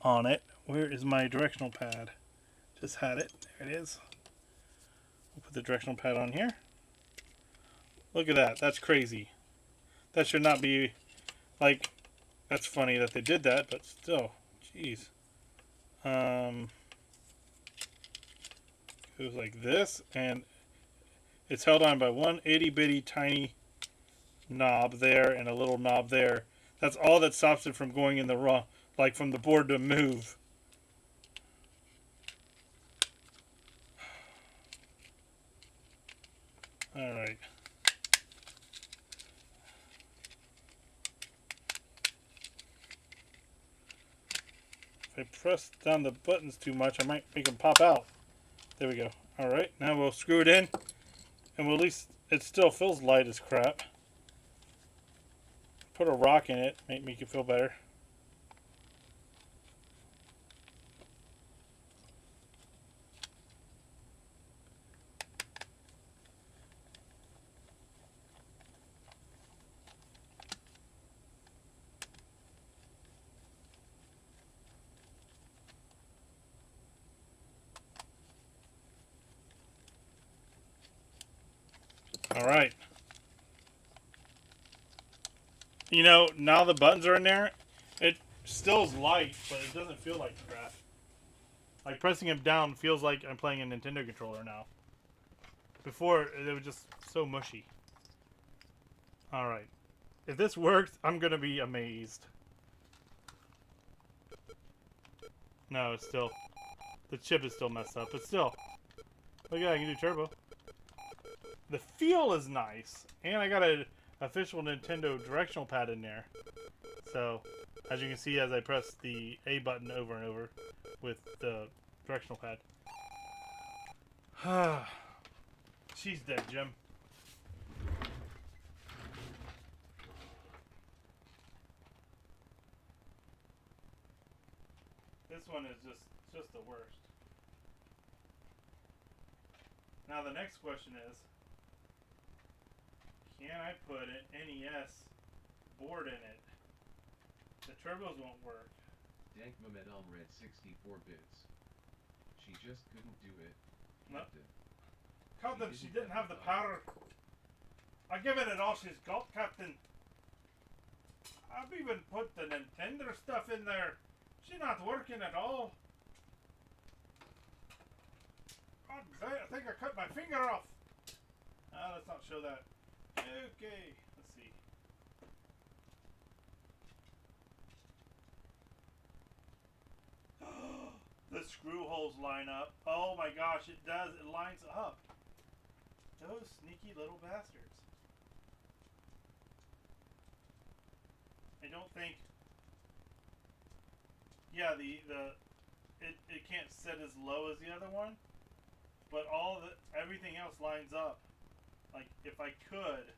on it. Where is my directional pad? Just had it. There it is. We'll put the directional pad on here. Look at that. That's crazy. That should not be, like, that's funny that they did that, but still, jeez. It was like this, and it's held on by one itty bitty tiny knob there and a little knob there. That's all that stops it from going in the wrong, like from the board to move. Alright. I press down the buttons too much, I might make them pop out. There we go. Alright, now we'll screw it in. And we'll at least, it still feels light as crap. Put a rock in it, make it feel better. Alright. You know, now the buttons are in there, it still is light, but it doesn't feel like crap. Like pressing them down feels like I'm playing a Nintendo controller now. Before, it was just so mushy. Alright. If this works, I'm going to be amazed. No, it's still... The chip is still messed up, but still. Look at that, I can do turbo. The feel is nice. And I got an official Nintendo directional pad in there. So, as you can see as I press the A button over and over with the directional pad. She's dead, Jim. This one is just the worst. Now the next question is, can I put an NES board in it? The turbos won't work. Dank Mehmet read 64 bits. She just couldn't do it. No. Captain, she didn't have the power. I've given it all she's got, Captain. I've even put the Nintendo stuff in there. She's not working at all. I think I cut my finger off. Let's not show that. Okay, let's see. The screw holes line up. Oh my gosh, it does. It lines up. Those sneaky little bastards. I don't think. Yeah, it can't set as low as the other one, but everything else lines up. Like if I could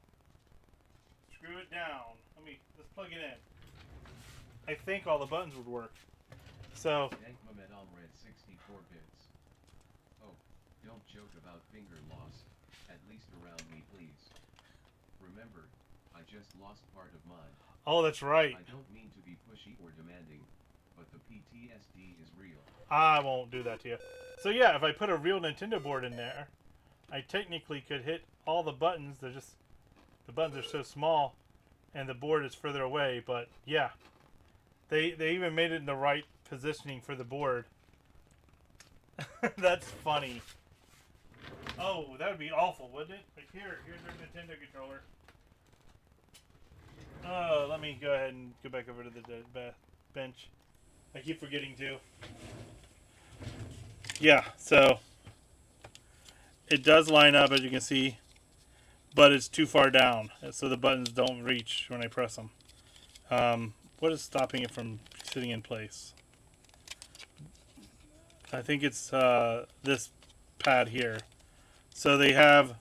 screw it down, let's plug it in. I think all the buttons would work. So. Dank Mehmet read 64 bits. Oh, don't joke about finger loss. At least around me, please. Remember, I just lost part of mine. Oh, that's right. I don't mean to be pushy or demanding, but the PTSD is real. I won't do that to you. So yeah, if I put a real Nintendo board in there, I technically could hit all the buttons. The buttons are so small, and the board is further away. But yeah, they even made it in the right positioning for the board. That's funny. Oh, that would be awful, wouldn't it? Like here's our Nintendo controller. Let me go ahead and go back over to the bench. I keep forgetting to. Yeah, so it does line up, as you can see, but it's too far down, so the buttons don't reach when I press them. What is stopping it from sitting in place? I think it's this pad here. So they have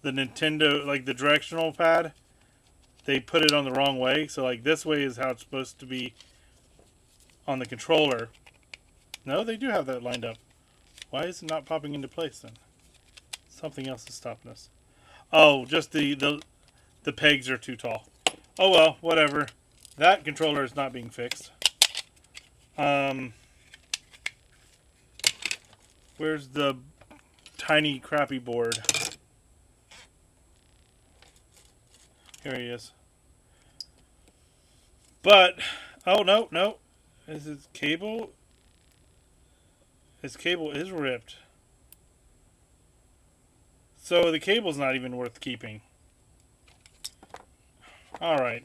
the Nintendo, like the directional pad, they put it on the wrong way. So like this way is how it's supposed to be on the controller. No, they do have that lined up. Why is it not popping into place then? Something else is stopping us. Oh, just the pegs are too tall. Oh well, whatever. That controller is not being fixed. Where's the tiny crappy board? Here he is. But, oh no. Is his cable? His cable is ripped. So the cable's not even worth keeping. Alright.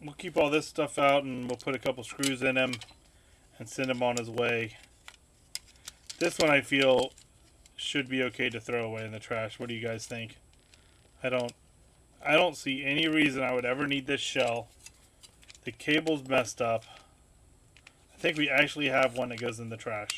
We'll keep all this stuff out and we'll put a couple screws in him and send him on his way. This one I feel should be okay to throw away in the trash. What do you guys think? I don't see any reason I would ever need this shell The cable's messed up. I think we actually have one that goes in the trash.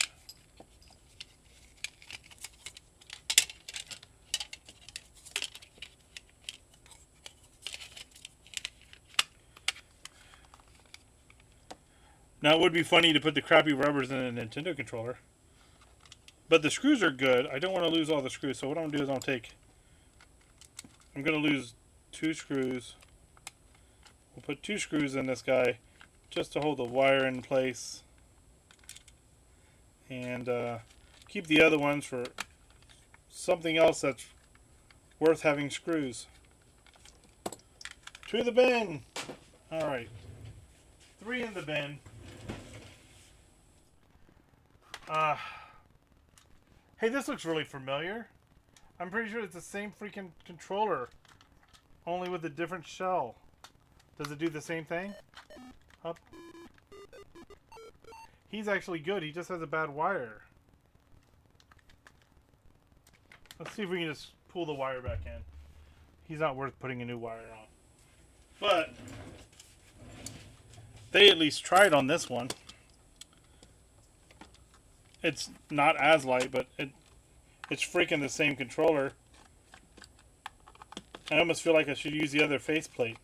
Now, it would be funny to put the crappy rubbers in a Nintendo controller. But the screws are good. I don't want to lose all the screws. So what I'm going to do is I'm going to lose 2 screws. We'll put 2 screws in this guy just to hold the wire in place. And keep the other ones for something else that's worth having screws. To the bin! Alright. 3 in the bin. Hey, this looks really familiar. I'm pretty sure it's the same freaking controller, only with a different shell. Does it do the same thing? Up. He's actually good. He just has a bad wire. Let's see if we can just pull the wire back in. He's not worth putting a new wire on. But they at least tried on this one. It's not as light, but it's freaking the same controller. I almost feel like I should use the other faceplate.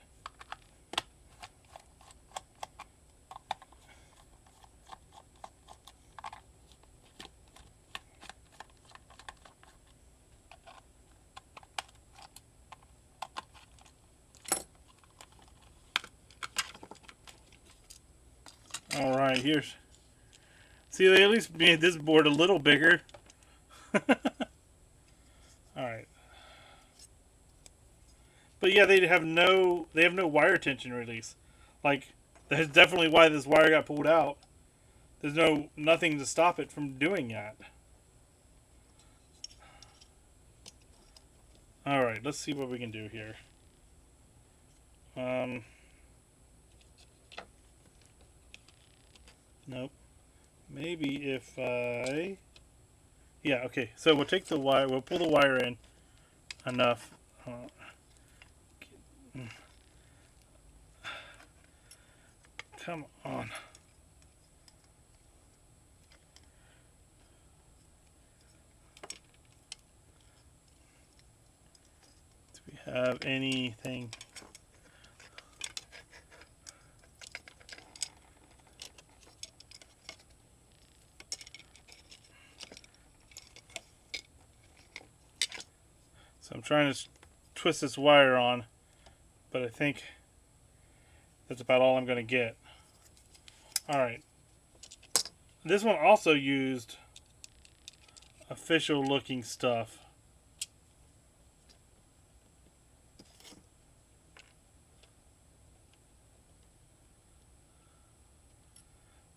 Alright, here's... See, they at least made this board a little bigger. Alright. But yeah, they have no wire tension release. Like, that's definitely why this wire got pulled out. There's nothing to stop it from doing that. Alright, let's see what we can do here. Nope. Maybe if I... Yeah, okay. So we'll take the wire, we'll pull the wire in enough. Come on. Do we have anything? So I'm trying to twist this wire on, but I think that's about all I'm going to get. Alright. This one also used official looking stuff.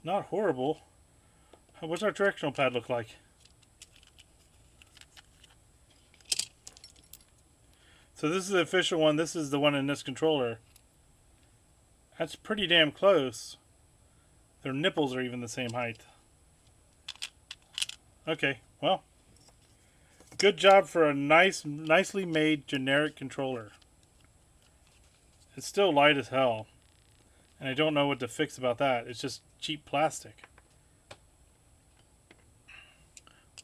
Not horrible. What's our directional pad look like? So this is the official one. This is the one in this controller. That's pretty damn close. Their nipples are even the same height. Okay, well. Good job for a nicely made generic controller. It's still light as hell. And I don't know what to fix about that. It's just cheap plastic.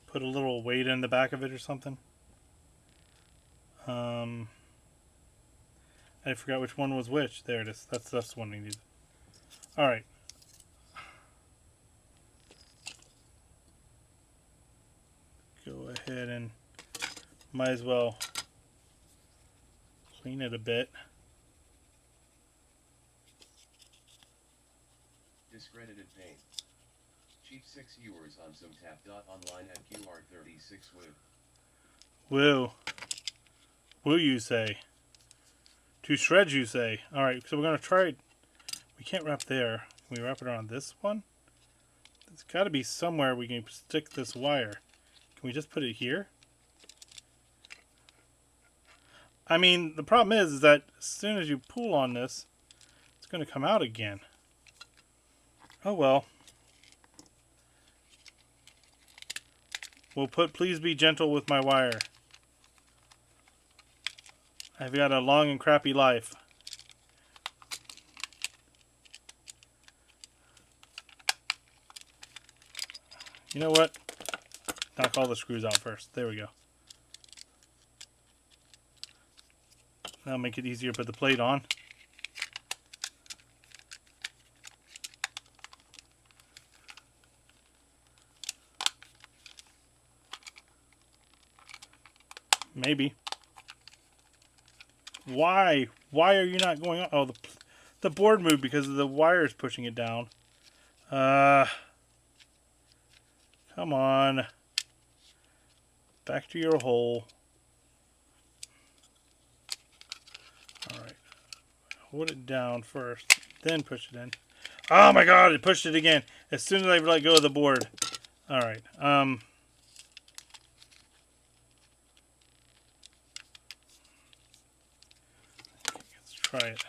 Put a little weight in the back of it or something. I forgot which one was which. There it is. That's the one we need. Alright. Go ahead and might as well clean it a bit. Discredited paint. Cheap 6 viewers on some tap.online at QR36 Woo. Will you say? To shreds, you say. Alright, so we're going to try it. We can't wrap there. Can we wrap it around this one? There's got to be somewhere we can stick this wire. Can we just put it here? I mean, the problem is that as soon as you pull on this, it's going to come out again. Oh well. We'll put please be gentle with my wire. I've got a long and crappy life. You know what? Knock all the screws out first. There we go. That'll make it easier to put the plate on. Maybe. Why? Why are you not going on? Oh, the board moved because of the wires pushing it down. Come on. Back to your hole. Alright. Hold it down first, then push it in. Oh my god, it pushed it again. As soon as I let go of the board. Alright. Let's try it.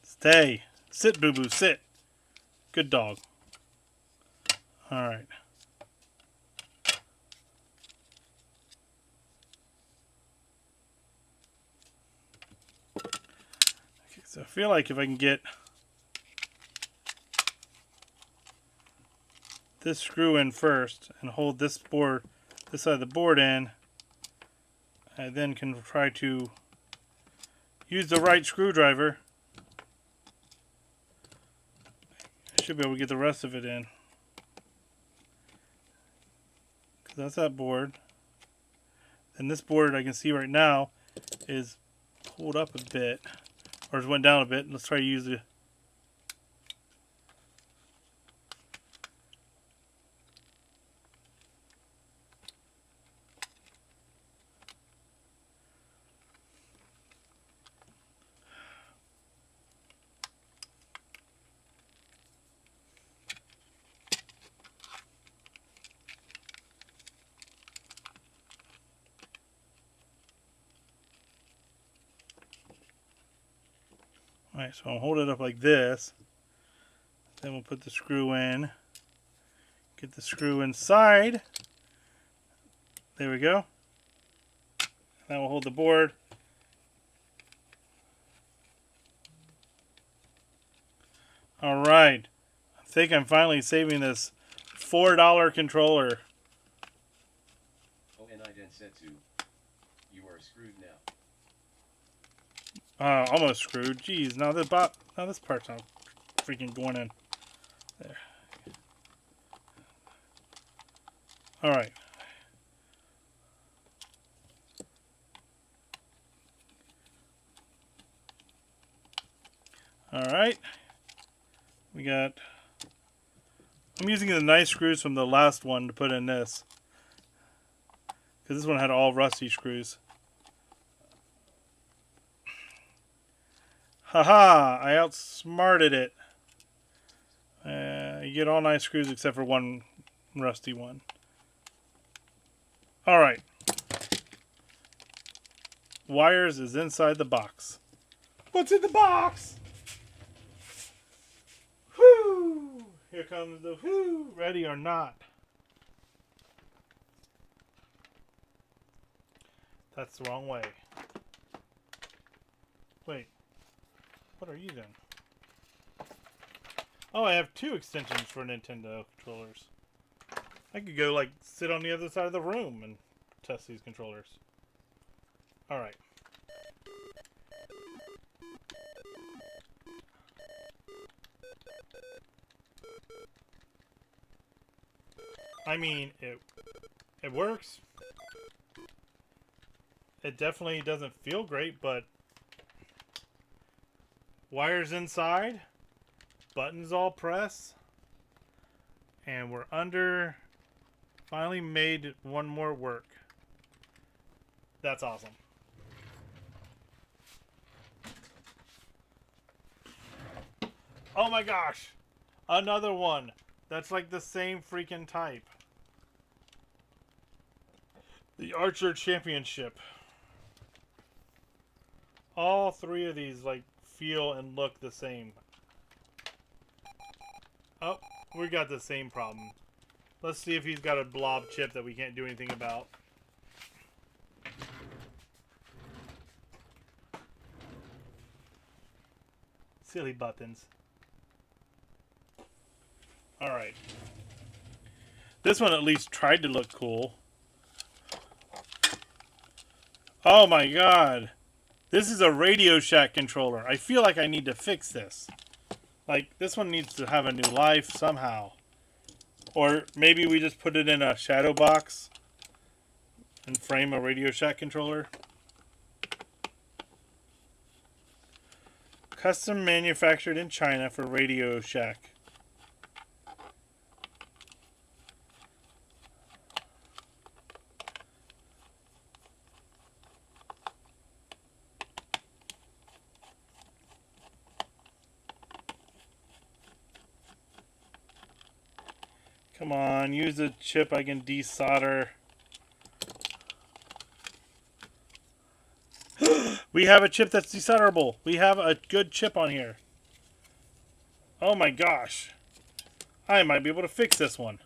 Stay. Sit, boo-boo, sit. Good dog. Alright. Okay, so I feel like if I can get this screw in first and hold this board, this side of the board in, I then can try to use the right screwdriver. I should be able to get the rest of it in. Because that's that board. And this board I can see right now is pulled up a bit. Or it went down a bit. Let's try to use the... Alright, so I'll hold it up like this. Then we'll put the screw in. Get the screw inside. There we go. Now we'll hold the board. Alright. I think I'm finally saving this $4 controller. Oh, and I densetsu. You are screwed now. Almost screwed. Jeez, now this part's not freaking going in. There. Alright. Alright. We got... I'm using the nice screws from the last one to put in this. Because this one had all rusty screws. Haha! I outsmarted it. You get all nice screws except for one rusty one. Alright. Wires is inside the box. What's in the box? Whoo! Here comes the whoo! Ready or not. That's the wrong way. Wait. What are you doing? Oh, I have 2 extensions for Nintendo controllers. I could go, like, sit on the other side of the room and test these controllers. Alright. I mean, it works. It definitely doesn't feel great, but wires inside, buttons all press, and we're under. Finally made one more work. That's awesome. Oh my gosh! Another one. That's like the same freaking type. The Archer Championship. All 3 of these like feel and look the same. Oh, we got the same problem. Let's see if he's got a blob chip that we can't do anything about. Silly buttons. Alright. This one at least tried to look cool. Oh my god. This is a Radio Shack controller. I feel like I need to fix this. Like, this one needs to have a new life somehow. Or maybe we just put it in a shadow box and frame a Radio Shack controller. Custom manufactured in China for Radio Shack. Come on, use a chip I can desolder. We have a chip that's desolderable. We have a good chip on here. Oh my gosh. I might be able to fix this one.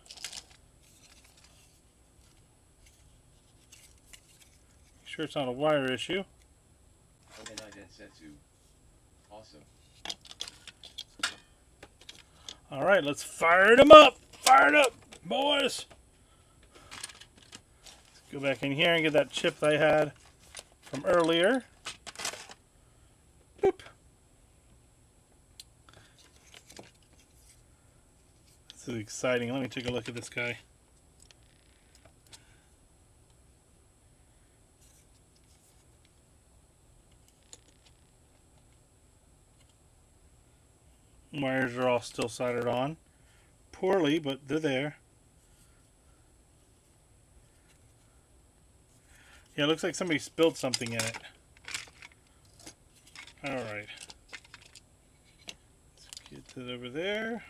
Make sure it's not a wire issue. Awesome. Alright, let's fire them up. Fire it up, boys. Let's go back in here and get that chip that I had from earlier. Boop. This is exciting. Let me take a look at this guy. Wires are all still soldered on. Poorly, but they're there. Yeah, it looks like somebody spilled something in it. Alright. Let's get it over there.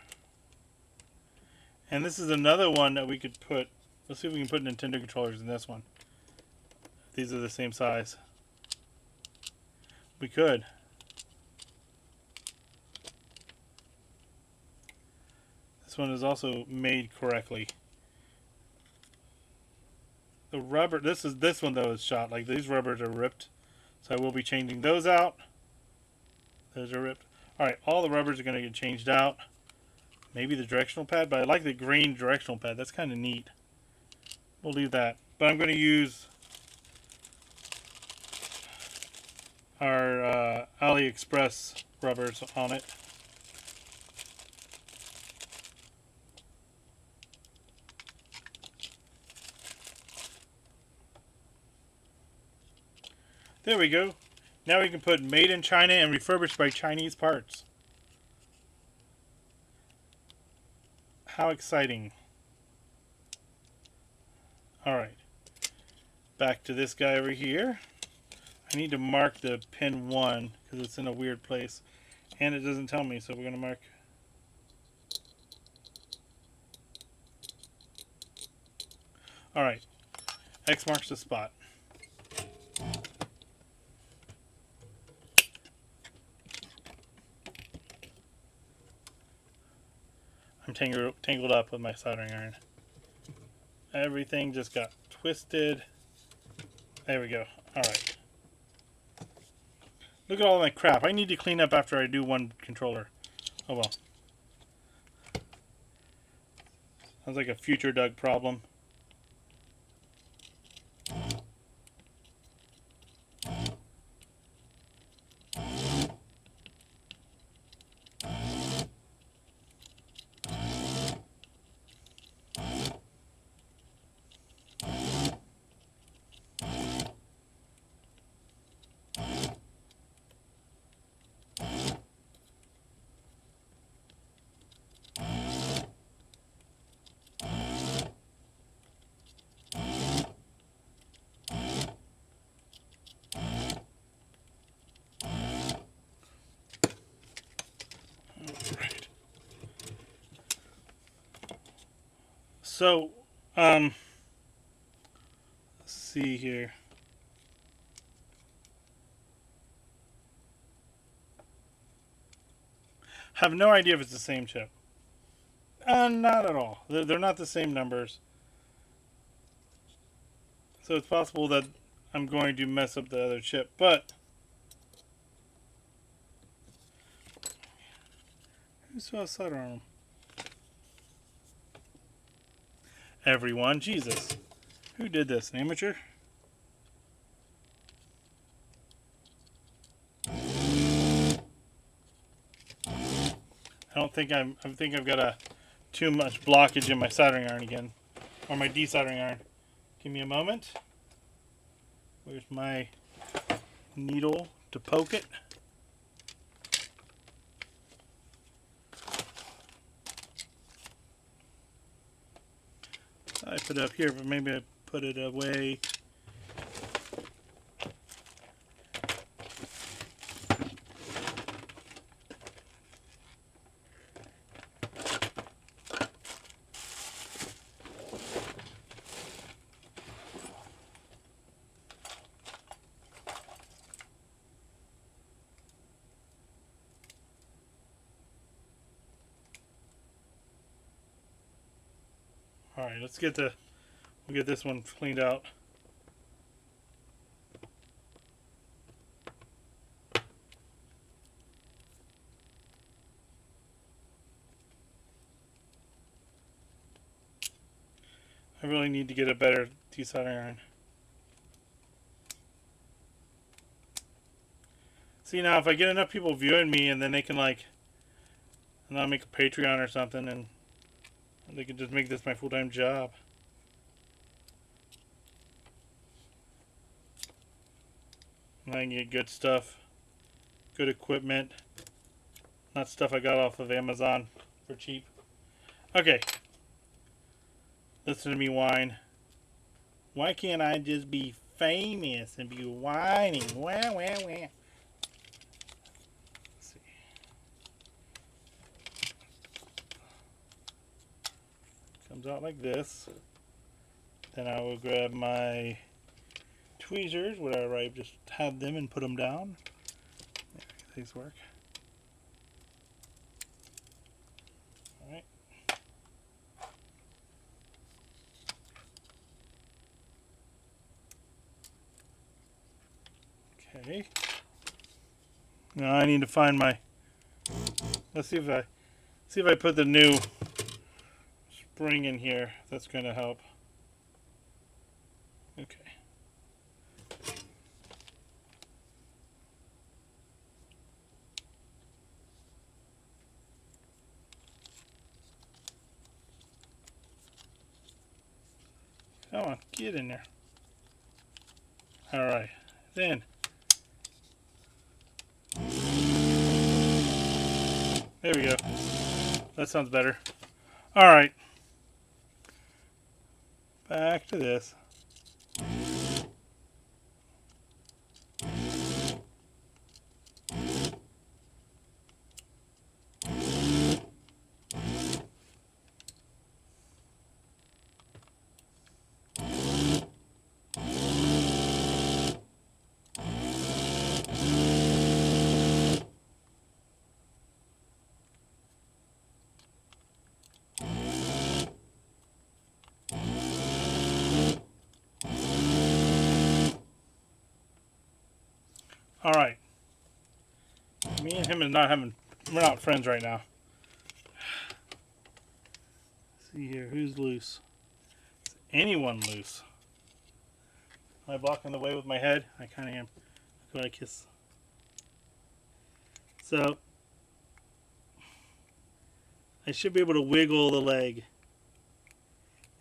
And this is another one that we could put. Let's see if we can put Nintendo controllers in this one. These are the same size. We could. This one is also made correctly. The rubber, this one though is shot. Like, these rubbers are ripped. So I will be changing those out. Those are ripped. Alright, all the rubbers are going to get changed out. Maybe the directional pad, but I like the green directional pad. That's kind of neat. We'll leave that. But I'm going to use our AliExpress rubbers on it. There we go. Now we can put made in China and refurbished by Chinese parts. How exciting. Alright. Back to this guy over here. I need to mark the pin 1 because it's in a weird place. And it doesn't tell me, so we're going to mark. Alright. X marks the spot. I'm tangled up with my soldering iron. Everything just got twisted. There we go. Alright. Look at all my crap. I need to clean up after I do one controller. Oh well. Sounds like a future Doug problem. So, let's see here. Have no idea if it's the same chip. Not at all. They're not the same numbers. So it's possible that I'm going to mess up the other chip, but who saw a solder on them? Everyone. Jesus. Who did this? An amateur? I think I've got too much blockage in my soldering iron again. Or my desoldering iron. Give me a moment. Where's my needle to poke it? I put it up here, but maybe I put it away. All right, we'll get this one cleaned out. I really need to get a better desoldering iron. See, now if I get enough people viewing me, and then they can and I'll make a Patreon or something, and they can just make this my full-time job. And I can get good stuff, good equipment, not stuff I got off of Amazon for cheap. Okay. Listen to me whine. Why can't I just be famous and be whining? Wah, wah, wah. Let's see. Comes out like this. Then I will grab my tweezers, whatever I just had them, and put them down. There, these work. Alright. Okay. Now I need to find my. Let's see if I put the new spring in here. That's going to help. Okay. Come on, get in there. All right, then. There we go. That sounds better. All right. Back to this. All right. Me and him we're not friends right now. Let's see here, who's loose? Is anyone loose? Am I blocking the way with my head? I kind of am. Look what I kiss. So, I should be able to wiggle the leg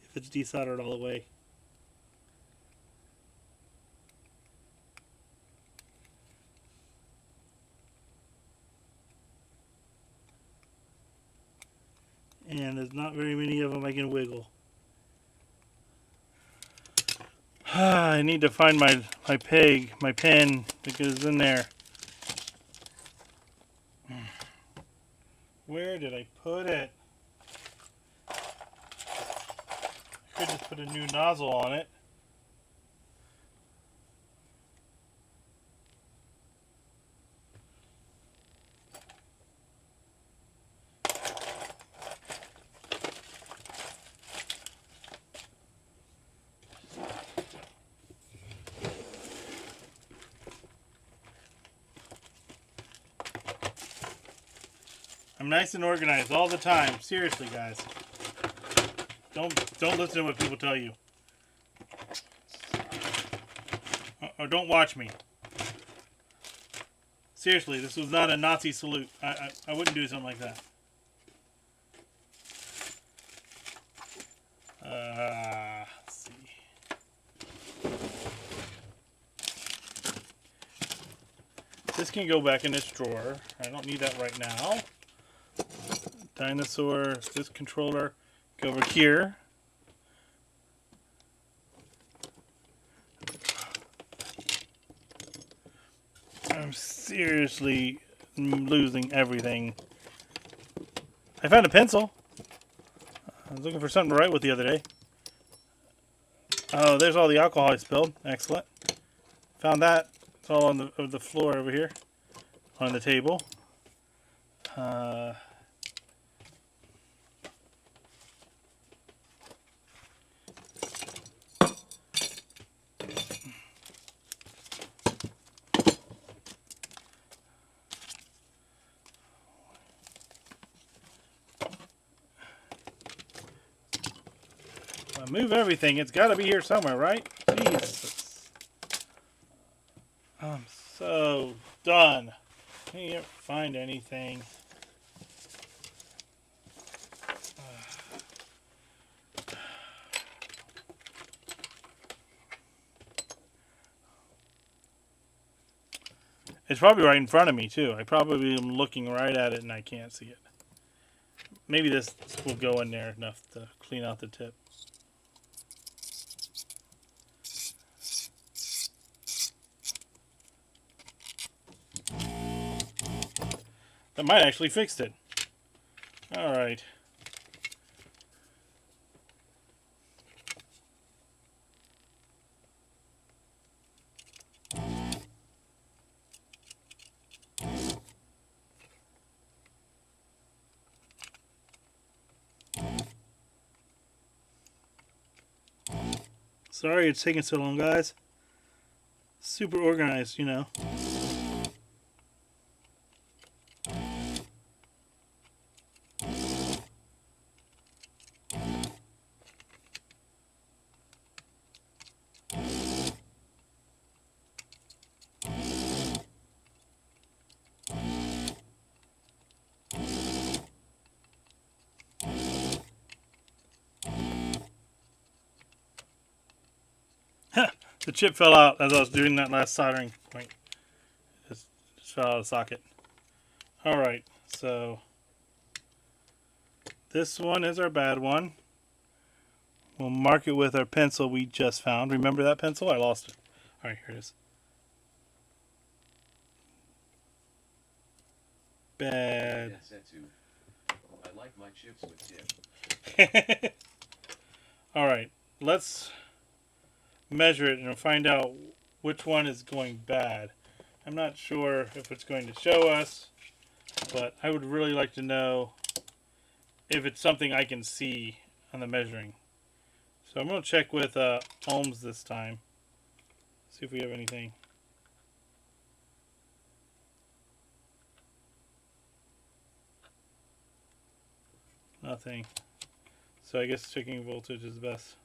if it's desoldered all the way. And there's not very many of them I can wiggle. I need to find my peg, my pen that goes in there. Where did I put it? I could just put a new nozzle on it. I'm nice and organized all the time. Seriously, guys. Don't listen to what people tell you. Or don't watch me. Seriously, this was not a Nazi salute. I wouldn't do something like that. Let's see. This can go back in this drawer. I don't need that right now. Dinosaur, this controller, go over here. I'm seriously losing everything. I found a pencil. I was looking for something to write with the other day. Oh, there's all the alcohol I spilled. Excellent. Found that. It's all on the floor over here. On the table. Move everything. It's got to be here somewhere, right? Jesus. I'm so done. Can't find anything. It's probably right in front of me, too. I probably am looking right at it and I can't see it. Maybe this will go in there enough to clean out the tip. That might actually fix it. Alright. Sorry it's taking so long, guys. Super organized, you know. The chip fell out as I was doing that last soldering point. Just fell out of the socket. Alright, so this one is our bad one. We'll mark it with our pencil we just found. Remember that pencil? I lost it. Alright, here it is. Bad. I like my chips with dip. Alright, let's measure it and find out which one is going bad. I'm not sure if it's going to show us, but I would really like to know if it's something I can see on the measuring. So I'm going to check with ohms this time. See if we have anything. Nothing. So I guess checking voltage is best.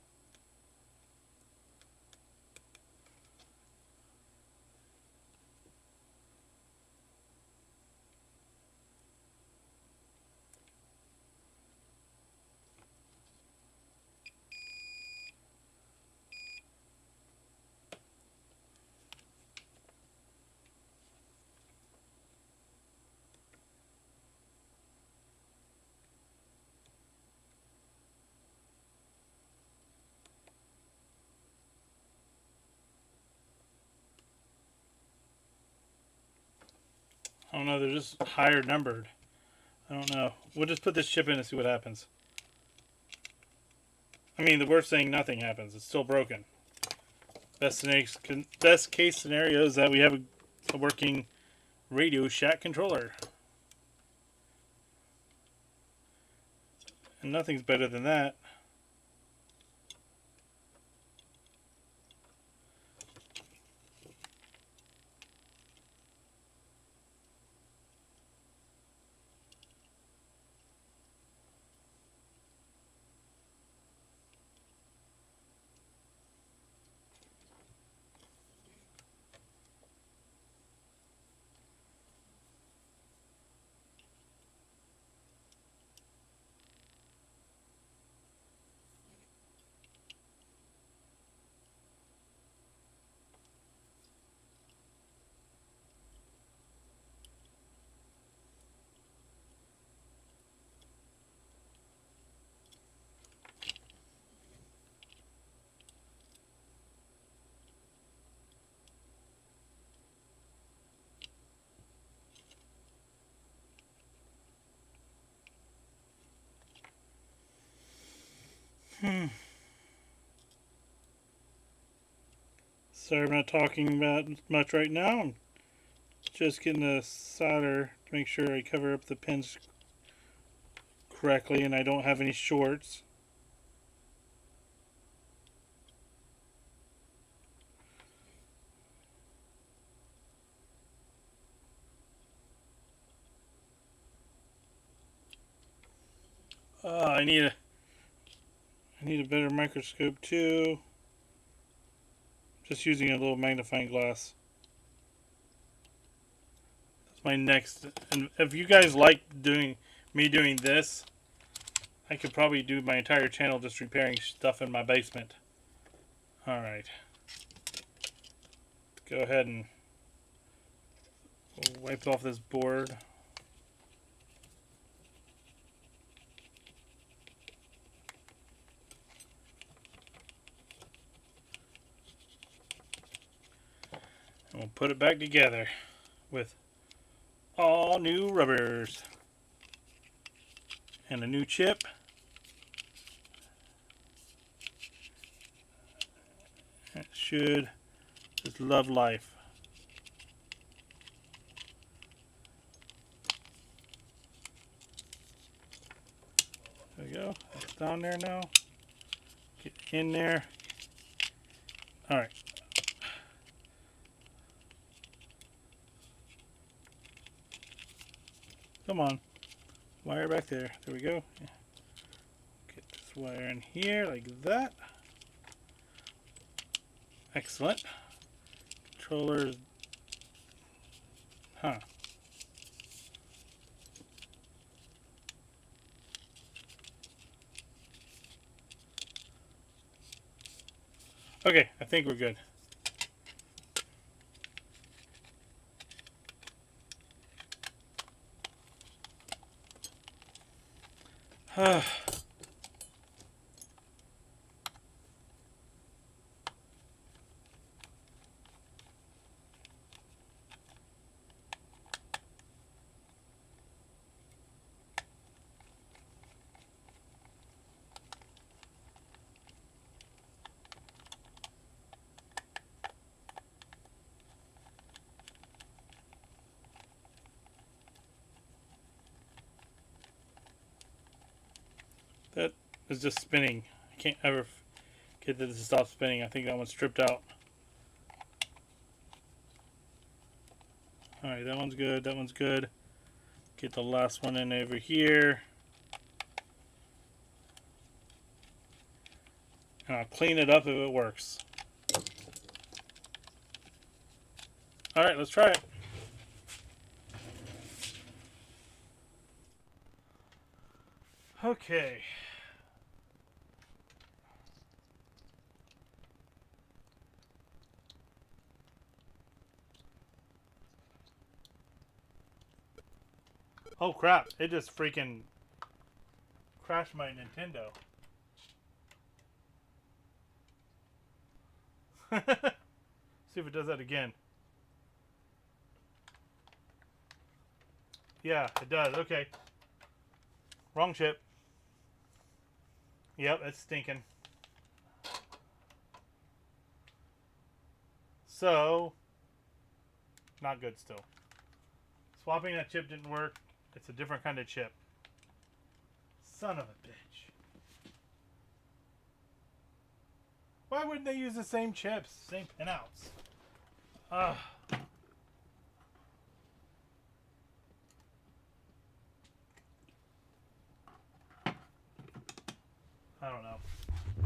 I don't know, they're just higher numbered. I don't know. We'll just put this chip in and see what happens. I mean, the worst thing, nothing happens. It's still broken. Best case scenario is that we have a working Radio Shack controller. And nothing's better than that. Sorry, I'm not talking about much right now. I'm just getting the solder to make sure I cover up the pins correctly and I don't have any shorts. I need a better microscope too. Just using a little magnifying glass. That's my next. And if you guys like doing this, I could probably do my entire channel just repairing stuff in my basement. All right. Go ahead and wipe off this board. And we'll put it back together with all new rubbers and a new chip. It should just love life. There we go. It's down there now. Get in there. All right. Come on. Wire back there. There we go. Get this wire in here like that. Excellent. Controllers. Huh. Okay, I think we're good. That is just spinning. I can't ever get this to stop spinning. I think that one's stripped out. Alright, that one's good. That one's good. Get the last one in over here. And I'll clean it up if it works. Alright, let's try it. Okay. Oh crap, it just freaking crashed my Nintendo. See if it does that again. Yeah, it does. Okay. Wrong chip. Yep, it's stinking. So, not good still. Swapping that chip didn't work. It's a different kind of chip. Son of a bitch. Why wouldn't they use the same chips? Same pinouts? Ugh. I don't know.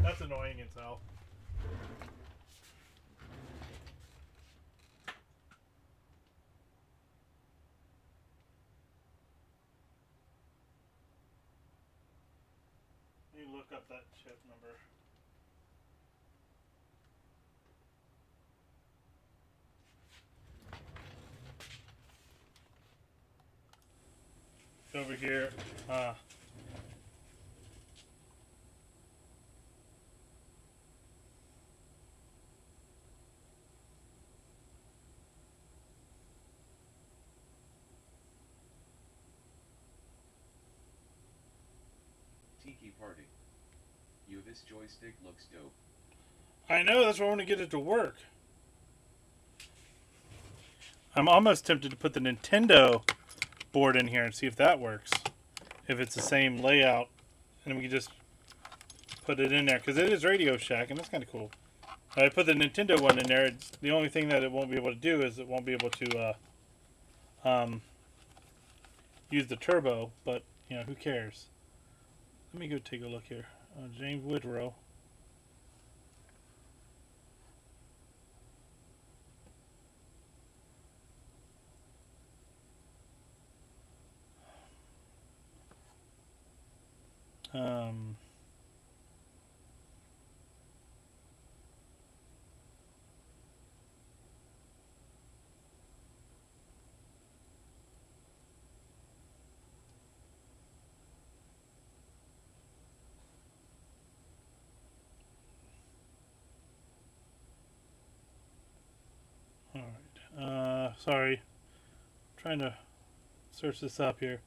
That's annoying itself. Let me look up that chip number. Over here. Tiki Party. You This joystick looks dope. I know, that's why I want to get it to work. I'm almost tempted to put the Nintendo board in here and see if that works. If it's the same layout, and we can just put it in there, because it is Radio Shack, and that's kind of cool. I put the Nintendo one in there. The only thing that it won't be able to do is it won't be able to use the turbo, but, you know, who cares? Let me go take a look here. James Woodrow. Alright. Sorry. I'm trying to search this up here.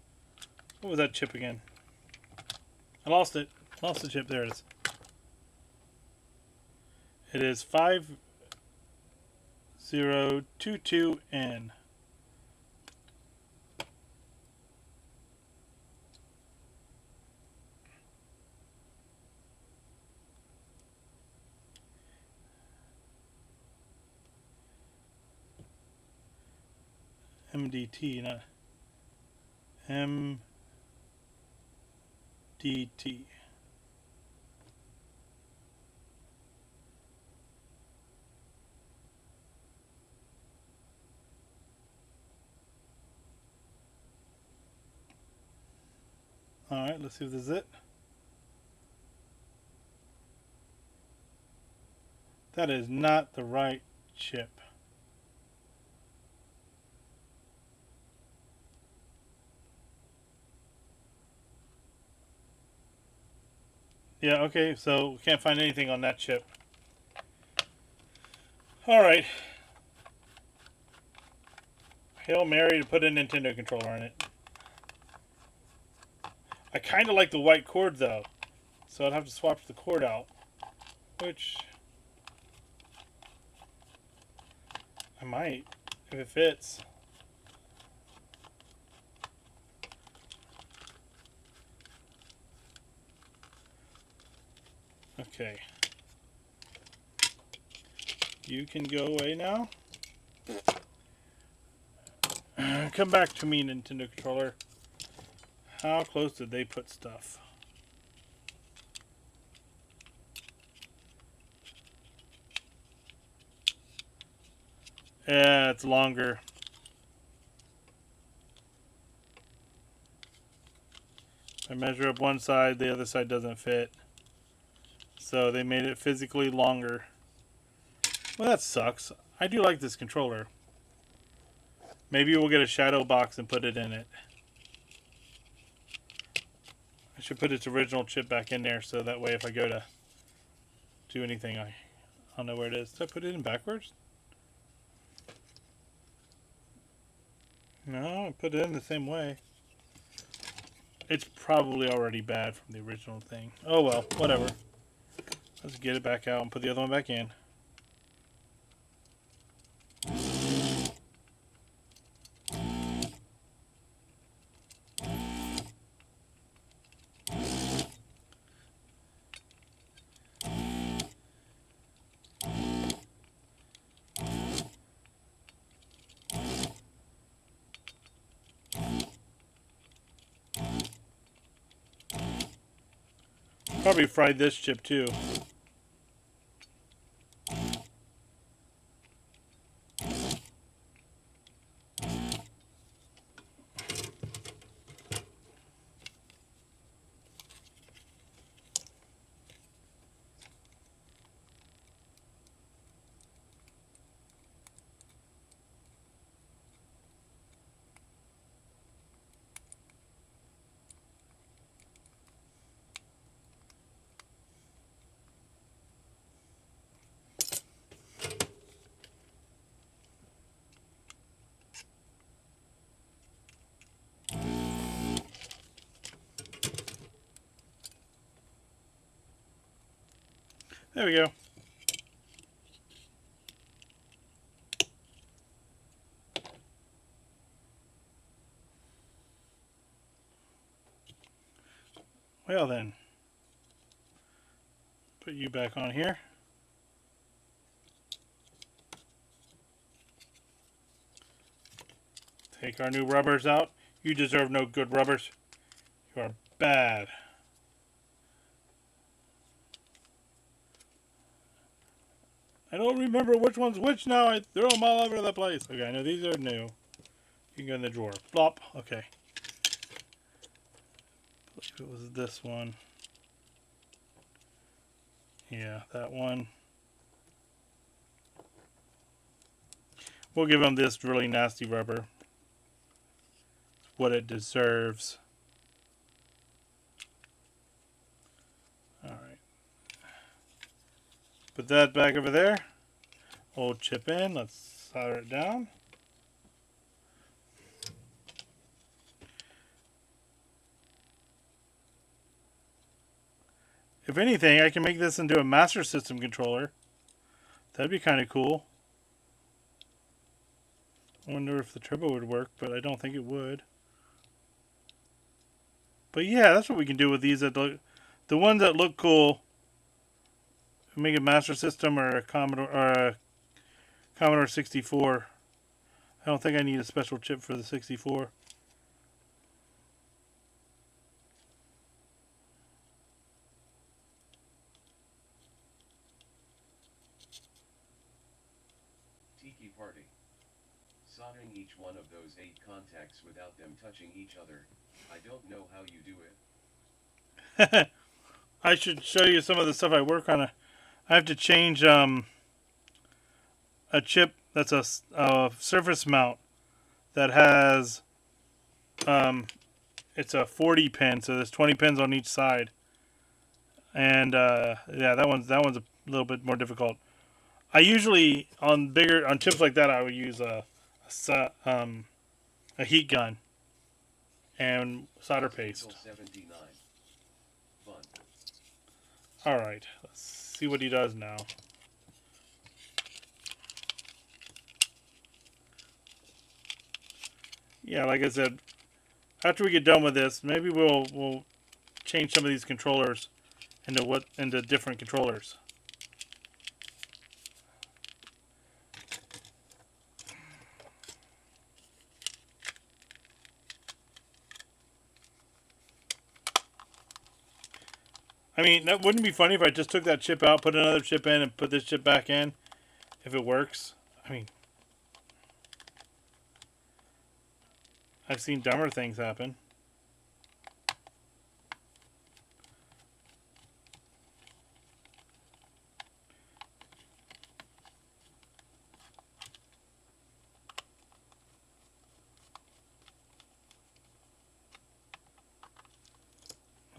What was that chip again? I lost it. Lost the chip. There it is. It is 5022N. MDT, not MDT. Alright, let's see if this is it. That is not the right chip. Yeah, okay, so can't find anything on that chip. Alright. Hail Mary to put a Nintendo controller on it. I kind of like the white cord though, so I'd have to swap the cord out, which I might if it fits. Okay, you can go away now. Come back to me, Nintendo controller. How close did they put stuff? Yeah, it's longer. I measure up one side, the other side doesn't fit. So they made it physically longer. Well, that sucks. I do like this controller. Maybe we'll get a shadow box and put it in it. I should put its original chip back in there so that way if I go to do anything, I'll know where it is. Did I put it in backwards? No, I put it in the same way. It's probably already bad from the original thing. Oh well, whatever. Let's get it back out and put the other one back in. Probably fried this chip too. There we go. Well then, put you back on here. Take our new rubbers out. You deserve no good rubbers. You are bad. I don't remember which one's which now. I threw them all over the place. Okay, I know these are new. You can go in the drawer. Blop. Okay. I believe it was this one. Yeah, that one. We'll give them this really nasty rubber. What it deserves. Alright. Put that back over there. Old chip in. Let's solder it down. If anything, I can make this into a Master System controller. That'd be kind of cool. I wonder if the turbo would work, but I don't think it would. But yeah, that's what we can do with these. The ones that look cool. Make a Master System or a Commodore 64. I don't think I need a special chip for the 64. Tiki Party. Soldering each one of those 8 contacts without them touching each other. I don't know how you do it. I should show you some of the stuff I work on. I have to change a chip that's a surface mount that has it's a 40 pin, so there's 20 pins on each side. And yeah, that one's a little bit more difficult. I usually on chips like that I would use a heat gun and solder paste. All right, let's see what he does now. Yeah, like I said, after we get done with this, maybe we'll change some of these controllers into different controllers. I mean, that wouldn't be funny if I just took that chip out, put another chip in, and put this chip back in, if it works. I mean, I've seen dumber things happen.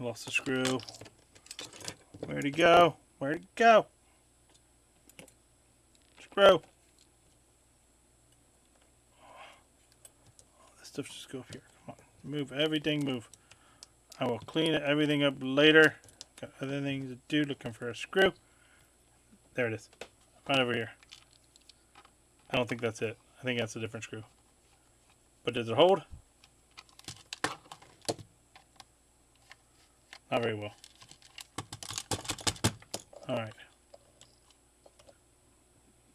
I lost the screw. Where'd it go? Where'd it go? Screw. This stuff just go up here. Come on. Move everything, move. I will clean everything up later. Got other things to do. Looking for a screw. There it is. Right over here. I don't think that's it. I think that's a different screw. But does it hold? Not very well. Alright.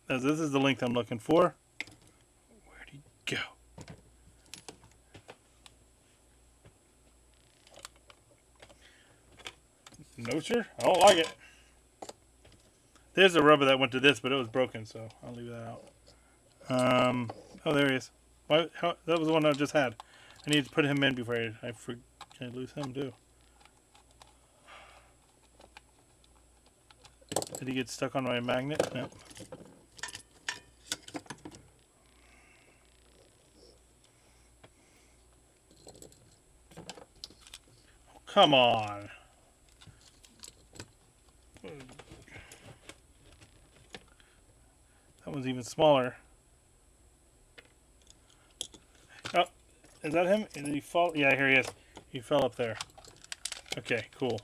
Now this is the length I'm looking for. Where'd he go? No, sir. I don't like it. There's a rubber that went to this, but it was broken, so I'll leave that out. Oh, there he is. That was the one I just had. I need to put him in before I lose him too. Did he get stuck on my magnet? No. Come on. That one's even smaller. Oh, is that him? Did he fall? Yeah, here he is. He fell up there. Okay, cool.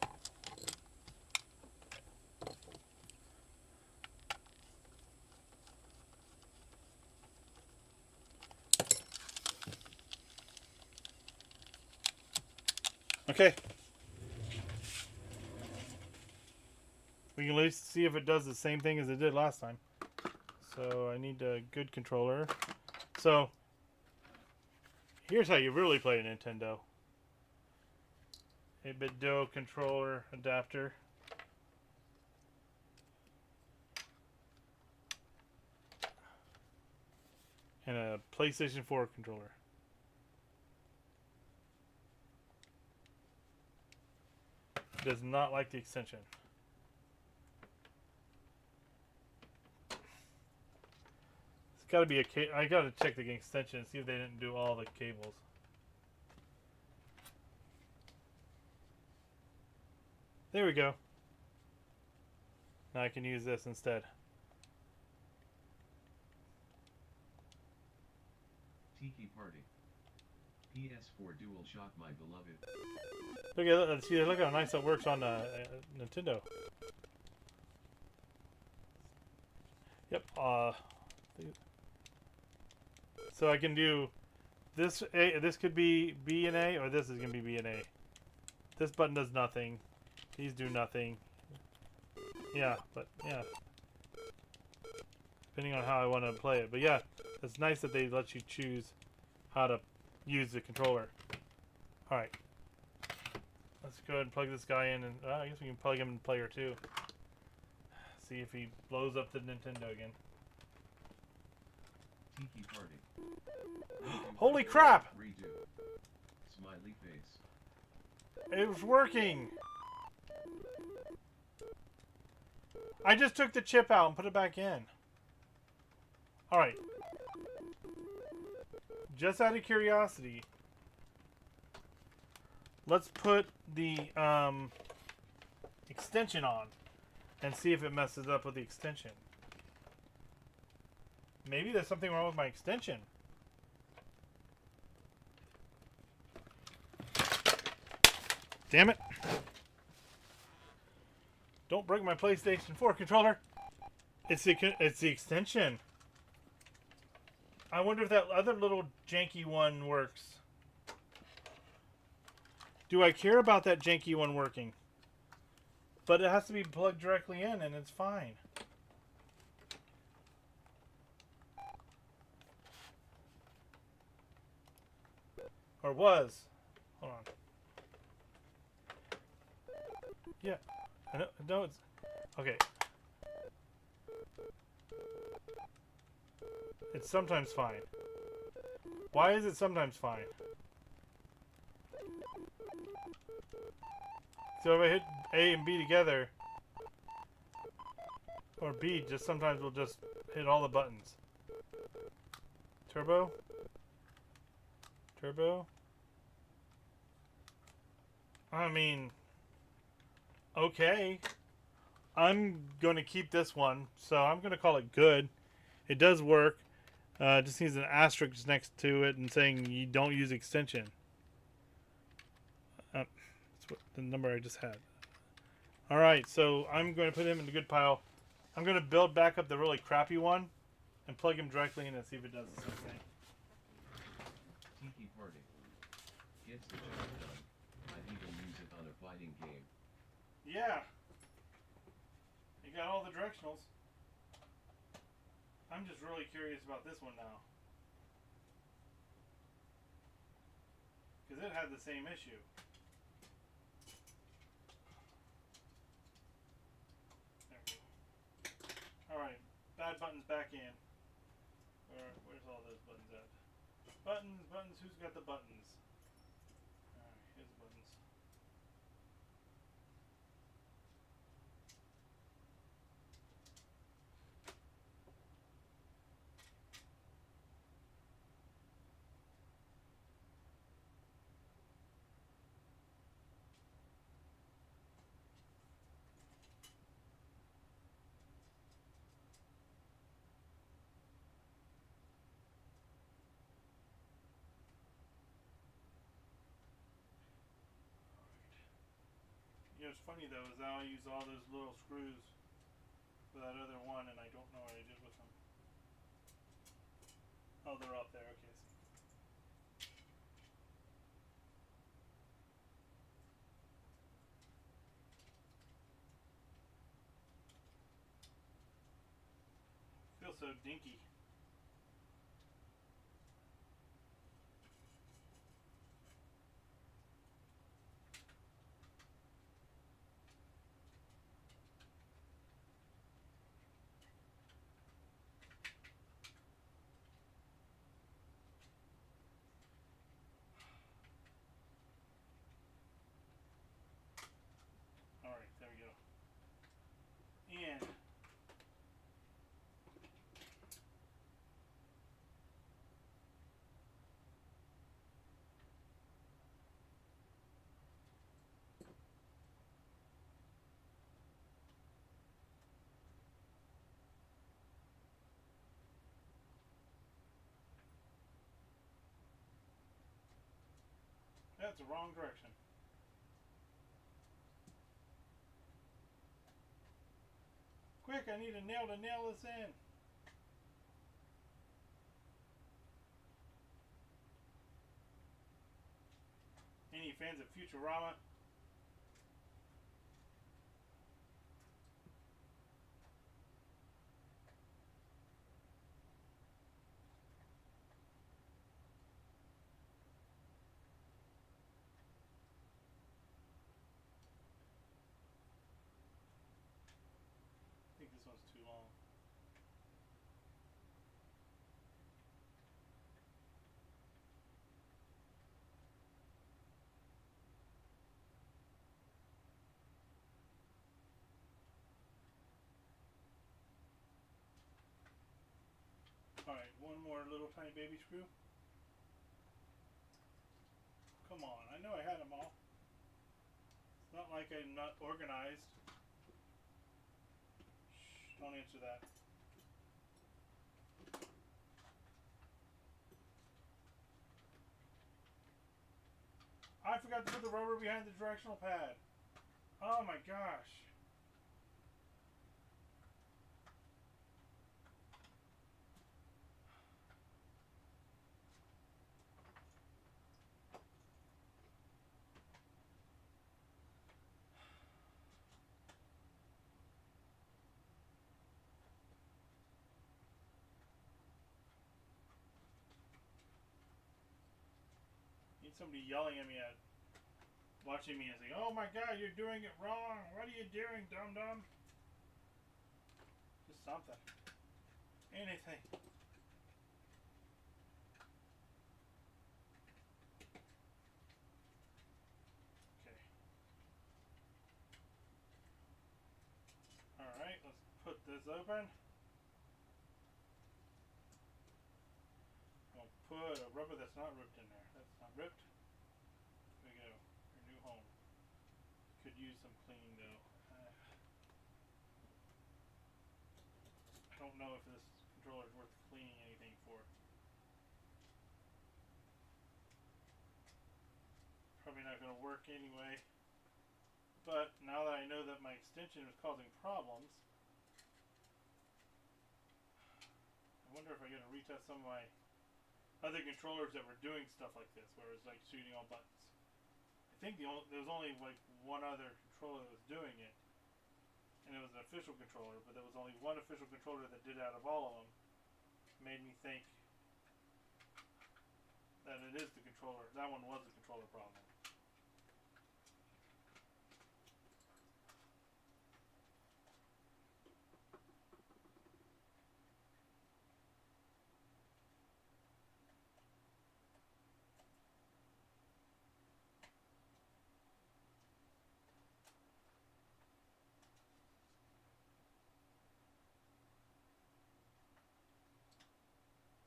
Okay. We can at least see if it does the same thing as it did last time. So I need a good controller. So here's how you really play a Nintendo. 8-bit Duo controller adapter. And a PlayStation 4 controller. Does not like the extension. It's got to be a I got to check the extension and see if they didn't do all the cables. There we go. Now I can use this instead. Tiki Party. PS4 DualShock, my beloved. Look how nice that works on Nintendo. Yep. So I can do this. This could be B and A, or this is gonna be B and A. This button does nothing. These do nothing. Yeah, but yeah. Depending on how I want to play it, but yeah, it's nice that they let you choose how to use the controller. All right. Let's go ahead and plug this guy in, and I guess we can plug him in player 2. See if he blows up the Nintendo again. Tiki Party. Holy crap! Redo. Smiley face. It was working! I just took the chip out and put it back in. Alright. Just out of curiosity, let's put the extension on and see if it messes up with the extension. Maybe there's something wrong with my extension. Damn it. Don't break my PlayStation 4 controller. It's the extension. I wonder if that other little janky one works. Do I care about that janky one working? But it has to be plugged directly in and it's fine. Or was. Hold on. Yeah. No, it's... Okay. It's sometimes fine. Why is it sometimes fine? So if I hit A and B together, or B, just sometimes we'll just hit all the buttons. Turbo? Turbo? I mean, okay. I'm going to keep this one, so I'm going to call it good. It does work. Just needs an asterisk next to it and saying you don't use extension. That's what the number I just had. Alright, so I'm going to put him in the good pile. I'm going to build back up the really crappy one and plug him directly in and see if it does the same thing. Tiki Party. Gets the job done. I'd even use it on a fighting game. Yeah. You got all the directionals. I'm just really curious about this one now. Because it had the same issue. There we go. Alright, bad buttons back in. Where's all those buttons at? Buttons, who's got the buttons? Alright, here's the buttons. You know, it's funny though, is now I use all those little screws for that other one, and I don't know what I did with them. Oh, they're up there. Okay. so dinky. Alright, there we go. And that's the wrong direction. Quick, I need a nail to nail this in. Any fans of Futurama? I think this one's too long. Alright, one more little tiny baby screw. Come on, I know I had them all. It's not like I'm not organized. Shh, don't answer that. I forgot to put the rubber behind the directional pad. Oh my gosh. Need somebody yelling at me, watching me and saying, "Oh my God, you're doing it wrong. What are you doing, dum dum?" Just something. Anything. Okay. Alright, let's put this open. I'll put a rubber that's not ripped in there. That's not ripped. There we go. Your new home. Could use some cleaning though. I don't know if this controller is worth cleaning anything for. Probably not going to work anyway. But now that I know that my extension is causing problems, I wonder if I got to retest some of my other controllers that were doing stuff like this, where it was like shooting all buttons. I think there was only like one other controller that was doing it, and it was an official controller, but there was only one official controller that did it out of all of them. Made me think that it is the controller. That one was the controller problem.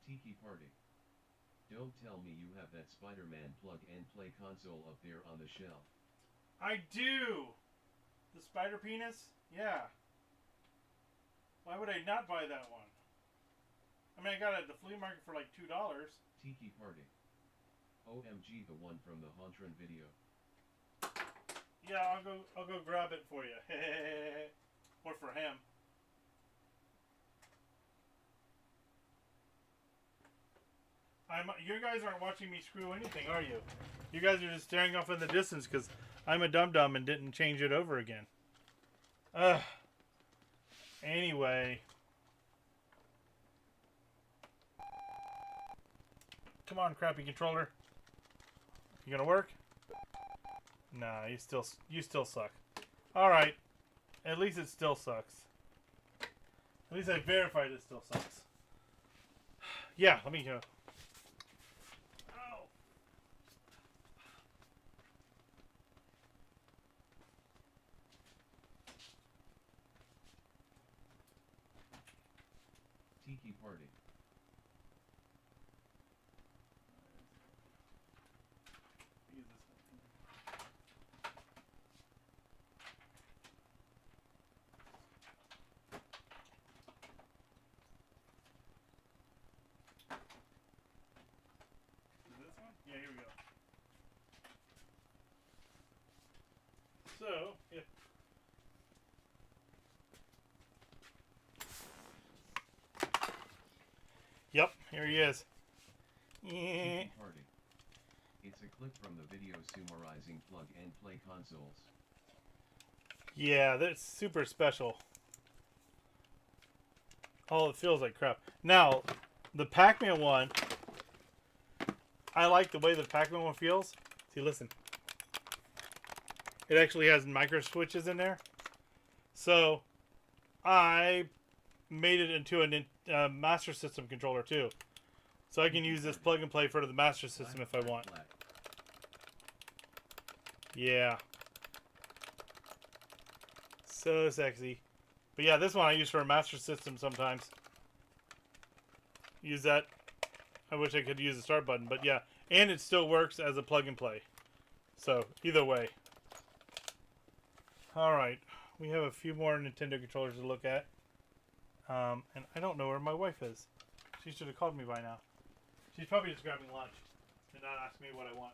Tiki Party. Don't tell me you have that Spider-Man plug-and-play console up there on the shelf. I do! The spider penis? Yeah. Why would I not buy that one? I mean, I got it at the flea market for like $2. Tiki Party. OMG, the one from the Hontron video. Yeah, I'll go grab it for you. Or for him. You guys aren't watching me screw anything, are you? You guys are just staring off in the distance because I'm a dum-dum and didn't change it over again. Ugh. Anyway. Come on, crappy controller. You gonna work? Nah, you still suck. All right. At least it still sucks. At least I verified it still sucks. Yeah, let me go. Ow. Tiki Party. Use this one. Is this one? Yeah, here we go. So, yeah. Yep, here he is. Tiki Party. It's a clip from the video summarizing plug and play consoles. Yeah, that's super special. Oh, it feels like crap. Now, the Pac-Man one, I like the way the Pac-Man one feels. See, listen. It actually has micro switches in there. So, I made it into a Master System controller too. So I can use this plug and play for the Master System if I want. Yeah. So sexy. But yeah, this one I use for a Master System sometimes. Use that. I wish I could use the start button, but yeah. And it still works as a plug and play. So, either way. Alright. We have a few more Nintendo controllers to look at. And I don't know where my wife is. She should have called me by now. She's probably just grabbing lunch and not ask me what I want.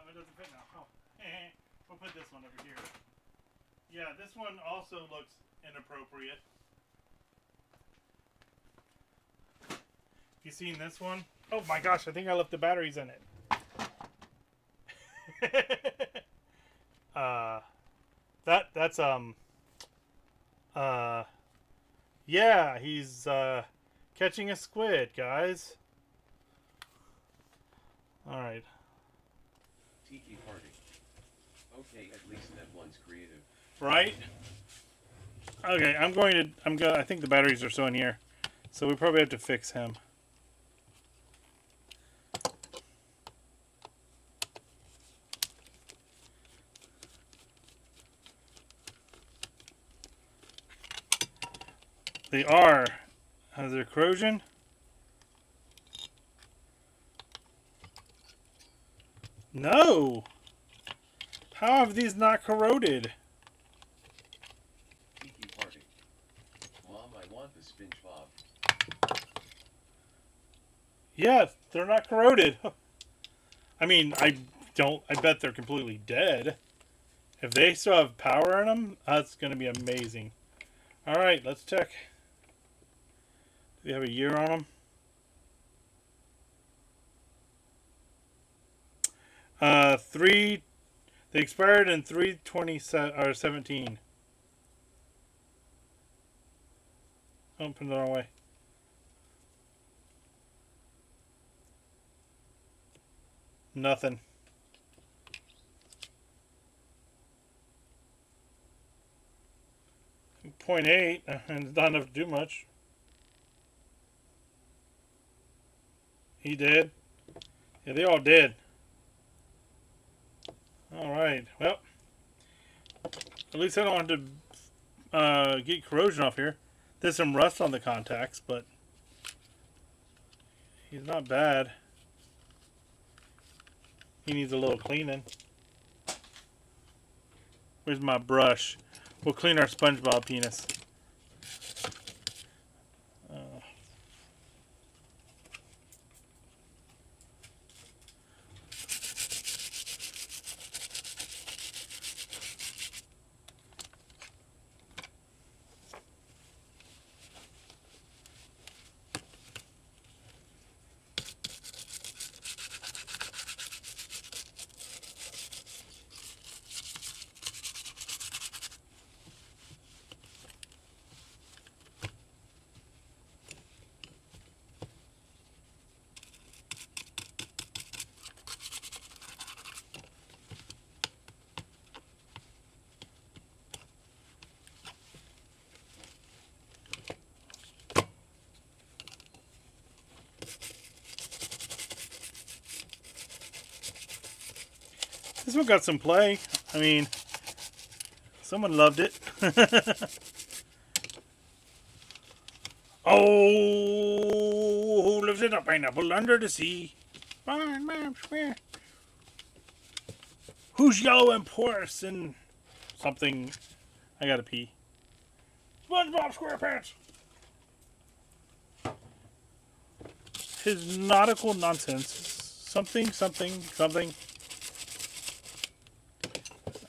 It doesn't fit now. Oh. We'll put this one over here. Yeah, this one also looks inappropriate. You seen this one? Oh my gosh, I think I left the batteries in it. That's yeah, he's catching a squid, guys. All right. Tiki Party. Okay, at least that one's creative. Right? Okay, I think the batteries are still in here. So we probably have to fix him. They are. Has there corrosion? No! How have these not corroded? Tiki Party. Mom, I want the SpongeBob. Yeah, they're not corroded. I mean, I bet they're completely dead. If they still have power in them, that's going to be amazing. Alright, let's check. Do we have a year on them? They expired in 3/20/17. Oh, put it the wrong way. Nothing. 0.8, and it's not enough to do much. He did. Yeah, they all did. Alright, well, at least I don't want to get corrosion off here. There's some rust on the contacts, but he's not bad. He needs a little cleaning. Where's my brush? We'll clean our SpongeBob penis. This one got some play. I mean, someone loved it. Oh, who lives in a pineapple under the sea? Who's yellow and porous and something? I gotta pee. SpongeBob SquarePants. His nautical nonsense. Something, something, something.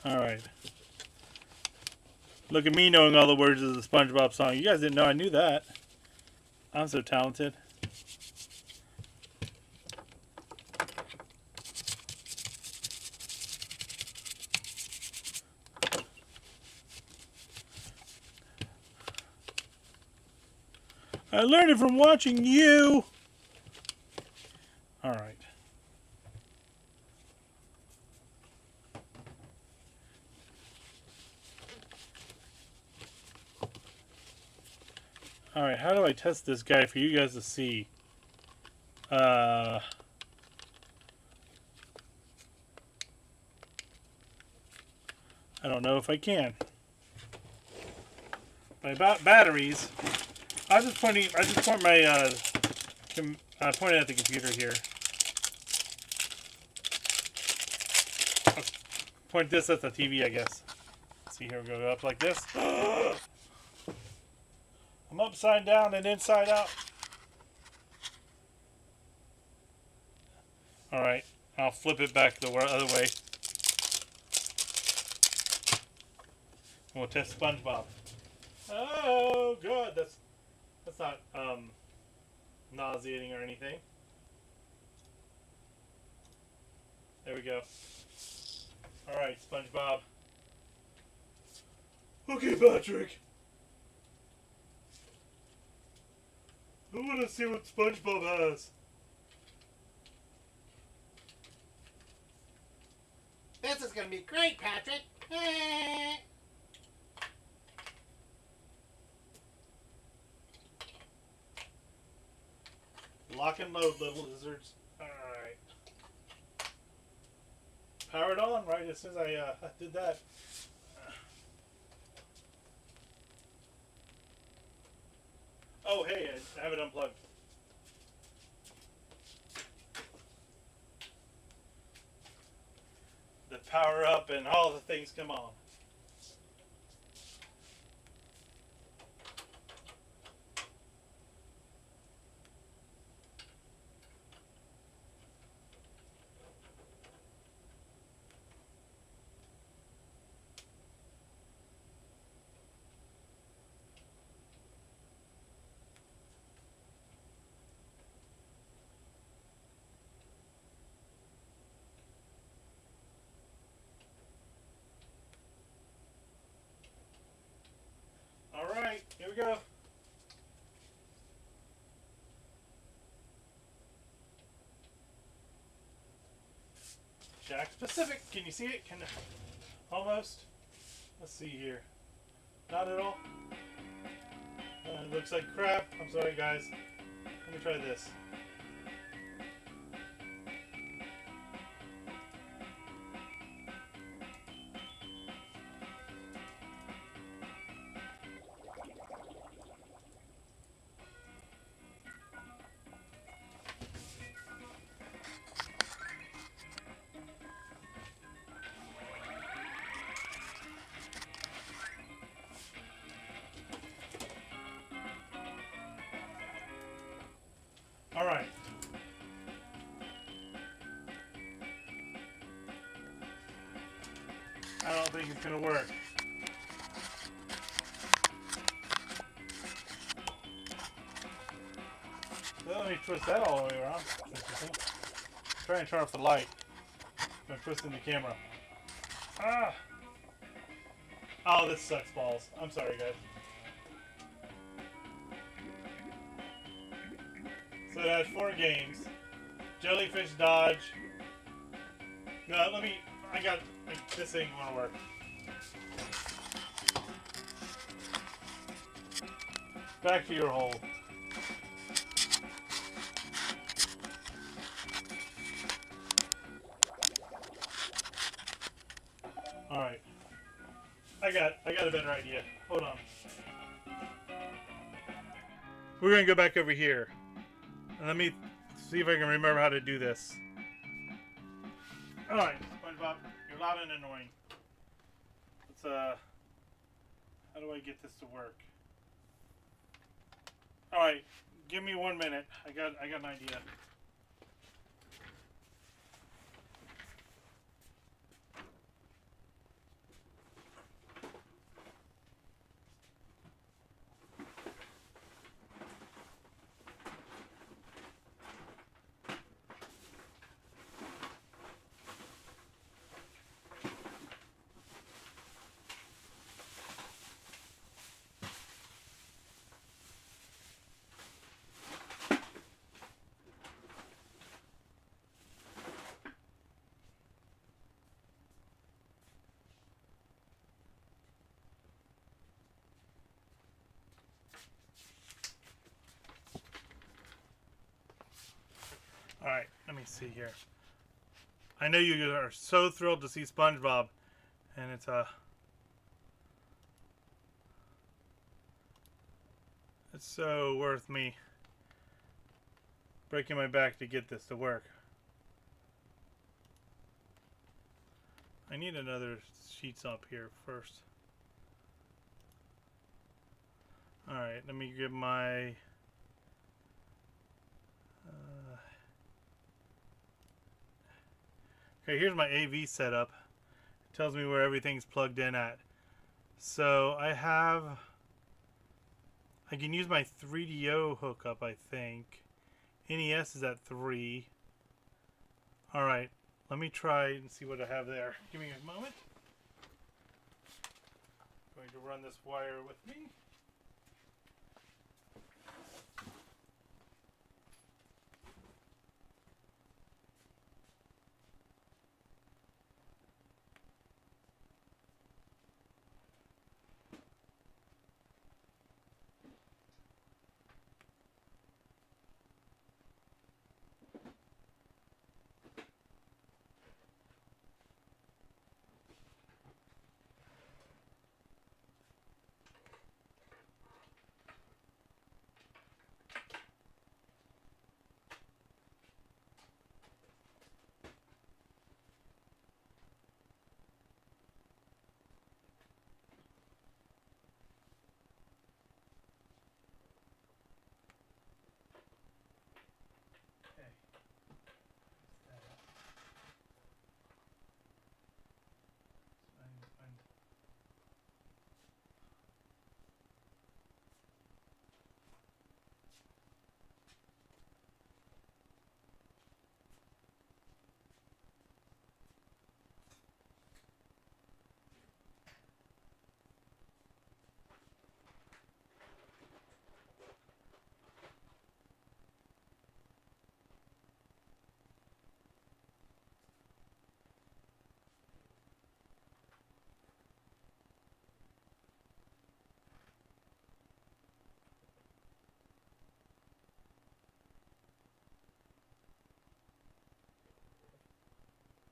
Alright. Look at me knowing all the words of the SpongeBob song. You guys didn't know I knew that. I'm so talented. I learned it from watching you. All right. All right, how do I test this guy for you guys to see? I don't know if I can. By batteries, I just point my point it at the computer here. I'll point this at the TV, I guess. See, here we go up like this. I'm upside down and inside out. Alright, I'll flip it back the other way. And we'll test SpongeBob. Oh, good. That's not nauseating or anything. There we go. Alright, SpongeBob. Okay, Patrick. I want to see what SpongeBob has. This is gonna be great, Patrick. Lock and load, little lizards. Alright. Power it on right as soon as I did that. Oh, hey, I have it unplugged. The power up and all the things come on. Alright, here we go. Jack Pacific, can you see it? Almost. Let's see here. Not at all. It looks like crap. I'm sorry, guys. Let me try this. All right. I don't think it's gonna work. Well, let me twist that all the way around. Try and turn off the light. I'm twisting the camera. Ah! Oh, this sucks balls. I'm sorry, guys. So it has 4 games. Jellyfish Dodge. No, this ain't gonna work. Back to your hole. I got a better idea. Hold on. We're gonna go back over here. And let me see if I can remember how to do this. Alright, SpongeBob, you're loud and annoying. Let's how do I get this to work? Alright, give me 1 minute. I got an idea. Alright, let me see here. I know you are so thrilled to see SpongeBob, and it's so worth me breaking my back to get this to work. I need another sheets up here first. Alright, let me get my okay, here's my AV setup. It tells me where everything's plugged in at. So I can use my 3DO hookup, I think. NES is at 3. Alright, let me try and see what I have there. Give me a moment. I'm going to run this wire with me.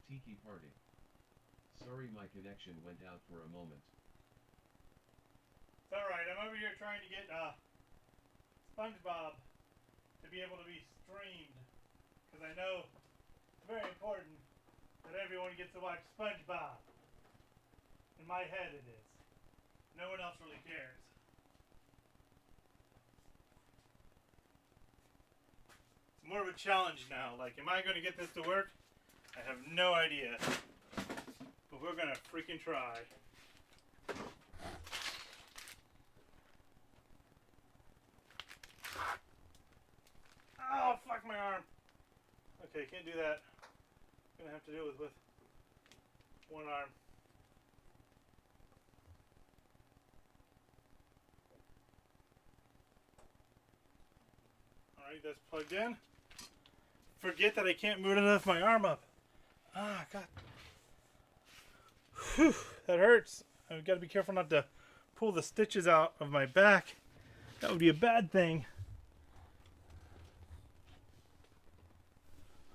Tiki Party. Sorry, my connection went out for a moment. It's alright, I'm over here trying to get SpongeBob to be able to be streamed. Because I know it's very important that everyone gets to watch SpongeBob. In my head it is. No one else really cares. It's more of a challenge now. Like, am I going to get this to work? I have no idea. But we're going to freaking try. Oh, fuck my arm. Okay, can't do that. I'm going to have to do it with one arm. Alright, that's plugged in. Forget that I can't move enough my arm up. Ah, God. Whew, that hurts. I've got to be careful not to pull the stitches out of my back. That would be a bad thing.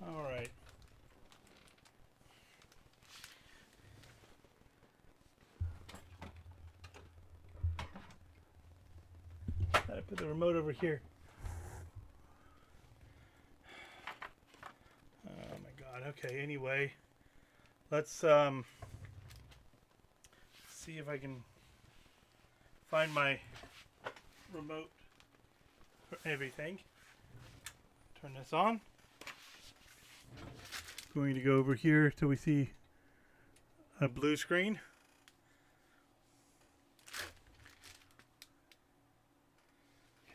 Alright. Put the remote over here. Oh my god. Okay, anyway. Let's see if I can find my remote for everything. Turn this on. Going to go over here till we see a blue screen.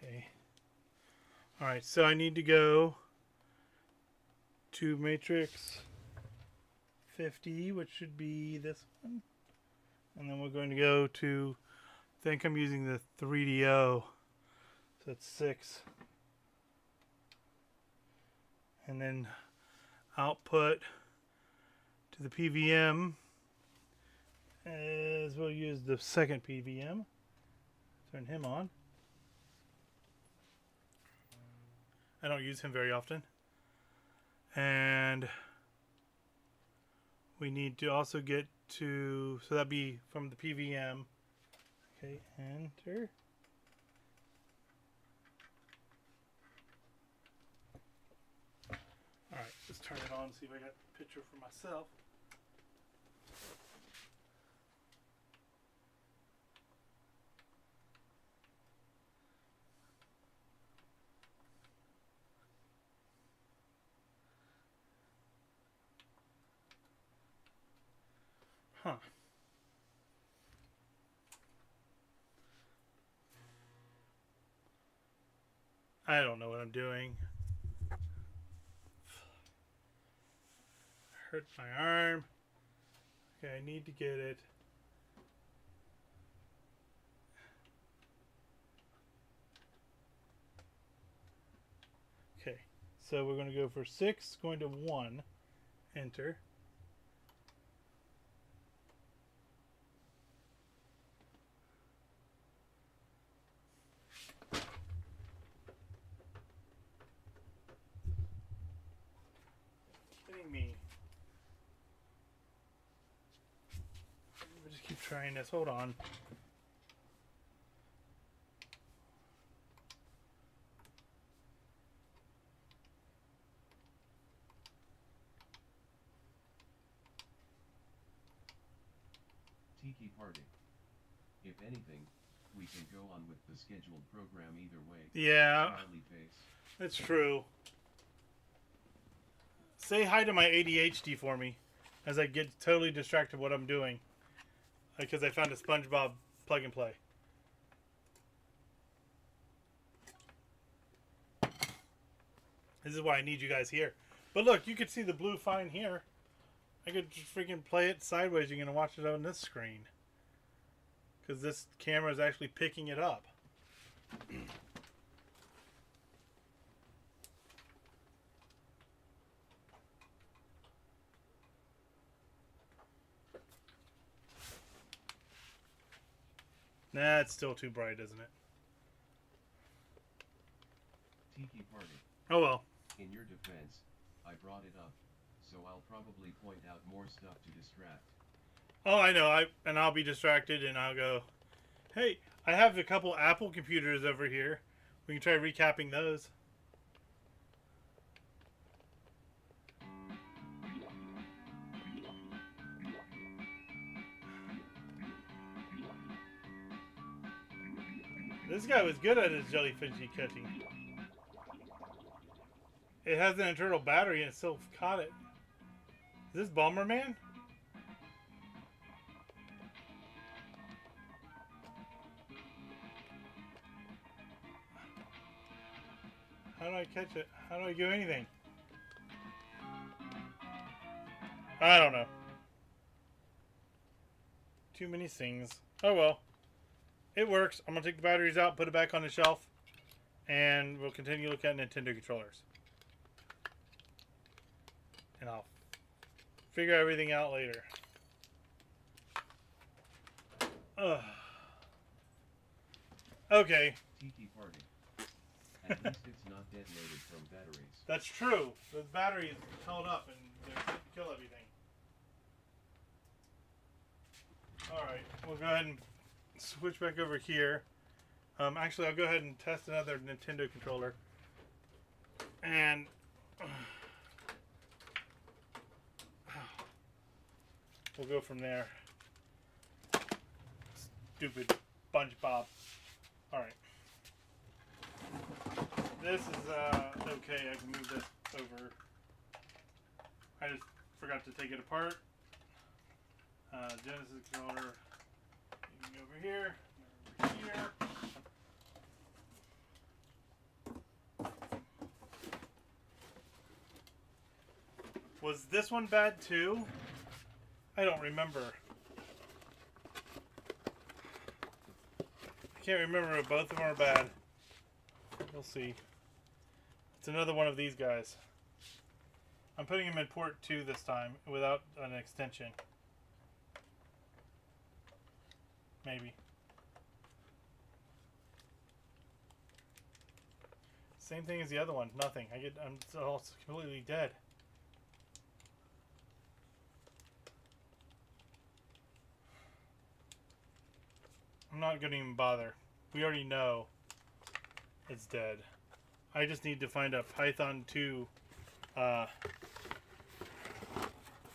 Okay. Alright, so I need to go to matrix 50, which should be this one. And then we're going to go to, I think I'm using the 3DO. So that's 6. And then output to the PVM as we'll use the second PVM. Turn him on. I don't use him very often. And we need to also get to, so that'd be from the PVM. Okay, enter. Alright, let's turn it on, see if I got a picture for myself. Huh. I don't know what I'm doing. Hurt my arm. Okay, I need to get it. Okay, so we're going to go for 6, going to 1. Enter. Kidding me. We'll just keep trying this. Hold on. Tiki Party. If anything, we can go on with the scheduled program either way. Yeah, Smiley face. that's true. Say hi to my ADHD for me as I get totally distracted what I'm doing. Because I found a SpongeBob plug and play. This is why I need you guys here. But look, you can see the blue fine here. I could just freaking play it sideways. You're going to watch it on this screen. Because this camera is actually picking it up. Nah, it's still too bright, isn't it? Tiki Party. Oh well. In your defense, I brought it up, so I'll probably point out more stuff to distract. Oh, I know. I'll be distracted, and I'll go, hey, I have a couple Apple computers over here. We can try recapping those. This guy was good at his jellyfishy catching. It has an internal battery and it still caught it. Is this Bomberman? How do I catch it? How do I do anything? I don't know. Too many things. Oh well. It works. I'm going to take the batteries out, put it back on the shelf, and we'll continue looking at Nintendo controllers. And I'll figure everything out later. Ugh. Okay. Tiki Party. At least it's not detonated from batteries. That's true. The battery is held up and they're going to kill everything. Alright, we'll go ahead and switch back over here. Actually, I'll go ahead and test another Nintendo controller. And we'll go from there. Stupid SpongeBob. Alright. This is okay, I can move this over. I just forgot to take it apart. Genesis controller. You can go over here. Over here. Was this one bad too? I don't remember. I can't remember if both of them are bad. We'll see. It's another one of these guys. I'm putting him in port 2 this time without an extension. Maybe. Same thing as the other one. Nothing. I'm all completely dead. I'm not going to even bother. We already know it's dead. I just need to find a Python 2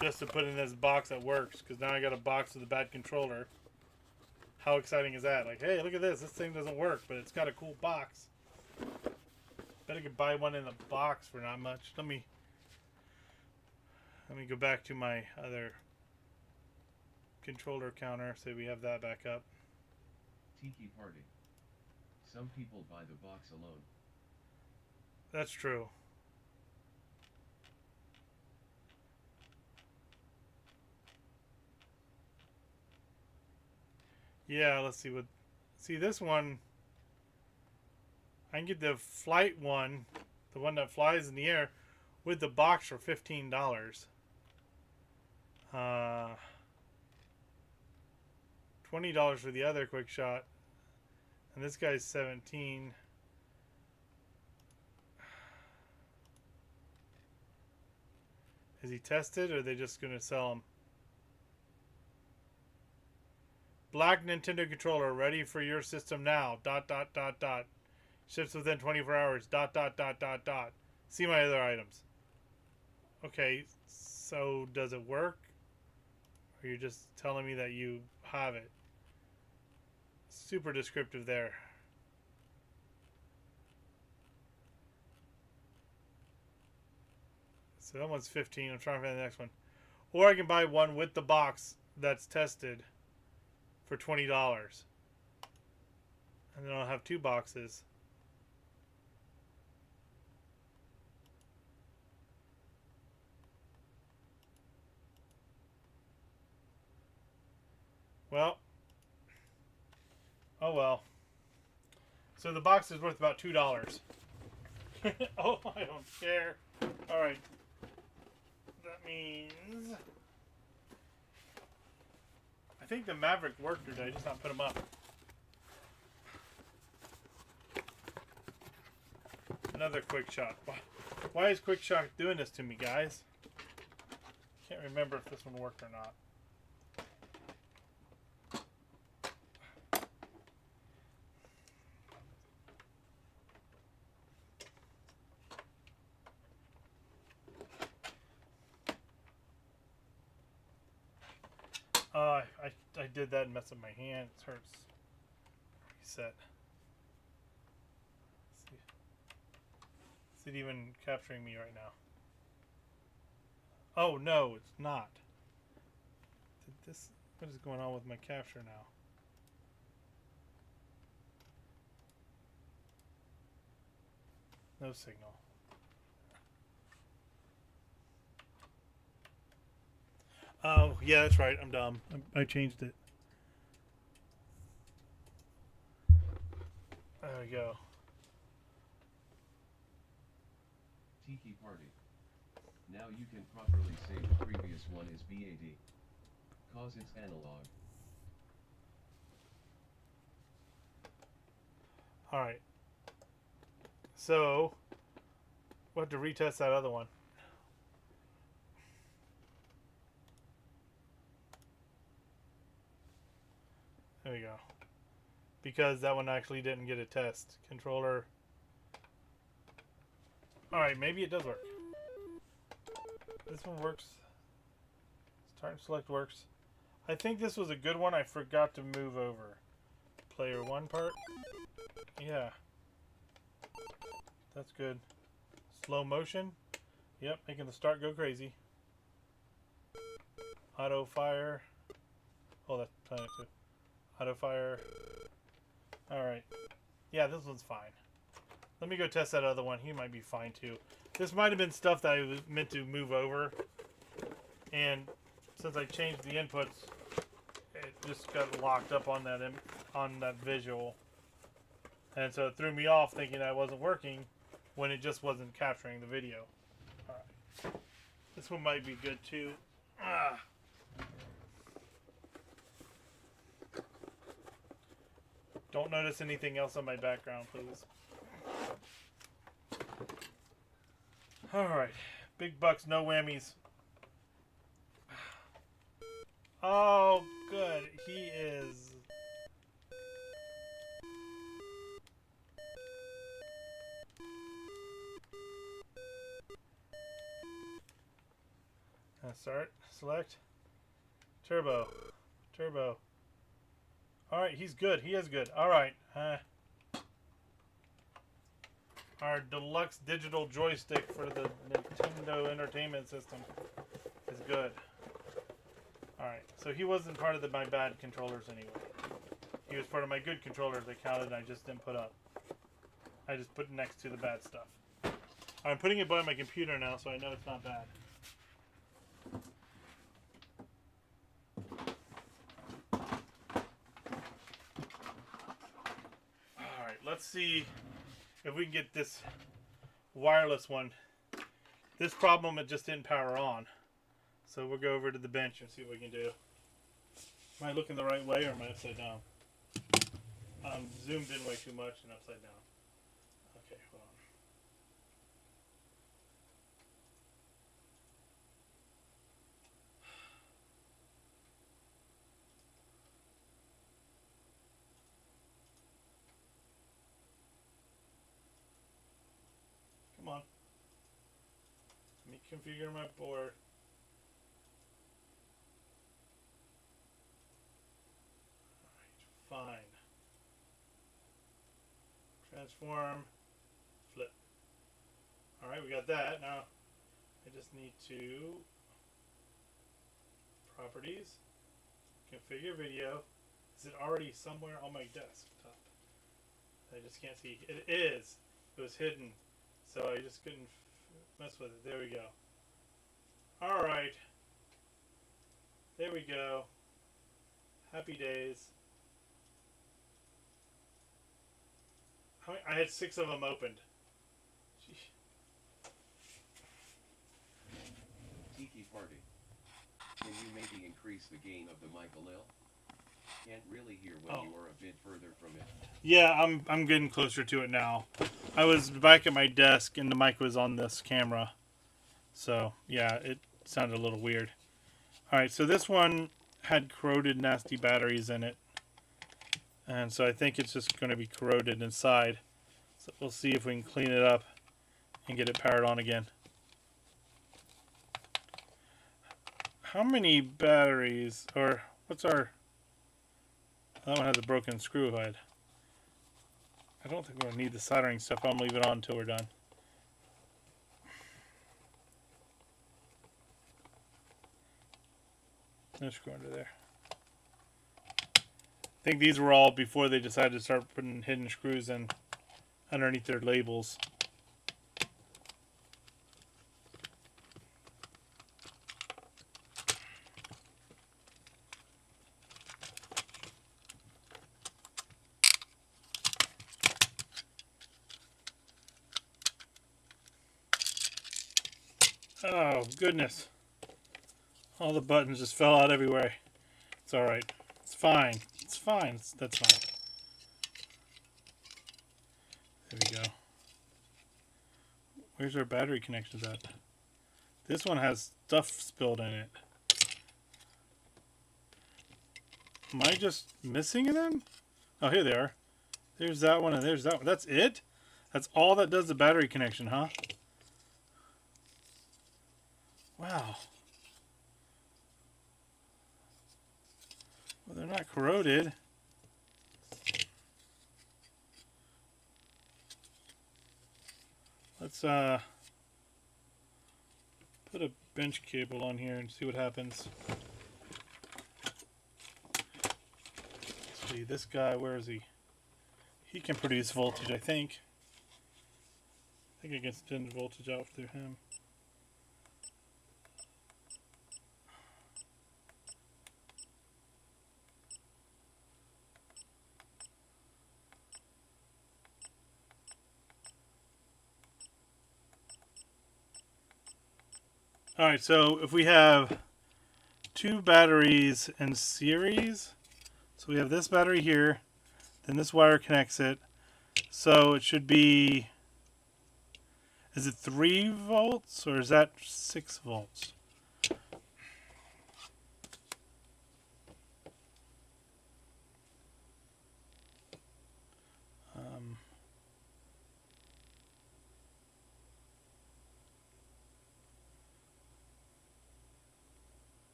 just to put in this box that works, because now I got a box with a bad controller. How exciting is that? Like, hey, look at this. This thing doesn't work, but it's got a cool box. Bet I could buy one in the box for not much. Let me go back to my other controller counter, so we have that back up. Tiki Party. Some people buy the box alone. That's true. Yeah, let's see what... See, this one... I can get the flight one, the one that flies in the air, with the box for $15. $20 for the other quick shot. And this guy's $17. Is he tested, or are they just going to sell him? Black Nintendo controller ready for your system now. ... Ships within 24 hours. ... See my other items. Okay, so does it work? Or you're just telling me that you have it? Super descriptive there. So that one's 15. I'm trying to find the next one. Or I can buy one with the box that's tested for $20. And then I'll have two boxes. Well. Oh well. So the box is worth about $2. Oh, I don't care. Alright. That means... I think the Maverick worked, or did I just not put them up? Another quick shot. Why is quick shot doing this to me, guys? Can't remember if this one worked or not. I did that and messed up my hand. It hurts. Reset. Let's see. Is it even capturing me right now? Oh no, it's not. Did this? What is going on with my capture now? No signal. Oh, yeah, that's right. I'm dumb. I changed it. There we go. Tiki Party. Now you can properly say the previous one is BAD. Cause it's analog. Alright. So, we'll have to retest that other one. There we go. because that one actually didn't get a test. Controller. Alright, maybe it does work. This one works. Start and select works. I think this was a good one. I forgot to move over. Player 1 part. Yeah. That's good. Slow motion. Yep, making the start go crazy. Auto fire. Oh, that's planet 2. Auto fire. Alright. Yeah, this one's fine. Let me go test that other one. He might be fine too. This might have been stuff that I was meant to move over. And since I changed the inputs, it just got locked up on that visual. And so it threw me off thinking that wasn't working when it just wasn't capturing the video. Alright. This one might be good too. Ah. Don't notice anything else on my background, please. Alright. Big bucks, no whammies. Oh, good. He is... Start. Select. Turbo. Turbo. Alright, he's good. He is good. Alright. Our deluxe digital joystick for the Nintendo Entertainment System is good. Alright, so he wasn't part of my bad controllers anyway. He was part of my good controllers that counted and I just didn't put up. I just put next to the bad stuff. I'm putting it by my computer now so I know it's not bad. Alright, let's see if we can get this wireless one. This problem, it just didn't power on. So we'll go over to the bench and see what we can do. Am I looking the right way or am I upside down? I'm zoomed in way too much and upside down. Okay, hold on. Come on. Let me configure my board. Alright, fine. Transform. Flip. Alright, we got that. Now, I just need to... Properties. Configure video. Is it already somewhere on my desktop? I just can't see. It is. It was hidden. So I just couldn't mess with it. There we go. Alright. There we go. Happy days. I had 6 of them opened. Gee. Tiki Party. Can you maybe increase the gain of the mic a little? Can't really hear when you are a bit further from it. Yeah, I'm getting closer to it now. I was back at my desk and the mic was on this camera. So, yeah, it sounded a little weird. Alright, so this one had corroded nasty batteries in it. And so I think it's just going to be corroded inside. So we'll see if we can clean it up and get it powered on again. How many batteries, or what's our... That one has a broken screw head. I don't think we're going to need the soldering stuff. I'm going to leave it on until we're done. No screw under there. I think these were all before they decided to start putting hidden screws in underneath their labels. Oh, goodness. All the buttons just fell out everywhere. It's alright. It's fine. It's fine. That's fine. There we go. Where's our battery connections at? This one has stuff spilled in it. Am I just missing them? Oh, here they are. There's that one and there's that one. That's it? That's all that does the battery connection, huh? Wow. Well, they're not corroded. Let's put a bench cable on here and see what happens. Let's see, this guy, where is he? He can produce voltage, I think. I think I can send voltage out through him. Alright, so if we have two batteries in series, so we have this battery here, then this wire connects it, so it should be, is it 3 volts or is that 6 volts?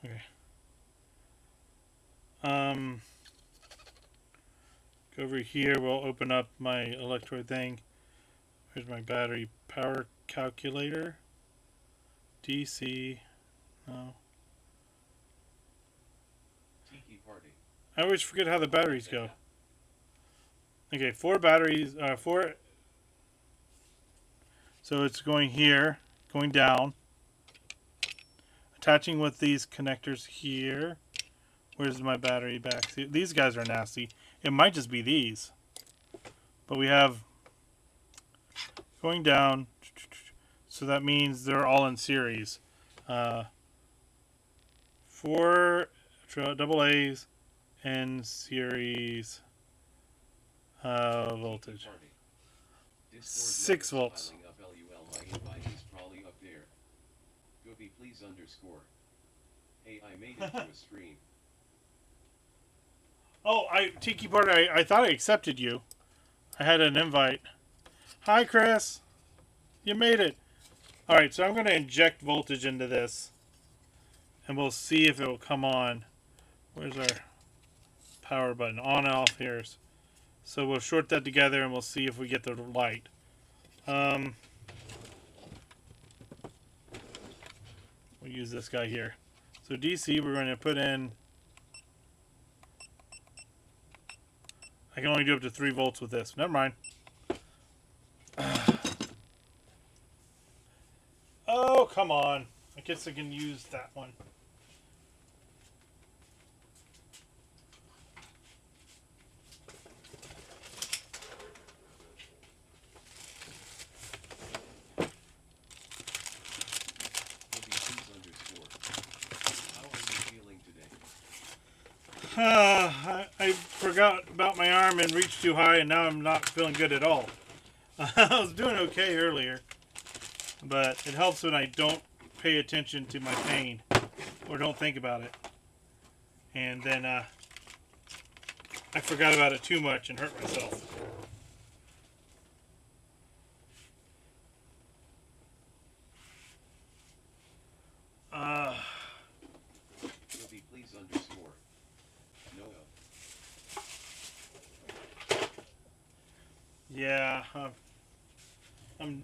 Okay. Go over here, we'll open up my electrode thing. Here's my battery power calculator. DC. No. Tiki Party. I always forget how the batteries go. Okay, 4 batteries, 4. So it's going here, going down, attaching with these connectors here. Where's my battery back? See, these guys are nasty. It might just be these. But we have going down, so that means they're all in series. 4 double A's in series voltage. 6 volts. My invite is probably up there. Goofy, please underscore. Hey, I made it to a stream. Oh, Tiki Party, I thought I accepted you. I had an invite. Hi, Chris. You made it. Alright, so I'm going to inject voltage into this. And we'll see if it will come on. Where's our power button? On and off here. So we'll short that together and we'll see if we get the light. We'll use this guy here. So DC, we're going to put in... I can only do up to 3 volts with this. Never mind. Oh, come on. I guess I can use that one. I forgot about my arm and reached too high, and now I'm not feeling good at all. I was doing okay earlier, but it helps when I don't pay attention to my pain or don't think about it. And then I forgot about it too much and hurt myself. Please underscore. Noah. Yeah, I'm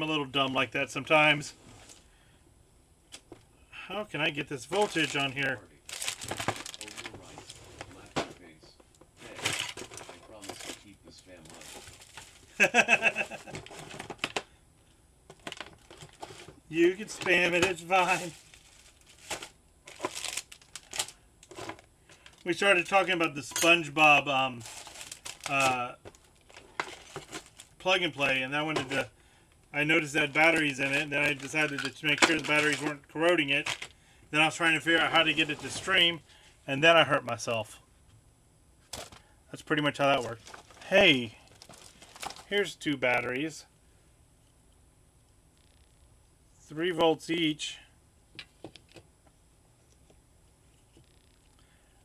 a little dumb like that sometimes. How can I get this voltage on here? You can spam it, it's fine. We started talking about the SpongeBob plug and play, and I noticed that batteries in it, and then I decided to make sure the batteries weren't corroding it. Then I was trying to figure out how to get it to stream, and then I hurt myself. That's pretty much how that worked. Hey, here's 2 batteries. 3 volts each.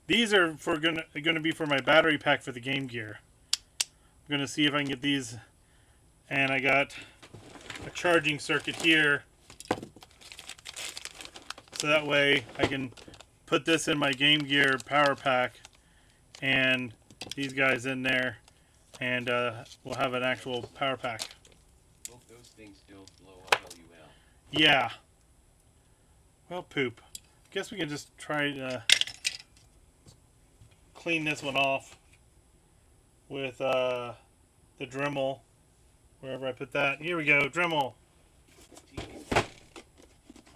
These are gonna be for my battery pack for the Game Gear. I'm gonna see if I can get these, and I got a charging circuit here, so that way I can put this in my Game Gear power pack, and these guys in there, and we'll have an actual power pack. Hope those things don't blow up LUL. Yeah. Well, poop. Guess we can just try to clean this one off with the Dremel, wherever I put that. Here we go, Dremel.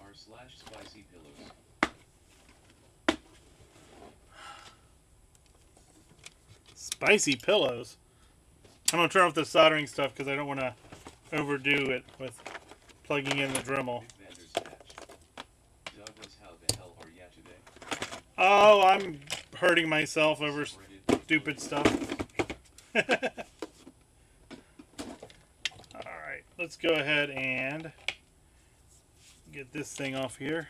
r/spicy pillows. Spicy pillows. I'm going to turn off the soldering stuff because I don't want to overdo it with plugging in the Dremel. Douglas, how the hell are ya today? Oh, I'm hurting myself over stupid stuff. Alright, let's go ahead and get this thing off here.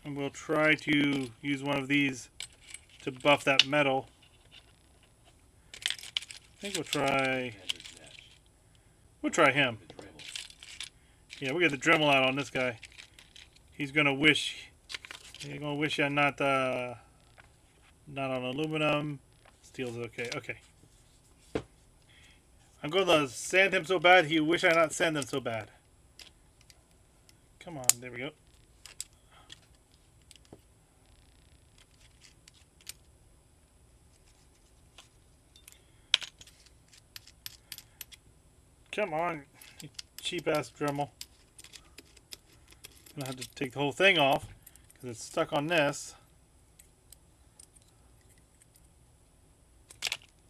And we'll try to use one of these to buff that metal. I think we'll try him. Yeah, we got the Dremel out on this guy. He's gonna wish I'm not on aluminum. Steel's okay. Okay. I'm gonna sand him so bad he wish I not sand him so bad. Come on, there we go. Come on, you cheap ass Dremel. I'm gonna have to take the whole thing off because it's stuck on this.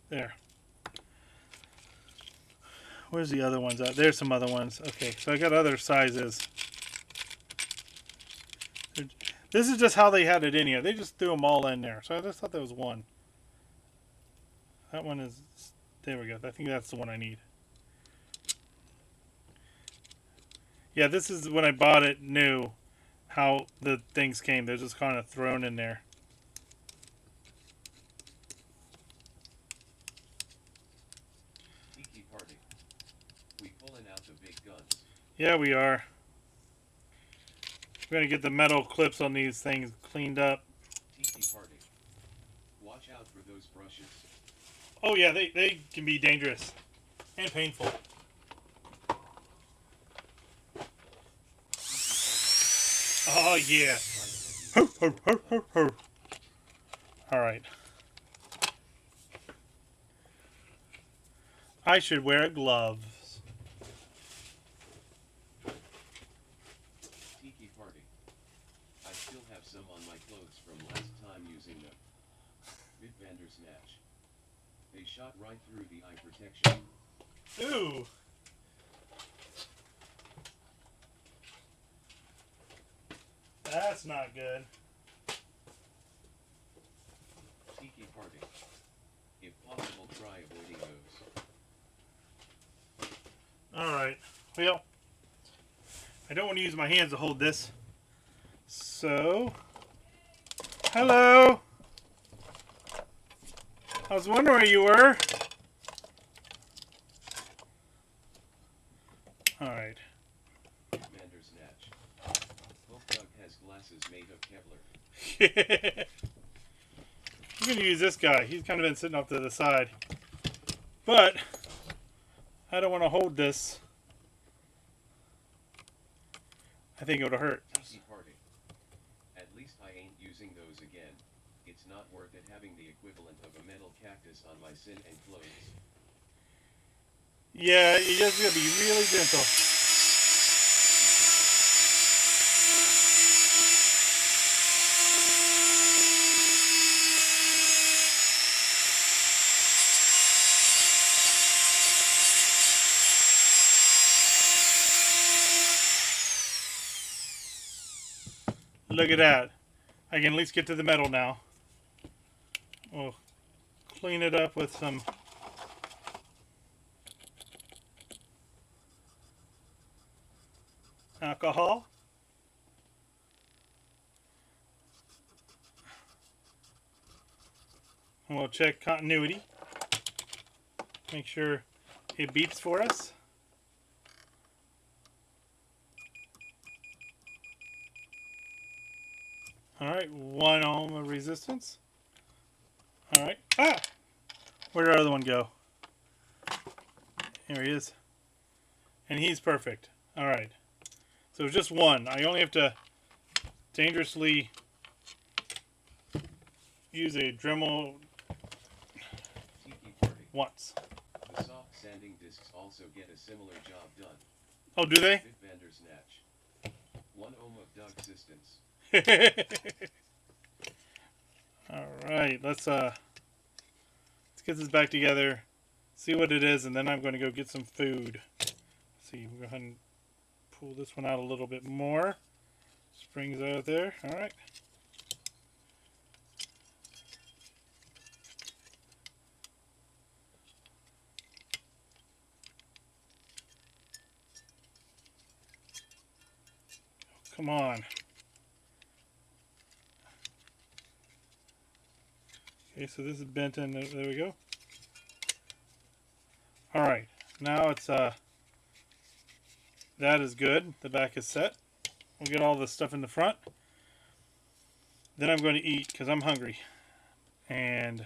There. Where's the other ones at? There's some other ones. Okay, so I got other sizes. This is just how they had it in here. They just threw them all in there. So I just thought that was one. That one is... There we go. I think that's the one I need. Yeah, this is when I bought it new, how the things came. They're just kind of thrown in there. Tiki party. We pulling out the big guns. Yeah, we are. We're going to get the metal clips on these things cleaned up. Tiki party. Watch out for those brushes. Oh yeah, they can be dangerous and painful. Oh yeah. Ho, ho, ho, ho, ho. All right. I should wear gloves. Tiki party. I still have some on my clothes from last time using them. Bitbender snatch. They shot right through the eye protection. Ooh. That's not good. Tiki party. If possible, try avoiding those. Alright. Well, I don't want to use my hands to hold this. So, hello. I was wondering where you were. Alright. Bitbender snatch. Hope Doug has glasses made of Kevlar. I'm going to use this guy. He's kind of been sitting off to the side. But, I don't want to hold this. I think it would hurt. Tiki party. At least I ain't using those again. It's not worth it having the equivalent of a metal cactus on my sin and clothes. Yeah, you just got to be really gentle. Look at that. I can at least get to the metal now. We'll clean it up with some alcohol. And we'll check continuity. Make sure it beeps for us. Alright, 1 ohm of resistance. Alright. Ah! Where'd our other one go? Here he is. And he's perfect. Alright. So it's just one. I only have to dangerously use a Dremel Tiki Party. once. The soft sanding discs also get a similar job done. Oh, do they? Bit Bandersnatch. 1 ohm of Doug assistance. Alright, let's get this back together, see what it is, and then I'm going to go get some food. Let's see, we'll go ahead and pull this one out a little bit more. Springs out there. Alright. Come on. Okay, so this is bent in. There we go. Alright, now it's that is good. The back is set. We'll get all the stuff in the front. Then I'm going to eat because I'm hungry. And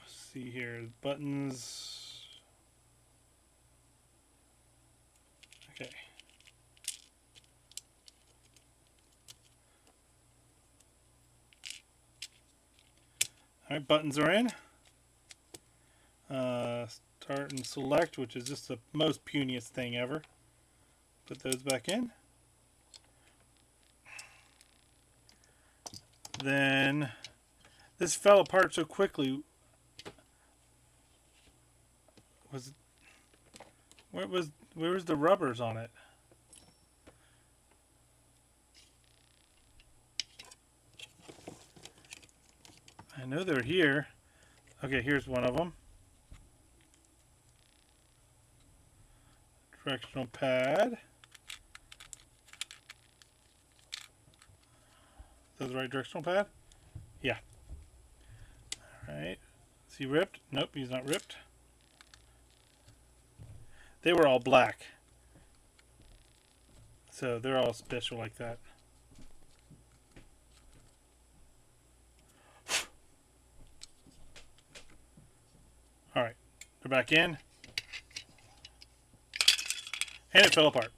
let's see here. Buttons. Okay. Alright, buttons are in. Start and select, which is just the most puniest thing ever. Put those back in. Then this fell apart so quickly. Where was the rubbers on it? I know they're here. Okay, here's one of them. Directional pad. Is that the right directional pad? Yeah. Alright. Is he ripped? Nope, he's not ripped. They were all black. So they're all special like that. Alright. They're back in. And it fell apart.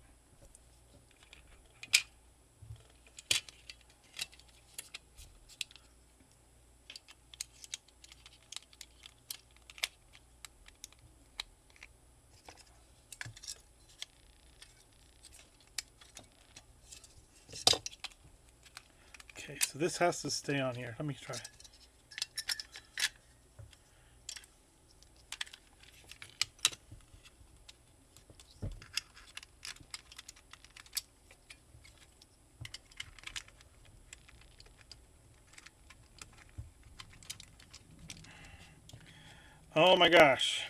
Okay, so this has to stay on here. Let me try. Oh my gosh.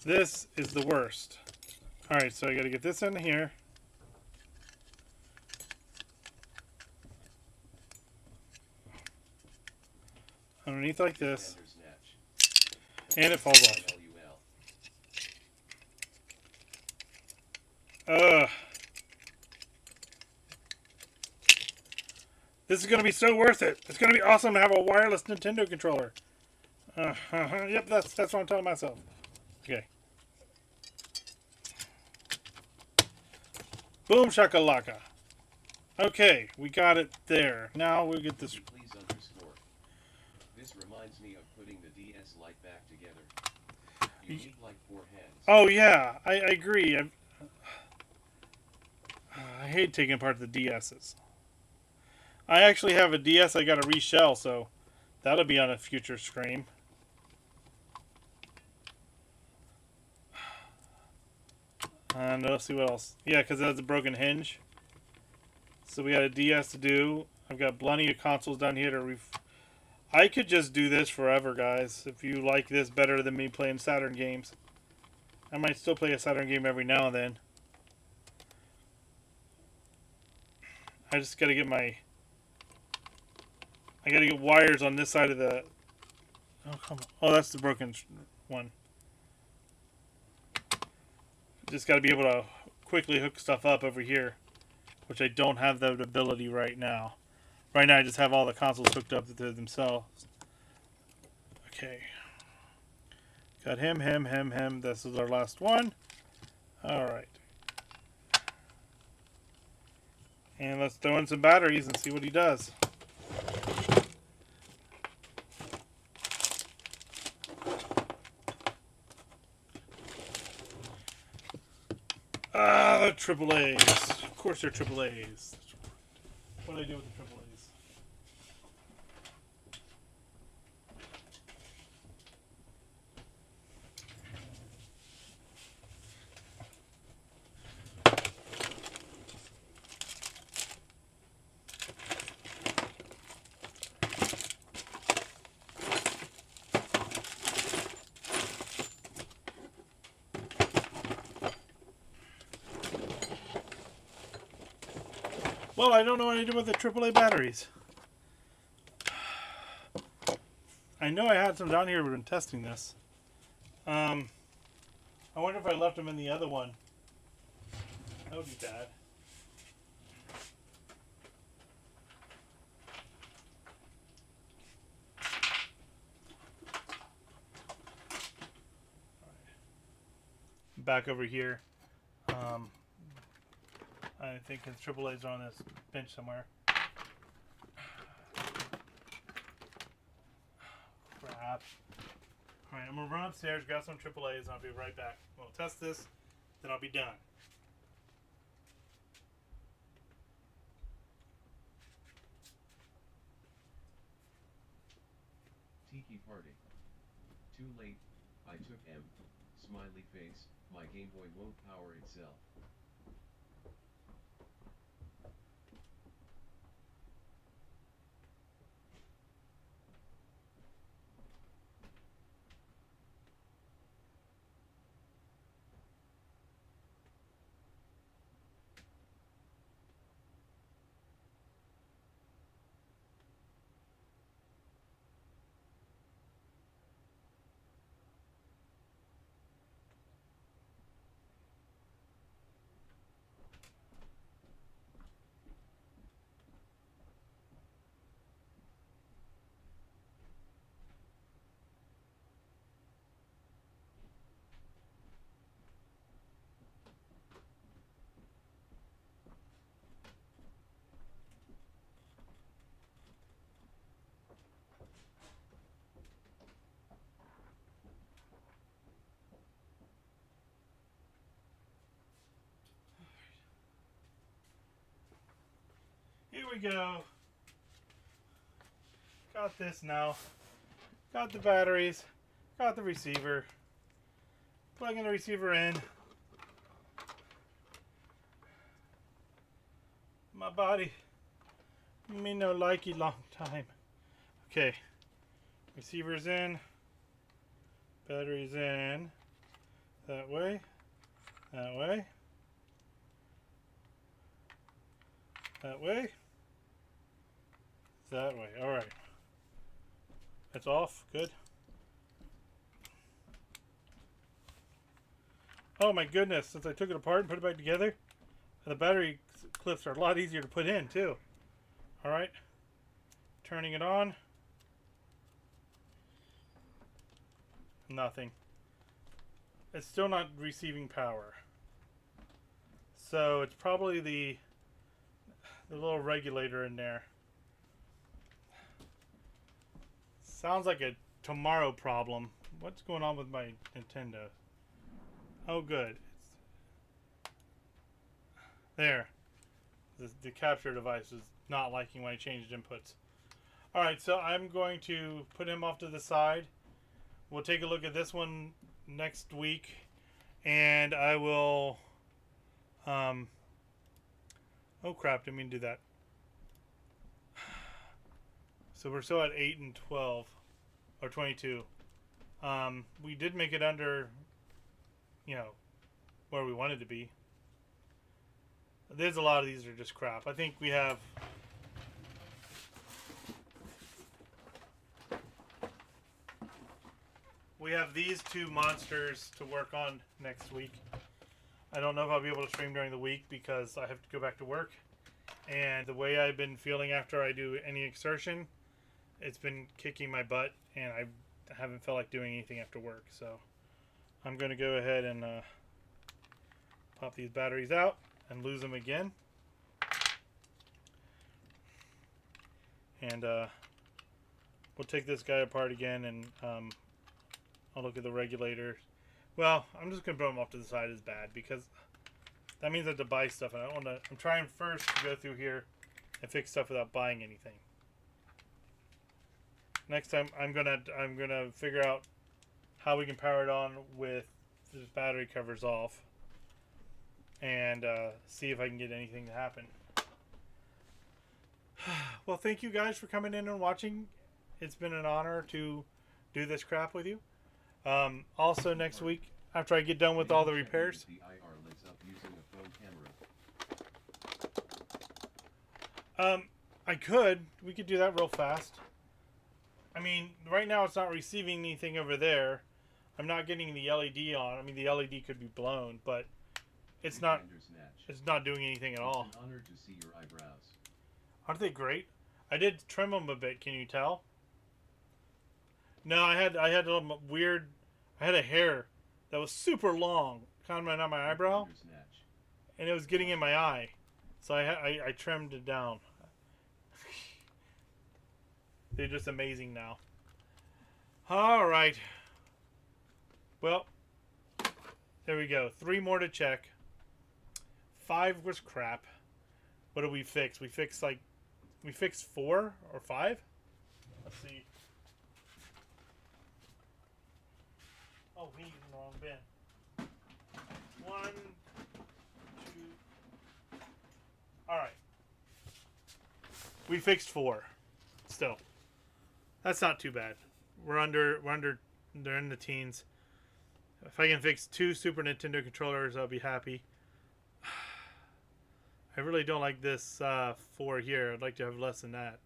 This is the worst. Alright, so I gotta get this in here. Underneath like this. And it falls off. Ugh. This is going to be so worth it. It's going to be awesome to have a wireless Nintendo controller. Yep, that's what I'm telling myself. Okay. Boom shakalaka. Okay, we got it there. Now we'll get this. Please underscore. This reminds me of putting the DS Lite back together. You need like 4 hands. Oh yeah, I agree. I hate taking apart the DS's. I actually have a DS I got to reshell, so that'll be on a future stream. And let's see what else. Yeah, because it has a broken hinge. So we got a DS to do. I've got plenty of consoles down here to I could just do this forever, guys. If you like this better than me playing Saturn games. I might still play a Saturn game every now and then. I just gotta get my... I gotta get wires on this side of the... Oh, come on. Oh, that's the broken one. Just gotta be able to quickly hook stuff up over here, which I don't have that ability right now. Right now I just have all the consoles hooked up to themselves. Okay. Got him. This is our last one. Alright. And let's throw in some batteries and see what he does. Ah, the triple A's. Of course they're triple A's. What do I do with the triple A's? Well, I don't know what I do with the AAA batteries. I know I had some down here when testing this. I wonder if I left them in the other one. That would be bad. Back over here. I think his AAA's are on this bench somewhere. Crap. Alright, I'm going to run upstairs, grab some AAA's, and I'll be right back. We'll test this, then I'll be done. Tiki party. Too late, I took M. Smiley face, my Game Boy won't power itself. Here we go. Got this now. Got the batteries. Got the receiver. Plugging the receiver in. My body. Me no likey long time. Okay. Receiver's in. Battery's in. That way. That way. That way. That way. Alright. That's off. Good. Oh my goodness. Since I took it apart and put it back together, the battery clips are a lot easier to put in too. Alright. Turning it on. Nothing. It's still not receiving power. So it's probably the little regulator in there. Sounds like a tomorrow problem. What's going on with my Nintendo? Oh, good. There. The capture device is not liking when I changed inputs. Alright, so I'm going to put him off to the side. We'll take a look at this one next week. And I will... oh crap, didn't mean to do that. So we're still at 8 and 12. Or 22. We did make it under, you know, where we wanted to be. There's a lot of these that are just crap. I think we have... We have these two monsters to work on next week. I don't know if I'll be able to stream during the week because I have to go back to work. And the way I've been feeling after I do any exertion, it's been kicking my butt, and I haven't felt like doing anything after work. So I'm going to go ahead and pop these batteries out and lose them again. And we'll take this guy apart again, and I'll look at the regulators. Well, I'm just going to put them off to the side as bad because that means I have to buy stuff, and I don't want to. I'm trying first to go through here and fix stuff without buying anything. Next time, I'm gonna figure out how we can power it on with this battery covers off, and see if I can get anything to happen. Well, thank you guys for coming in and watching. It's been an honor to do this crap with you. Also, next week, after I get done with all the repairs, we could do that real fast. I mean, right now it's not receiving anything over there. I'm not getting the LED on. I mean, the LED could be blown, but it's not doing anything at all. It's an honor to see your eyebrows. Aren't they great? I did trim them a bit. Can you tell? No, I had a weird. I had a hair that was super long coming on my eyebrow, and it was getting in my eye, so I trimmed it down. They're just amazing now. All right. Well, there we go. 3 more to check. 5 was crap. What did we fix? We fixed 4 or 5. Let's see. Oh, we used the wrong bin. 1, 2. All right. We fixed 4. Still. That's not too bad. They're in the teens. If I can fix 2 Super Nintendo controllers, I'll be happy. I really don't like this 4 here. I'd like to have less than that.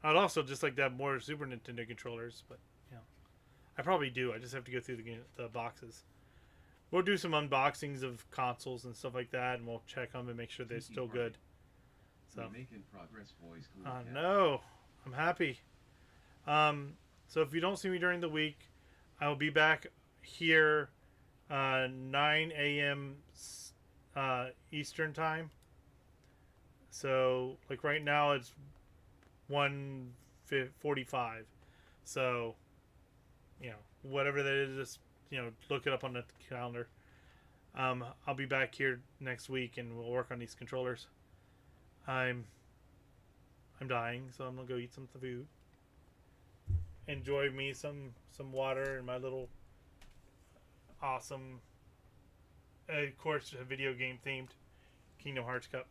I'd also just like to have more Super Nintendo controllers, but you know, I probably do. I just have to go through the boxes. We'll do some unboxings of consoles and stuff like that, and we'll check them and make sure they're still good. So, making progress, boys. no, I'm happy. So if you don't see me during the week, I will be back here 9 a.m. Eastern time. So like right now it's 1:45. So you know, whatever that is, just look it up on the calendar. I'll be back here next week and we'll work on these controllers. I'm dying, so I'm gonna go eat some food. Enjoy me some water and my little awesome, of course, video game themed Kingdom Hearts cup.